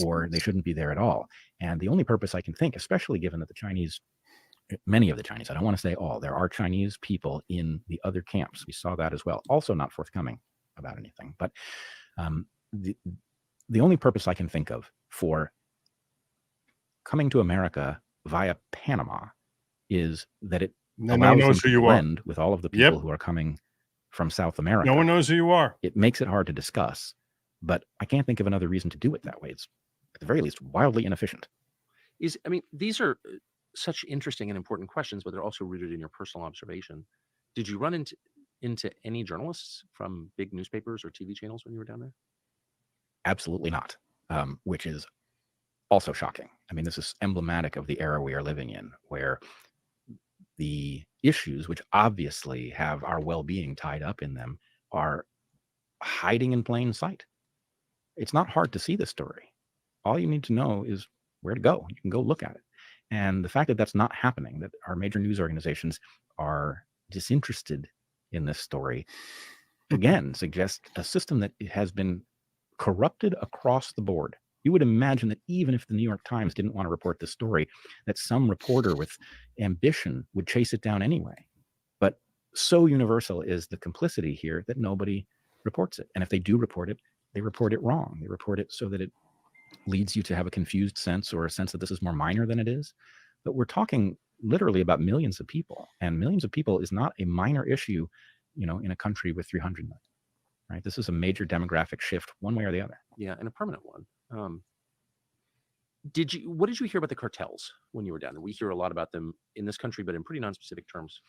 or they shouldn't be there at all. And the only purpose I can think, especially given that the Chinese, many of the Chinese, I don't want to say all, there are Chinese people in the other camps. We saw that as well. Also not forthcoming about anything. But the only purpose I can think of for coming to America via Panama is that it allows them to blend with all of the people who are coming from South America. No one knows who you are. It makes it hard to discuss, but I can't think of another reason to do it that way. It's at the very least wildly inefficient. I mean, these are such interesting and important questions, but they're also rooted in your personal observation. Did you run into any journalists from big newspapers or TV channels when you were down there? Absolutely not, which is also shocking. I mean, this is emblematic of the era we are living in, where the issues, which obviously have our well-being tied up in them, are hiding in plain sight. It's not hard to see the story. All you need to know is where to go. You can go look at it. And the fact that that's not happening, that our major news organizations are disinterested in this story, again, suggests a system that has been corrupted across the board. You would imagine that even if the New York Times didn't want to report the story, that some reporter with ambition would chase it down anyway. But so universal is the complicity here that nobody reports it. And if they do report it, they report it wrong. They report it so that it leads you to have a confused sense, or a sense that this is more minor than it is. But we're talking literally about millions of people, and millions of people is not a minor issue, you know, in a country with 300 million. Right? This is a major demographic shift, one way or the other. Yeah, and a permanent one. What did you hear about the cartels when you were down there? We hear a lot about them in this country, but in pretty non-specific terms.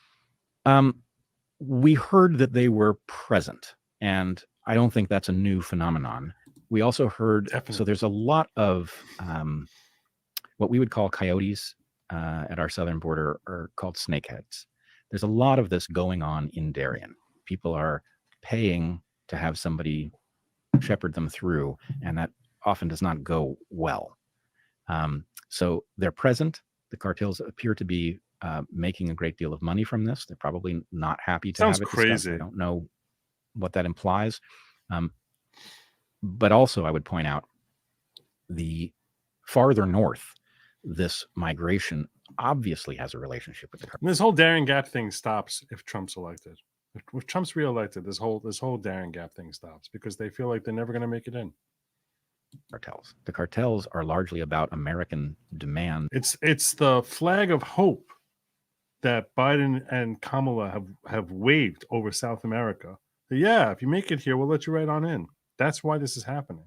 We heard that they were present, and I don't think that's a new phenomenon. We also heard, so there's a lot of what we would call coyotes at our southern border are called snakeheads. There's a lot of this going on in Darien. People are paying to have somebody shepherd them through, and that often does not go well. So they're present. The cartels appear to be making a great deal of money from this. They're probably not happy to have it discussed. I don't know what that implies. But also I would point out, the farther north, this migration obviously has a relationship with the cartels. This whole Darien Gap thing stops if Trump's elected. If Trump's reelected, this whole Darien Gap thing stops, because they feel like they're never going to make it in. Cartels. The cartels are largely about American demand. It's the flag of hope that Biden and Kamala have waved over South America. Yeah, if you make it here, we'll let you right on in. That's why this is happening.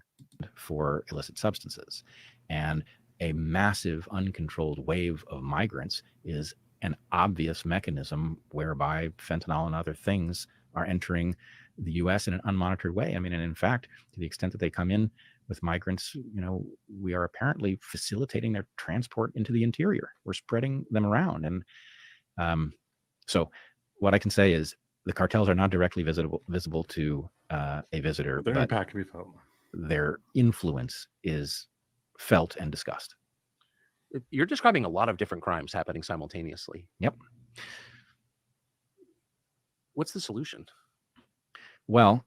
For illicit substances. And a massive uncontrolled wave of migrants is an obvious mechanism whereby fentanyl and other things are entering the U.S. in an unmonitored way. I mean, and in fact, to the extent that they come in with migrants, we are apparently facilitating their transport into the interior. We're spreading them around. And so what I can say is the cartels are not directly visible to a visitor, Their but impact can be felt. their influence is felt and discussed. You're describing a lot of different crimes happening simultaneously. Yep. What's the solution? Well,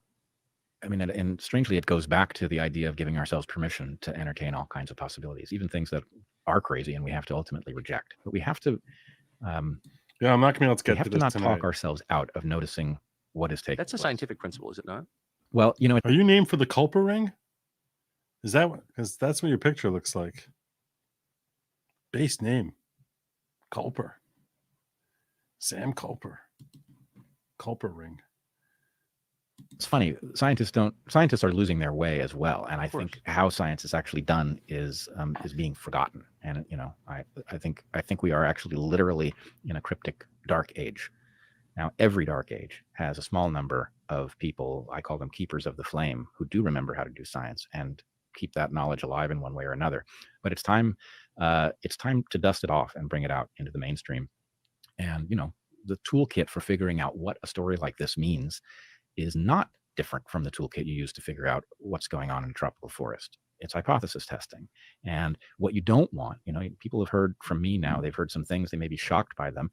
I mean, and strangely, it goes back to the idea of giving ourselves permission to entertain all kinds of possibilities, even things that are crazy and we have to ultimately reject. But we have to. Yeah, I'm not going to be able to get we have to to this not tonight. talk ourselves out of noticing what is taking That's a place. scientific principle, is it not? Well, Are you named for the Culper ring? Is that what? Because that's what your picture looks like. Base name, Culper. Sam Culper. Culper ring. it's funny. Scientists are losing their way as well, and I Of course. think how science is actually done is being forgotten. And I think we are actually literally in a cryptic dark age. Now, every dark age has a small number of people, I call them keepers of the flame, who do remember how to do science and keep that knowledge alive in one way or another. But it's time to dust it off and bring it out into the mainstream. And the toolkit for figuring out what a story like this means is not different from the toolkit you use to figure out what's going on in a tropical forest. It's hypothesis testing. And what you don't want, people have heard from me now, they've heard some things, they may be shocked by them.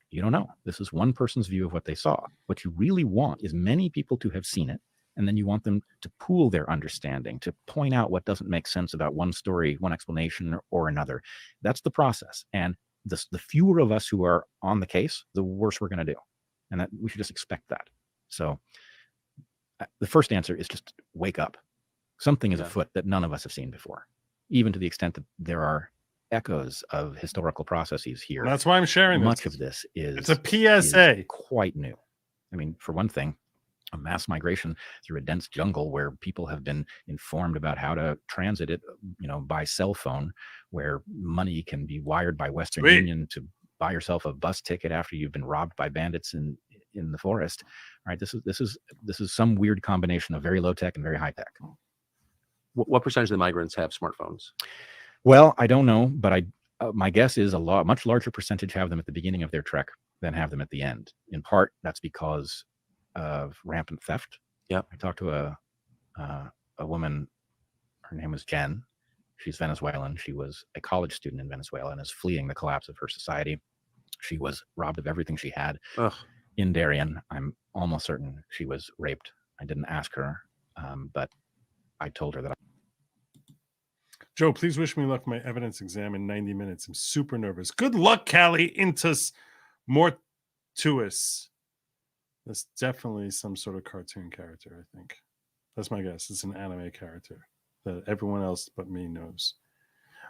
You don't know. This is one person's view of what they saw. What you really want is many people to have seen it, and then you want them to pool their understanding, to point out what doesn't make sense about one story, one explanation, or another. That's the process. And the fewer of us who are on the case, the worse we're going to do. And that we should just expect that. So the first answer is just wake up. Something is afoot that none of us have seen before, even to the extent that there are echoes of historical processes here. That's why I'm sharing this. Much of this It's a PSA. is quite new. I mean, for one thing, a mass migration through a dense jungle where people have been informed about how to transit it, by cell phone, where money can be wired by Western Union to buy yourself a bus ticket after you've been robbed by bandits in the forest. All right, this is some weird combination of very low tech and very high tech. What percentage of the migrants have smartphones? Well, I don't know, but my guess is much larger percentage have them at the beginning of their trek than have them at the end. In part, that's because of rampant theft. Yeah, I talked to a woman. Her name was Jen. She's Venezuelan. She was a college student in Venezuela and is fleeing the collapse of her society. She was robbed of everything she had in Darien. I'm almost certain she was raped. I didn't ask her, but I told her that. Joe, please wish me luck for my evidence exam in 90 minutes. I'm super nervous. Good luck, Callie. Intus Mortuus. That's definitely some sort of cartoon character, I think. That's my guess. It's an anime character that everyone else but me knows.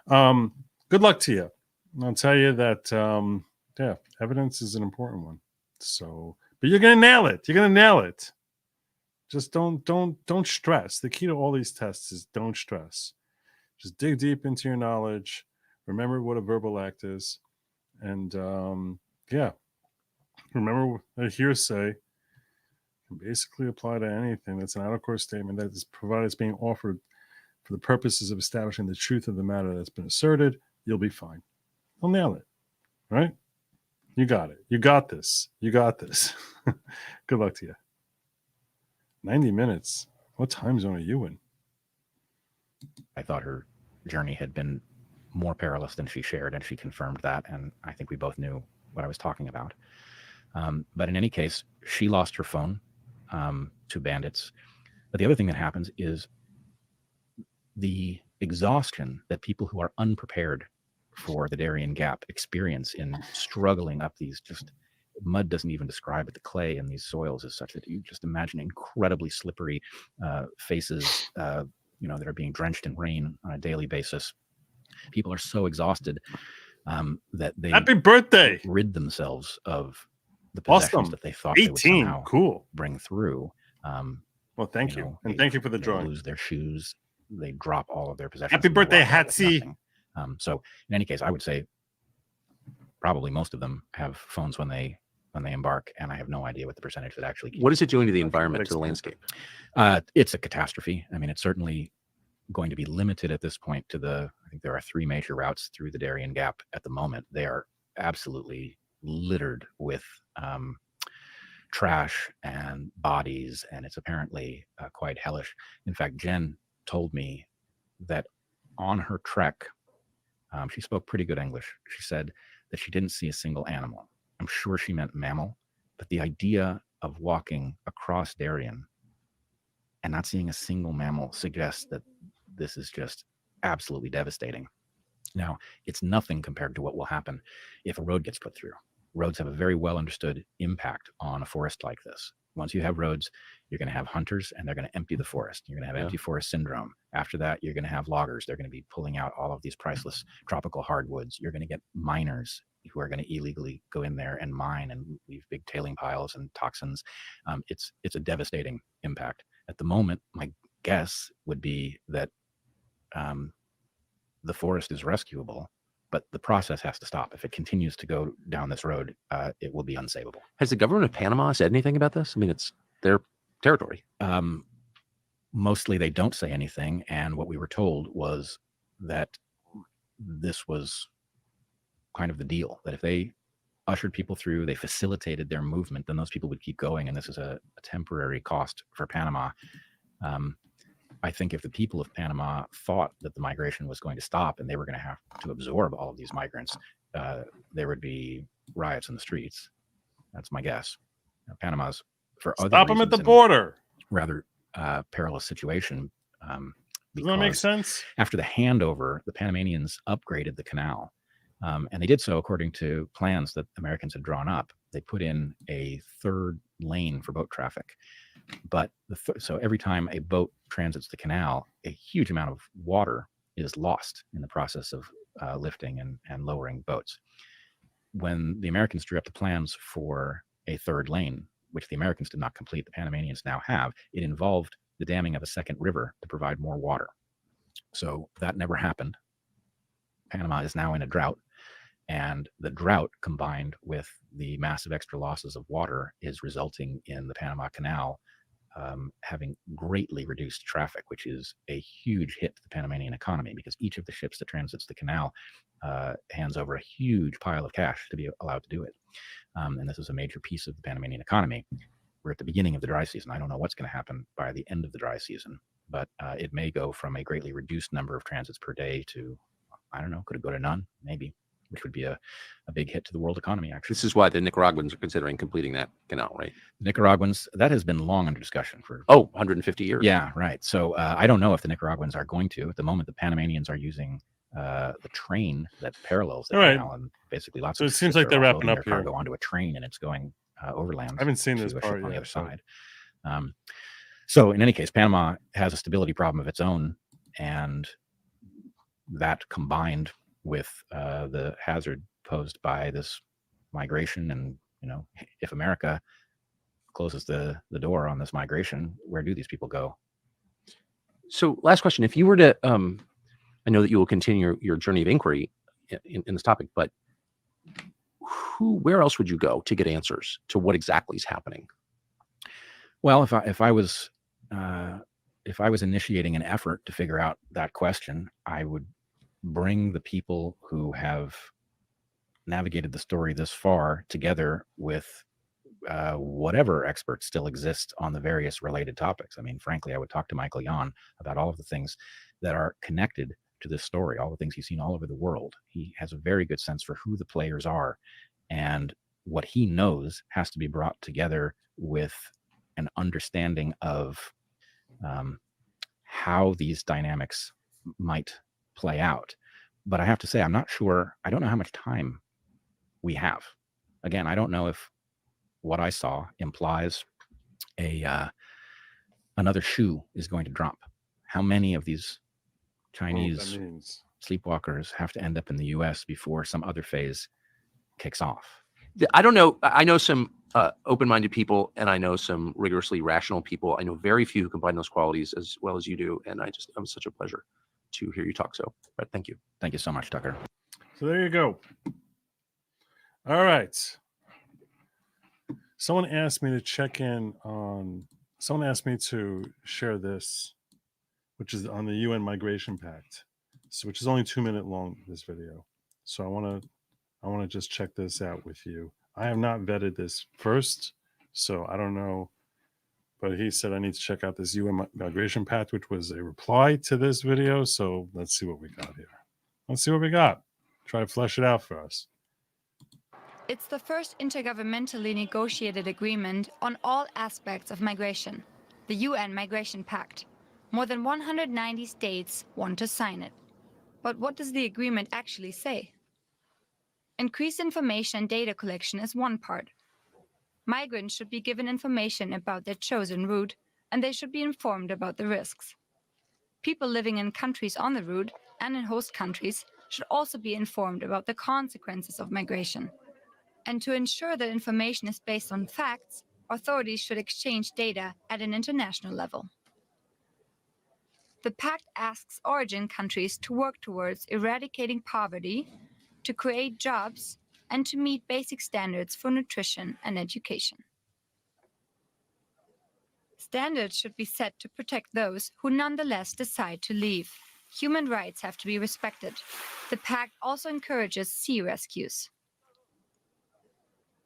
Good luck to you. I'll tell you that, evidence is an important one. So, but you're going to nail it. You're going to nail it. Just don't stress. The key to all these tests is don't stress. Just dig deep into your knowledge. Remember what a verbal act is. And, remember a hearsay can basically apply to anything that's an out-of-court statement that is provided as being offered for the purposes of establishing the truth of the matter that's been asserted. You'll be fine. I'll nail it. Right? You got it. You got this. You got this. Good luck to you. 90 minutes. What time zone are you in? I thought her journey had been more perilous than she shared, and she confirmed that. And I think we both knew what I was talking about. But in any case, she lost her phone to bandits. But the other thing that happens is the exhaustion that people who are unprepared for the Darien Gap experience in struggling up these mud doesn't even describe it. The clay in these soils is such that you just imagine incredibly slippery faces, that are being drenched in rain on a daily basis. People are so exhausted that they Happy birthday! Rid themselves of the possessions that they thought 18. They would somehow cool. bring through. Well, thank you. And thank you for the drawing. They lose their shoes. They drop all of their possessions. Happy birthday, Hatsy. So in any case, I would say probably most of them have phones when they embark, and I have no idea what the percentage that actually keep. What is it doing to the environment, to the landscape? It's a catastrophe. I mean, it's certainly going to be limited at this point to I think there are 3 major routes through the Darien Gap at the moment. They are absolutely littered with trash and bodies, and it's apparently quite hellish. In fact, Jen told me that on her trek, she spoke pretty good English. She said that she didn't see a single animal. I'm sure she meant mammal, but the idea of walking across Darien and not seeing a single mammal suggests that this is just absolutely devastating. Now, it's nothing compared to what will happen if a road gets put through. Roads have a very well understood impact on a forest like this. Once you have roads, you're going to have hunters, and they're going to empty the forest. You're going to have empty forest syndrome. After that, you're going to have loggers. They're going to be pulling out all of these priceless tropical hardwoods. You're going to get miners who are going to illegally go in there and mine and leave big tailing piles and toxins. It's a devastating impact. At the moment, my guess would be that the forest is rescuable, but the process has to stop. If it continues to go down this road, it will be unsavable. Has the government of Panama said anything about this? I mean, it's their territory. Mostly they don't say anything. And what we were told was that this was kind of the deal, that if they ushered people through, they facilitated their movement, then those people would keep going. And this is a temporary cost for Panama. I think if the people of Panama thought that the migration was going to stop and they were going to have to absorb all of these migrants, there would be riots in the streets. That's my guess. Panama's, for other Stop them at the reasons, border. rather perilous situation. Does that make sense? After the handover, the Panamanians upgraded the canal. And they did so according to plans that Americans had drawn up. They put in a 3rd lane for boat traffic. But so every time a boat transits the canal, a huge amount of water is lost in the process of lifting and lowering boats. When the Americans drew up the plans for a 3rd lane, which the Americans did not complete, the Panamanians now have, it involved the damming of a 2nd river to provide more water. So that never happened. Panama is now in a drought. And the drought, combined with the massive extra losses of water, is resulting in the Panama Canal having greatly reduced traffic, which is a huge hit to the Panamanian economy, because each of the ships that transits the canal hands over a huge pile of cash to be allowed to do it. And this is a major piece of the Panamanian economy. We're at the beginning of the dry season. I don't know what's going to happen by the end of the dry season, but it may go from a greatly reduced number of transits per day to, I don't know, could it go to none? Maybe. Which would be a big hit to the world economy, actually. This is why the Nicaraguans are considering completing that canal, right? The Nicaraguans, that has been long under discussion for... 150 years. Yeah, right. So I don't know if the Nicaraguans are going to. At the moment, the Panamanians are using the train that parallels the canal, and basically lots of... So it seems like they're wrapping up here. Cargo onto a train, and it's going overland. I haven't seen this part on the yet, other side. So in any case, Panama has a stability problem of its own, and that combined with the hazard posed by this migration, and if America closes the door on this migration, where do these people go? So last question, if you were to I know that you will continue your journey of inquiry in this topic, but where else would you go to get answers to what exactly is happening? Well, if I was initiating an effort to figure out that question, I would bring the people who have navigated the story this far together with whatever experts still exist on the various related topics. I mean, frankly, I would talk to Michael Yon about all of the things that are connected to this story, all the things he's seen all over the world. He has a very good sense for who the players are, and what he knows has to be brought together with an understanding of how these dynamics might play out. But I have to say, I'm not sure. I don't know how much time we have. Again, I don't know if what I saw implies another shoe is going to drop. How many of these Chinese sleepwalkers have to end up in the U.S. before some other phase kicks off? I don't know. I know some open-minded people, and I know some rigorously rational people. I know very few who combine those qualities as well as you do, and I'm such a pleasure to hear you talk. So, Bret, thank you. Thank you so much, Tucker. So there you go. All right. Someone asked me to check in on. Someone asked me to share this, which is on the UN Migration Pact, so which is only 2 minutes long. This video, so I want to just check this out with you. I have not vetted this first, so I don't know. But he said I need to check out this UN Migration Pact, which was a reply to this video. So let's see what we got here. Let's see what we got. Try to flesh it out for us. It's the first intergovernmentally negotiated agreement on all aspects of migration, the UN Migration Pact. More than 190 states want to sign it. But what does the agreement actually say? Increased information and data collection is one part. Migrants should be given information about their chosen route, and they should be informed about the risks. People living in countries on the route and in host countries should also be informed about the consequences of migration. And to ensure that information is based on facts, authorities should exchange data at an international level. The pact asks origin countries to work towards eradicating poverty, to create jobs, and to meet basic standards for nutrition and education. Standards should be set to protect those who nonetheless decide to leave. Human rights have to be respected. The pact also encourages sea rescues.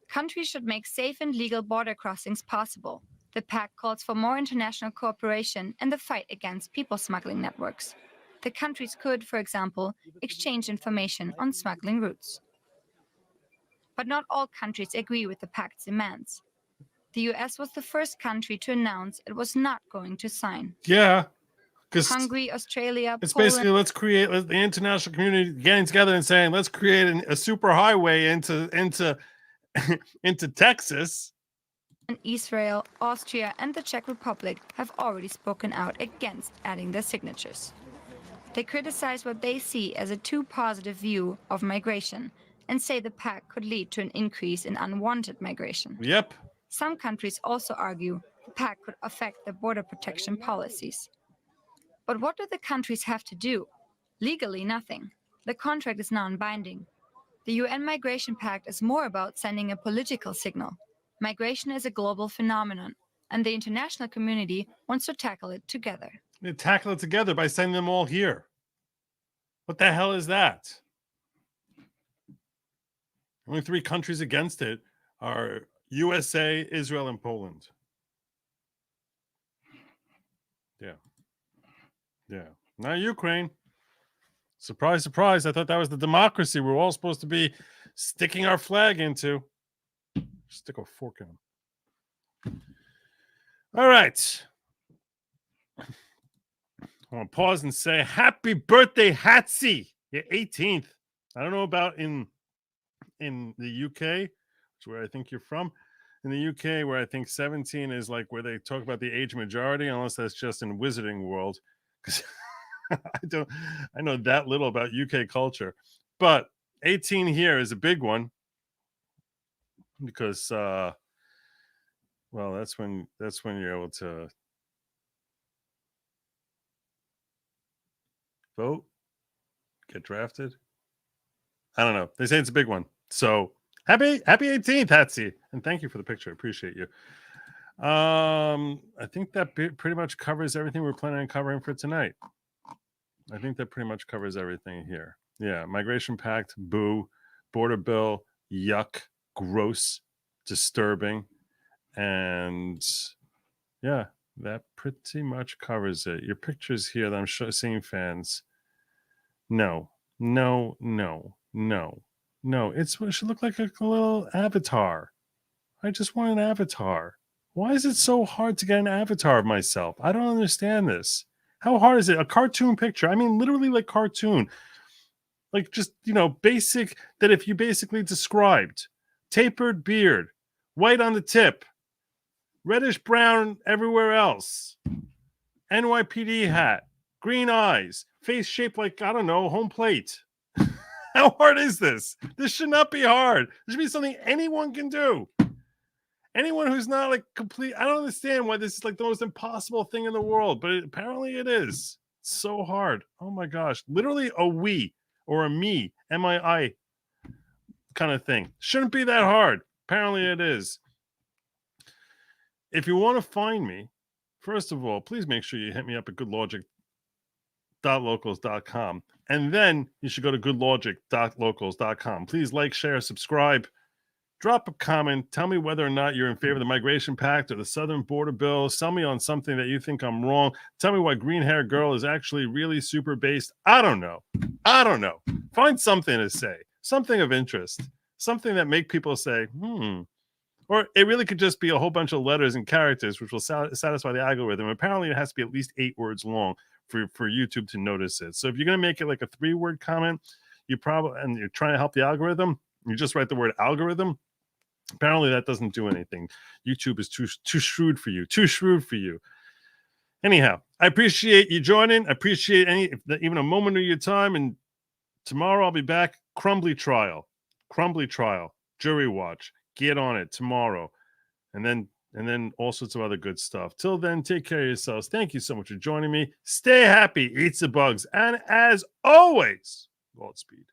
Countries should make safe and legal border crossings possible. The pact calls for more international cooperation in the fight against people smuggling networks. The countries could, for example, exchange information on smuggling routes. But not all countries agree with the pact's demands. The US was the first country to announce it was not going to sign. Yeah, because Hungary, Australia, it's Poland, basically let's create the international community getting together and saying let's create a super highway into Texas. and Israel, Austria, and the Czech Republic have already spoken out against adding their signatures. They criticize what they see as a too positive view of migration and say the pact could lead to an increase in unwanted migration. Yep. Some countries also argue the pact could affect their border protection policies. But what do the countries have to do? Legally, nothing. The contract is non-binding. The UN Migration Pact is more about sending a political signal. Migration is a global phenomenon, and the international community wants to tackle it together. They tackle it together by sending them all here. What the hell is that? Only 3 countries against it are USA, Israel, and Poland. Yeah. Not Ukraine. Surprise, surprise. I thought that was the democracy we're all supposed to be sticking our flag into. Stick a fork in them. All right. I want to pause and say happy birthday, Hatsy. You're 18th. I don't know about in the UK, which is where I think you're from. In the UK, where I think 17 is like where they talk about the age majority, unless that's just in Wizarding World. Because I know that little about UK culture. But 18 here is a big one. Because well, that's when you're able to vote, get drafted. I don't know. They say it's a big one. So happy 18th, Hatsy, and thank you for the picture. I appreciate you. I think that pretty much covers everything we're planning on covering for tonight. I think that pretty much covers everything here. Yeah, Migration Pact, boo. Border bill, yuck, gross, disturbing, and yeah, that pretty much covers it. Your pictures here that I'm seeing, fans. No. It should look like a little avatar. I just want an avatar. Why is it so hard to get an avatar of myself? I don't understand this. How hard is it? A cartoon picture. I mean, literally like cartoon. Like just, basic, that if you basically described tapered beard, white on the tip, reddish brown everywhere else, NYPD hat, green eyes, face shaped like, I don't know, home plate. How hard is this? This should not be hard. This should be something anyone can do. Anyone who's not like complete, I don't understand why this is like the most impossible thing in the world, but apparently it is. It's so hard. Oh my gosh. Literally a we or a me, M-I-I, kind of thing. Shouldn't be that hard. Apparently it is. If you want to find me, first of all, please make sure you hit me up at goodlogic.locals.com. And then you should go to goodlogic.locals.com. Please like, share, subscribe. Drop a comment. Tell me whether or not you're in favor of the Migration Pact or the Southern Border Bill. Sell me on something that you think I'm wrong. Tell me why Green Hair Girl is actually really super based. I don't know. Find something to say. Something of interest. Something that make people say, Or it really could just be a whole bunch of letters and characters, which will satisfy the algorithm. Apparently, it has to be at least 8 words long for YouTube to notice it. So if you're going to make it like a 3-word comment, and you're trying to help the algorithm, you just write the word algorithm. Apparently, that doesn't do anything. YouTube is too shrewd for you. Too shrewd for you. Anyhow, I appreciate you joining. I appreciate even a moment of your time. And tomorrow I'll be back. Crumbley trial, jury watch. Get on it tomorrow, and then all sorts of other good stuff. Till then, take care of yourselves. Thank you so much for joining me. Stay happy, eat the bugs, and as always, Godspeed.